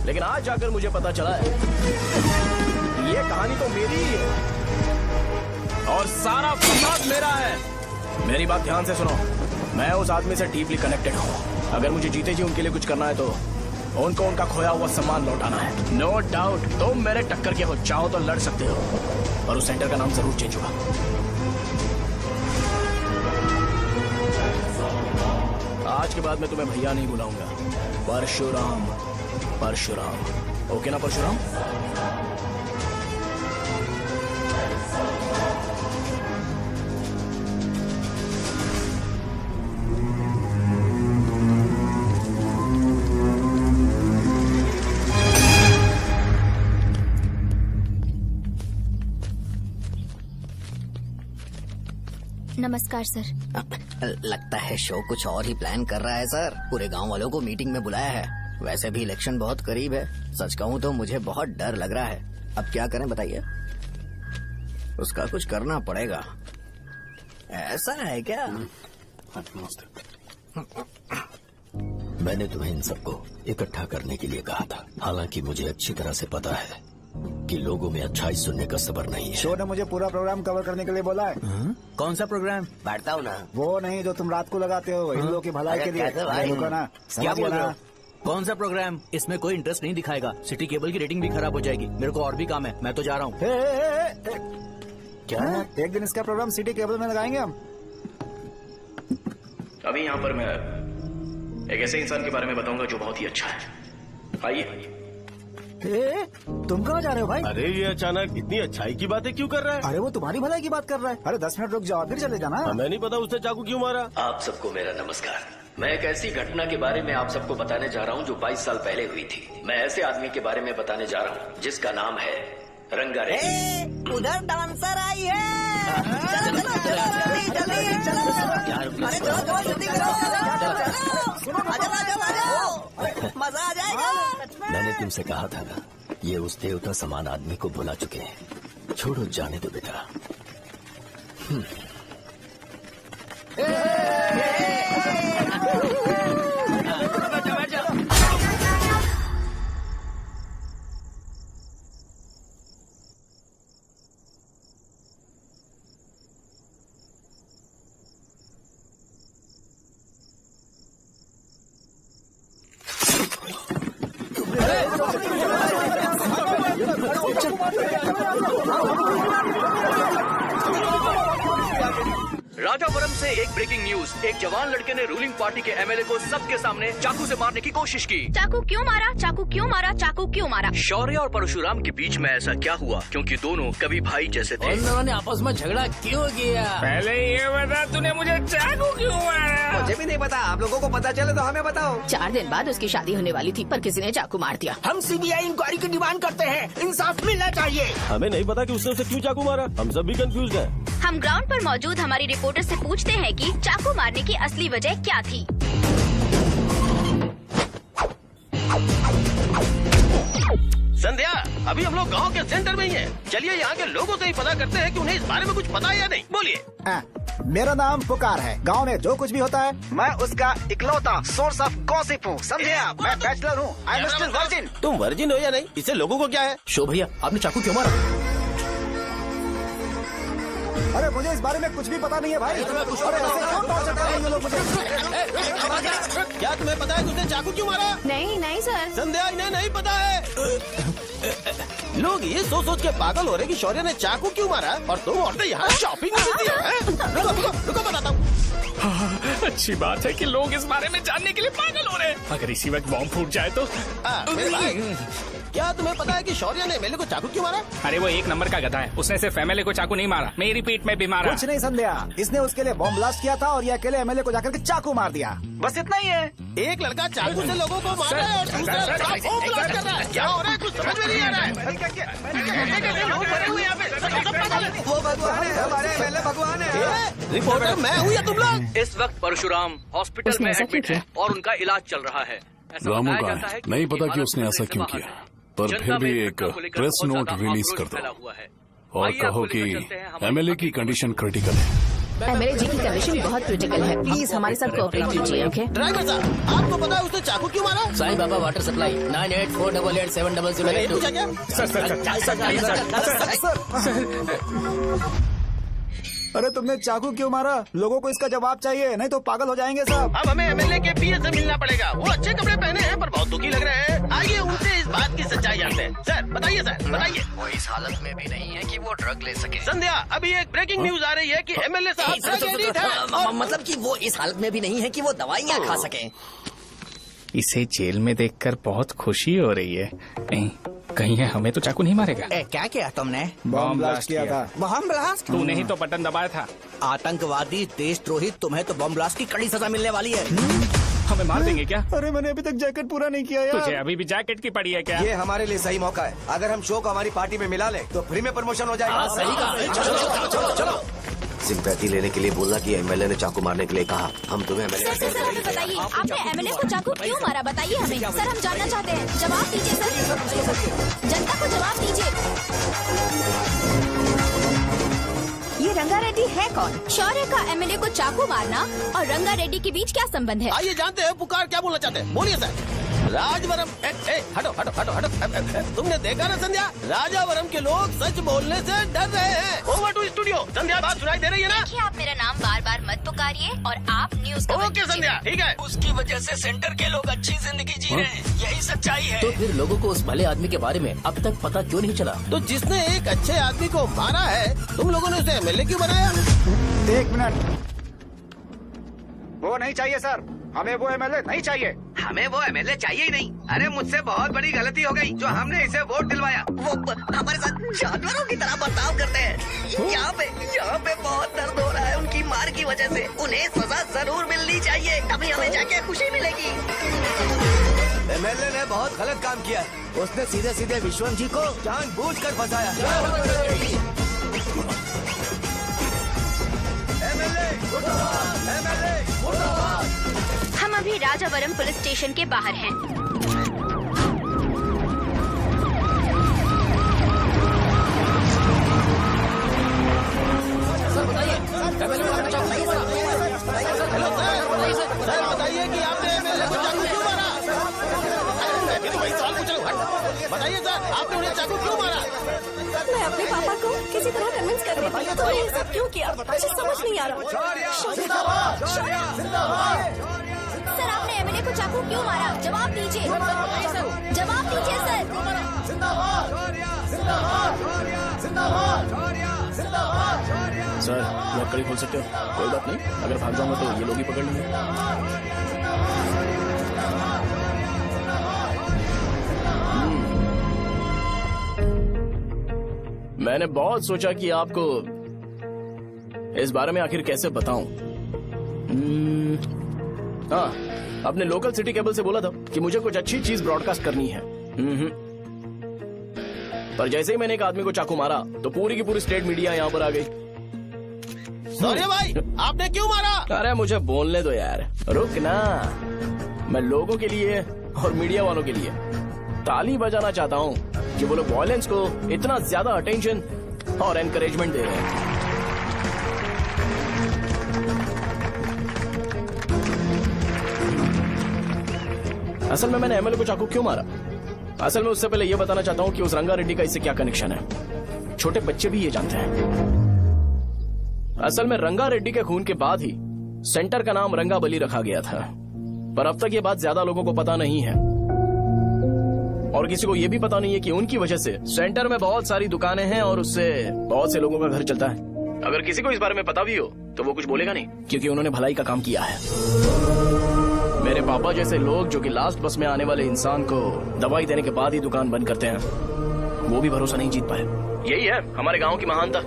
लेकिन आज जाकर मुझे पता चला है ये कहानी तो मेरी ही है और सारा फसाद मेरा है। मेरी बात ध्यान से सुनो, मैं उस आदमी से डीपली कनेक्टेड हूँ। अगर मुझे जीते जी उनके लिए कुछ करना है तो उनको उनका खोया हुआ सम्मान लौटाना है। नो डाउट तुम मेरे टक्कर के हो, चाहो तो लड़ सकते हो, और उस सेंटर का नाम जरूर चेंज होगा। आज के बाद मैं तुम्हें भैया नहीं बुलाऊंगा, परशुराम। परशुराम, ओके ना परशुराम? नमस्कार सर। लगता है शो कुछ और ही प्लान कर रहा है सर। पूरे गांव वालों को मीटिंग में बुलाया है। वैसे भी इलेक्शन बहुत करीब है, सच कहूँ तो मुझे बहुत डर लग रहा है। अब क्या करें बताइए? उसका कुछ करना पड़ेगा। ऐसा है क्या? मैंने तुम्हें इन सबको इकट्ठा करने के लिए कहा था, हालांकि मुझे अच्छी तरह से पता है कि लोगों में अच्छाई सुनने का सब्र नहीं है। शो ने मुझे पूरा प्रोग्राम कवर करने के लिए बोला है। कौन सा प्रोग्राम? बैठता हूँ ना। वो नहीं जो तुम रात को लगाते हो, इन लोगों की भलाई के लिए। क्या बोल रहे हो? कौन सा प्रोग्राम? इसमें कोई इंटरेस्ट नहीं दिखाएगा। सिटी केबल की रेटिंग भी खराब हो जाएगी। मेरे को और भी काम है, मैं तो जा रहा हूँ। क्या? एक दिन इसका प्रोग्राम सिटी केबल में लगाएंगे हम। अभी यहाँ पर मैं एक ऐसे इंसान के बारे में बताऊंगा जो बहुत ही अच्छा है। आइए। तुम कहाँ जा रहे हो भाई? अरे ये अचानक इतनी अच्छाई की बातें क्यों कर रहा है? अरे वो तुम्हारी भलाई की बात कर रहा है। अरे 10 मिनट रुक जाओ, फिर चले जाना। हमें नहीं पता उसने चाकू क्यों मारा। आप सबको मेरा नमस्कार। मैं एक ऐसी घटना के बारे में आप सबको बताने जा रहा हूँ जो 22 साल पहले हुई थी। मैं ऐसे आदमी के बारे में बताने जा रहा हूँ जिसका नाम है रंगा रेड्डी। उधर डांसर आई है। मजा आ जाएगा। मैंने तुमसे कहा था ना, ये उस देवता समान आदमी को भुला चुके हैं। छोड़ो, जाने दो बेटा। राजापुरम से एक ब्रेकिंग न्यूज। एक जवान लड़के ने रूलिंग पार्टी के एमएलए को सबके सामने चाकू से मारने की कोशिश की। चाकू क्यों मारा? चाकू क्यों मारा? चाकू क्यों मारा? शौर्य और परशुराम के बीच में ऐसा क्या हुआ? क्योंकि दोनों कभी भाई जैसे थे। उन दोनों ने आपस में झगड़ा क्यों किया? पहले ये बता, तूने मुझे चाकू क्यों मारा? मुझे भी नहीं पता। आप लोगों को पता चले तो हमें बताओ। 4 दिन बाद उसकी शादी होने वाली थी, पर किसी ने चाकू मार दिया। हम सीबीआई इंक्वायरी की डिमांड करते हैं। इंसाफ मिलना चाहिए। हमें नहीं पता कि उसने उसे क्यों चाकू मारा। हम सब भी कंफ्यूज हैं। हम ग्राउंड पर मौजूद हमारी रिपोर्टर से पूछते हैं कि चाकू मारने की असली वजह क्या थी। संध्या, अभी हम लोग गांव के सेंटर में ही हैं। चलिए यहाँ के लोगों से ही पता करते हैं कि उन्हें इस बारे में कुछ पता है या नहीं। बोलिए। मेरा नाम पुकार है। गांव में जो कुछ भी होता है मैं उसका इकलौता सोर्स ऑफ गॉसिप हूँ, समझे आप? मैं बैचलर हूँ, आई एम स्टिल वर्जिन। तुम वर्जिन हो या नहीं, इससे लोगों को क्या है? शो भैया, आपने चाकू क्यों मारा? अरे मुझे इस बारे में कुछ भी पता नहीं है भाई। अरे ऐसे क्यों टॉर्चर कर रहे हैं ये लोग मुझे? क्या तुम्हें पता है तुमने चाकू क्यों मारा? नहीं नहीं सर। संध्या, इन्हें नहीं पता है। लोग ये सोच सोच के पागल हो रहे कि शौर्य ने चाकू क्यों मारा और तुम औरतें यहाँ शॉपिंग में बिजी हैं। रुको बताता हूँ। अच्छी बात है कि लोग इस बारे में जानने के लिए पागल हो रहे हैं। अगर इसी वक्त बॉम्ब फूट जाए तो। मेरे भाई, क्या तुम्हें पता है कि शौर्य ने एमएलए को चाकू क्यों मारा? अरे वो एक नंबर का गधा है, उसने सिर्फ एमएलए को चाकू नहीं मारा, मेरी पीठ में भी मारा। कुछ नहीं संध्या, इसने उसके लिए बॉम्ब ब्लास्ट किया था और ये अकेले एमएलए को जाकर के चाकू मार दिया। बस इतना ही है। एक लड़का चाकू से लोगों को मार रहा है और दूसरा लड़का बॉम्ब ब्लास्ट कर रहा है। क्या हो रहा है, कुछ समझ में नहीं आ रहा है। लोग मरे हुए यहाँ पे। वो भगवान है, हमारे एमएलए भगवान है। रिपोर्टर मैं हूँ या तुम लोग? इस वक्त परशुराम हॉस्पिटल में एडमिट है और उनका इलाज चल रहा है। रामू का है, नहीं पता कि उसने ऐसा क्यों किया, पर फिर भी एक प्रेस नोट रिलीज कर दो और कहो कि एमएलए की कंडीशन क्रिटिकल है। एमएलए जी की कंडीशन बहुत क्रिटिकल है, प्लीज हमारे साथ कोऑपरेट कीजिए। ओके ड्राइवर साहब, आपको पता है उसने चाकू क्यों मारा? Sai Baba water supply 9848870082। अरे तुमने चाकू क्यों मारा? लोगों को इसका जवाब चाहिए, नहीं तो पागल हो जाएंगे सब। अब हमें एमएलए के पीए से मिलना पड़ेगा। वो अच्छे कपड़े पहने हैं पर बहुत दुखी लग रहे हैं। आइए उनसे इस बात की सच्चाई जानते हैं। सर बताइए, सर बताइए। वो इस हालत में भी नहीं है कि वो ड्रग ले सके। संध्या, अभी एक ब्रेकिंग न्यूज आ रही है कि एमएलए साहब ड्रग एडिक्ट हैं। मतलब कि वो इस हालत में भी नहीं है कि वो दवाइयाँ खा सके। इसे जेल में देखकर बहुत खुशी हो रही है। कहीं है हमें तो चाकू नहीं मारेगा। क्या किया तुमने? बॉम्ब ब्लास्ट किया था। Bomb blast? तूने ही तो बटन दबाया था। आतंकवादी, देशद्रोही, तुम्हें तो बॉम्ब ब्लास्ट की कड़ी सजा मिलने वाली है। हमें मार देंगे क्या? अरे मैंने अभी तक जैकेट पूरा नहीं किया यार। तुझे अभी भी जैकेट की पड़ी है क्या? ये हमारे लिए सही मौका है। अगर हम शो को हमारी पार्टी में मिला ले तो फ्री में प्रमोशन हो जाएगा। सही कहा। चलो। सिंपैथी लेने के लिए बोला कि एमएलए ने चाकू मारने के लिए कहा। हम तुम्हें एमएलए सर हमें बताइए, आपने एमएलए को चाकू क्यों मारा? बताइए हमें सर, हम जानना चाहते हैं। जवाब दीजिए सर, जनता को जवाब दीजिए। ये रंगा रेड्डी है कौन? शौर्य का एमएलए को चाकू मारना और रंगा रेड्डी के बीच क्या संबंध है? आइए जानते हैं पुकार क्या बोलना चाहते हैं। बोलिए सर। राजवरम, हटो। तुमने देखा ना संध्या, राजावरम के लोग सच बोलने से डर रहे हैं। Over to studio. संध्या, बात सुनाई दे रही है ना? देखिए, आप मेरा नाम बार बार मत पुकारिए और आप न्यूज कवर ओके संध्या, ठीक है। उसकी वजह से सेंटर के लोग अच्छी जिंदगी जी रहे हैं, यही सच्चाई है। तो फिर लोगों को उस भले आदमी के बारे में अब तक पता क्यों नहीं चला? तो जिसने एक अच्छे आदमी को मारा है, तुम लोगों ने उसे एमएलए क्यों बनाया? 1 मिनट, वो नहीं चाहिए सर, हमें वो एमएलए नहीं चाहिए। हमें वो एमएलए चाहिए ही नहीं। अरे मुझसे बहुत बड़ी गलती हो गई जो हमने इसे वोट दिलवाया। वो हमारे साथ जानवरों की तरह बर्ताव करते हैं। यहाँ पे बहुत दर्द हो रहा है उनकी मार की वजह से। उन्हें सजा जरूर मिलनी चाहिए, तभी हमें जाके खुशी मिलेगी। एमएलए ने बहुत गलत काम किया। उसने सीधे सीधे विश्वम जी को जानबूझकर फंसाया। हम अभी राजावरम पुलिस स्टेशन के बाहर हैं। सर बताइए, सर बताइए कि आपने एमएलए को चाकू क्यों मारा? मैं तो वही सवाल पूछ रहा हूँ। बताइए सर, आपने उन्हें चाकू क्यों मारा? मैं अपने पापा को किसी तरह कन्विंस कर रही थी। तो ये सब क्यों किया मुझे समझ नहीं आ रहा। सर, आपने एमएलए को चाकू क्यों मारा? जवाब दीजिए, जवाब दीजिए सर, लकड़ी खोल सकते हो? कोई बात नहीं, अगर भाग जाऊंगा तो ये लोग ही पकड़ लेंगे। मैंने बहुत सोचा कि आपको इस बारे में आखिर कैसे बताऊं। हाँ, अपने लोकल सिटी केबल से बोला था कि मुझे कुछ अच्छी चीज ब्रॉडकास्ट करनी है। पर जैसे ही मैंने एक आदमी को चाकू मारा तो पूरी की पूरी स्टेट मीडिया यहाँ पर आ गई। सॉरी भाई, आपने क्यों मारा? अरे मुझे बोलने दो यार, रुक ना। मैं लोगों के लिए और मीडिया वालों के लिए ताली बजाना चाहता हूँ कि वो लोग वॉयलेंस को इतना ज्यादा अटेंशन और एनकरेजमेंट दे रहे हैं। असल में मैंने एमएलए को चाकू क्यों मारा? असल में उससे पहले यह बताना चाहता हूं कि उस रंगा रेड्डी का इससे क्या कनेक्शन है। छोटे बच्चे भी ये जानते हैं। असल में रंगा रेड्डी के खून के बाद ही सेंटर का नाम रंगा बली रखा गया था, पर अब तक ये बात ज्यादा लोगों को पता नहीं है और किसी को ये भी पता नहीं है कि उनकी वजह से सेंटर में बहुत सारी दुकानें हैं और उससे बहुत से लोगों का घर चलता है। अगर किसी को इस बारे में पता भी हो तो वो कुछ बोलेगा नहीं, क्योंकि उन्होंने भलाई का काम किया है। मेरे पापा जैसे लोग जो कि लास्ट बस में आने वाले इंसान को दवाई देने के बाद ही दुकान बंद करते हैं, वो भी भरोसा नहीं जीत पाए। यही है हमारे गांव की महानता।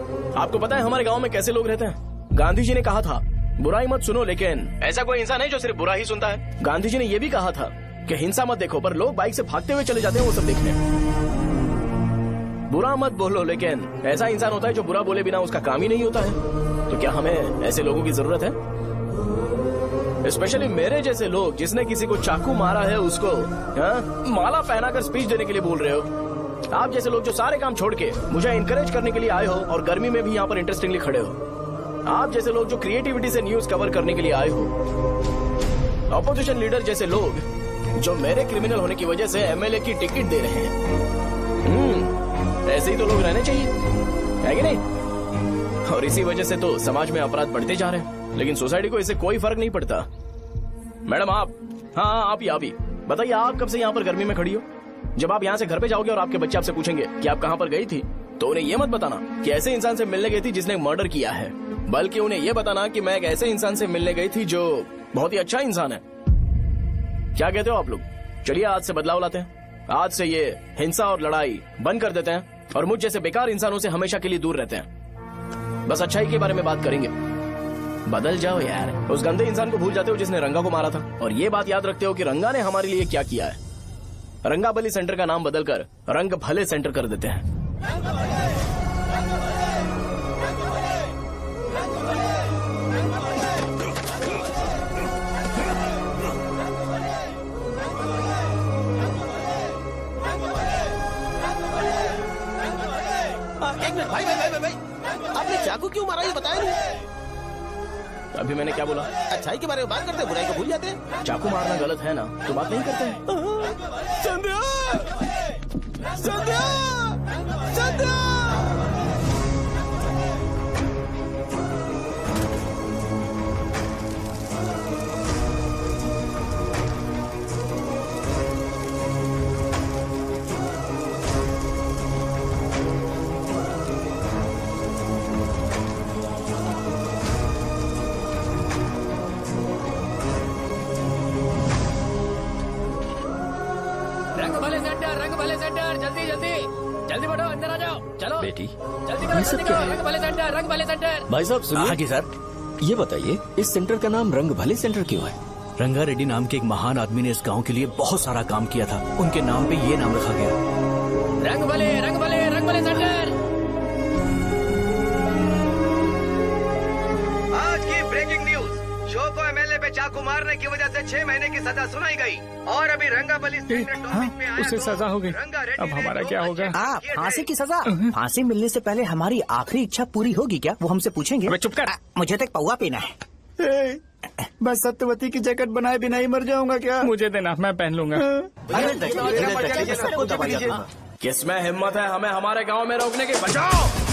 आपको पता है हमारे गांव में कैसे लोग रहते हैं? गांधी जी ने कहा था बुराई मत सुनो, लेकिन ऐसा कोई इंसान है जो सिर्फ बुरा ही सुनता है। गांधी जी ने यह भी कहा था कि हिंसा मत देखो, पर लोग बाइक से भागते हुए चले जाते हैं वो सब देखने। बुरा मत बोलो, लेकिन ऐसा इंसान होता है जो बुरा बोले बिना उसका काम ही नहीं होता है। तो क्या हमें ऐसे लोगों की जरूरत है? स्पेशली मेरे जैसे लोग, जिसने किसी को चाकू मारा है उसको माला पहनाकर स्पीच देने के लिए बोल रहे हो। आप जैसे लोग जो सारे काम छोड़ के मुझे इंकरेज करने के लिए आए हो और गर्मी में भी यहाँ पर इंटरेस्टिंगली खड़े हो। आप जैसे लोग जो क्रिएटिविटी से न्यूज कवर करने के लिए आए हो। अपोजिशन लीडर जैसे लोग जो मेरे क्रिमिनल होने की वजह से एमएलए की टिकट दे रहे हैं। ऐसे ही तो लोग रहने चाहिए, है कि नहीं? और इसी वजह से तो समाज में अपराध बढ़ते जा रहे हैं, लेकिन सोसाइटी को इससे कोई फर्क नहीं पड़ता। मैडम आप, हाँ आप ही बताइए, आप कब से यहाँ पर गर्मी में खड़ी हो? जब आप यहाँ से घर पे जाओगे और आपके बच्चे आपसे पूछेंगे कि आप कहाँ पर गई थी, तो उन्हें ये मत बताना कि ऐसे इंसान से मिलने गई थी जिसने मर्डर किया है, बल्कि उन्हें ये बताना कि मैं एक ऐसे इंसान से मिलने गई थी जो बहुत ही अच्छा इंसान है। क्या कहते हो आप लोग? चलिए आज से बदलाव लाते हैं। आज से ये हिंसा और लड़ाई बंद कर देते हैं और मुझ जैसे बेकार इंसानों से हमेशा के लिए दूर रहते हैं। बस अच्छाई के बारे में बात करेंगे। बदल जाओ यार, उस गंदे इंसान को भूल जाते हो जिसने रंगा को मारा था, और ये बात याद रखते हो कि रंगा ने हमारे लिए क्या किया है। रंगा बली सेंटर का नाम बदलकर रंग भले सेंटर कर देते हैं। एक मिनट भाई, आपने चाकू क्यों मारा ये बताया नहीं? अभी मैंने क्या बोला? अच्छाई के बारे में बात करते हैं, बुराई को भूल जाते हैं। चाकू मारना गलत है ना, तो बात नहीं करते हैं। संध्या! संध्या! संध्या! जल्दी बढ़ो, अंदर आ जाओ। चलो बेटी, जल्दी करो, जल्दी करो। रंग भले सेंटर, रंग भले सेंटर। भाई साहब सुनिए। हाँ जी सर। ये बताइए इस सेंटर का नाम रंग भले सेंटर क्यों है? रंगा रेड्डी नाम के एक महान आदमी ने इस गांव के लिए बहुत सारा काम किया था, उनके नाम पे ये नाम रखा गया। रंग भले, रंग भले, रंग भले सेंटर। आज की ब्रेकिंग न्यूज, शो को एमएलए पे चाकू मारने की वजह से 6 महीने की सजा सुनाई गई और अभी रंगाबली उसे सजा हो गई। अब हमारा क्या होगा? फांसी की सजा? फांसी मिलने से पहले हमारी आखिरी इच्छा पूरी होगी क्या, वो हमसे पूछेंगे? चुप कर। मुझे तो एक पौवा पीना है। बस सत्यवती की जैकेट बनाए बिना ही मर जाऊंगा क्या? मुझे देना, मैं पहन लूंगा। किसमें हिम्मत है हमें हमारे गांव में रोकने की? बचाओ!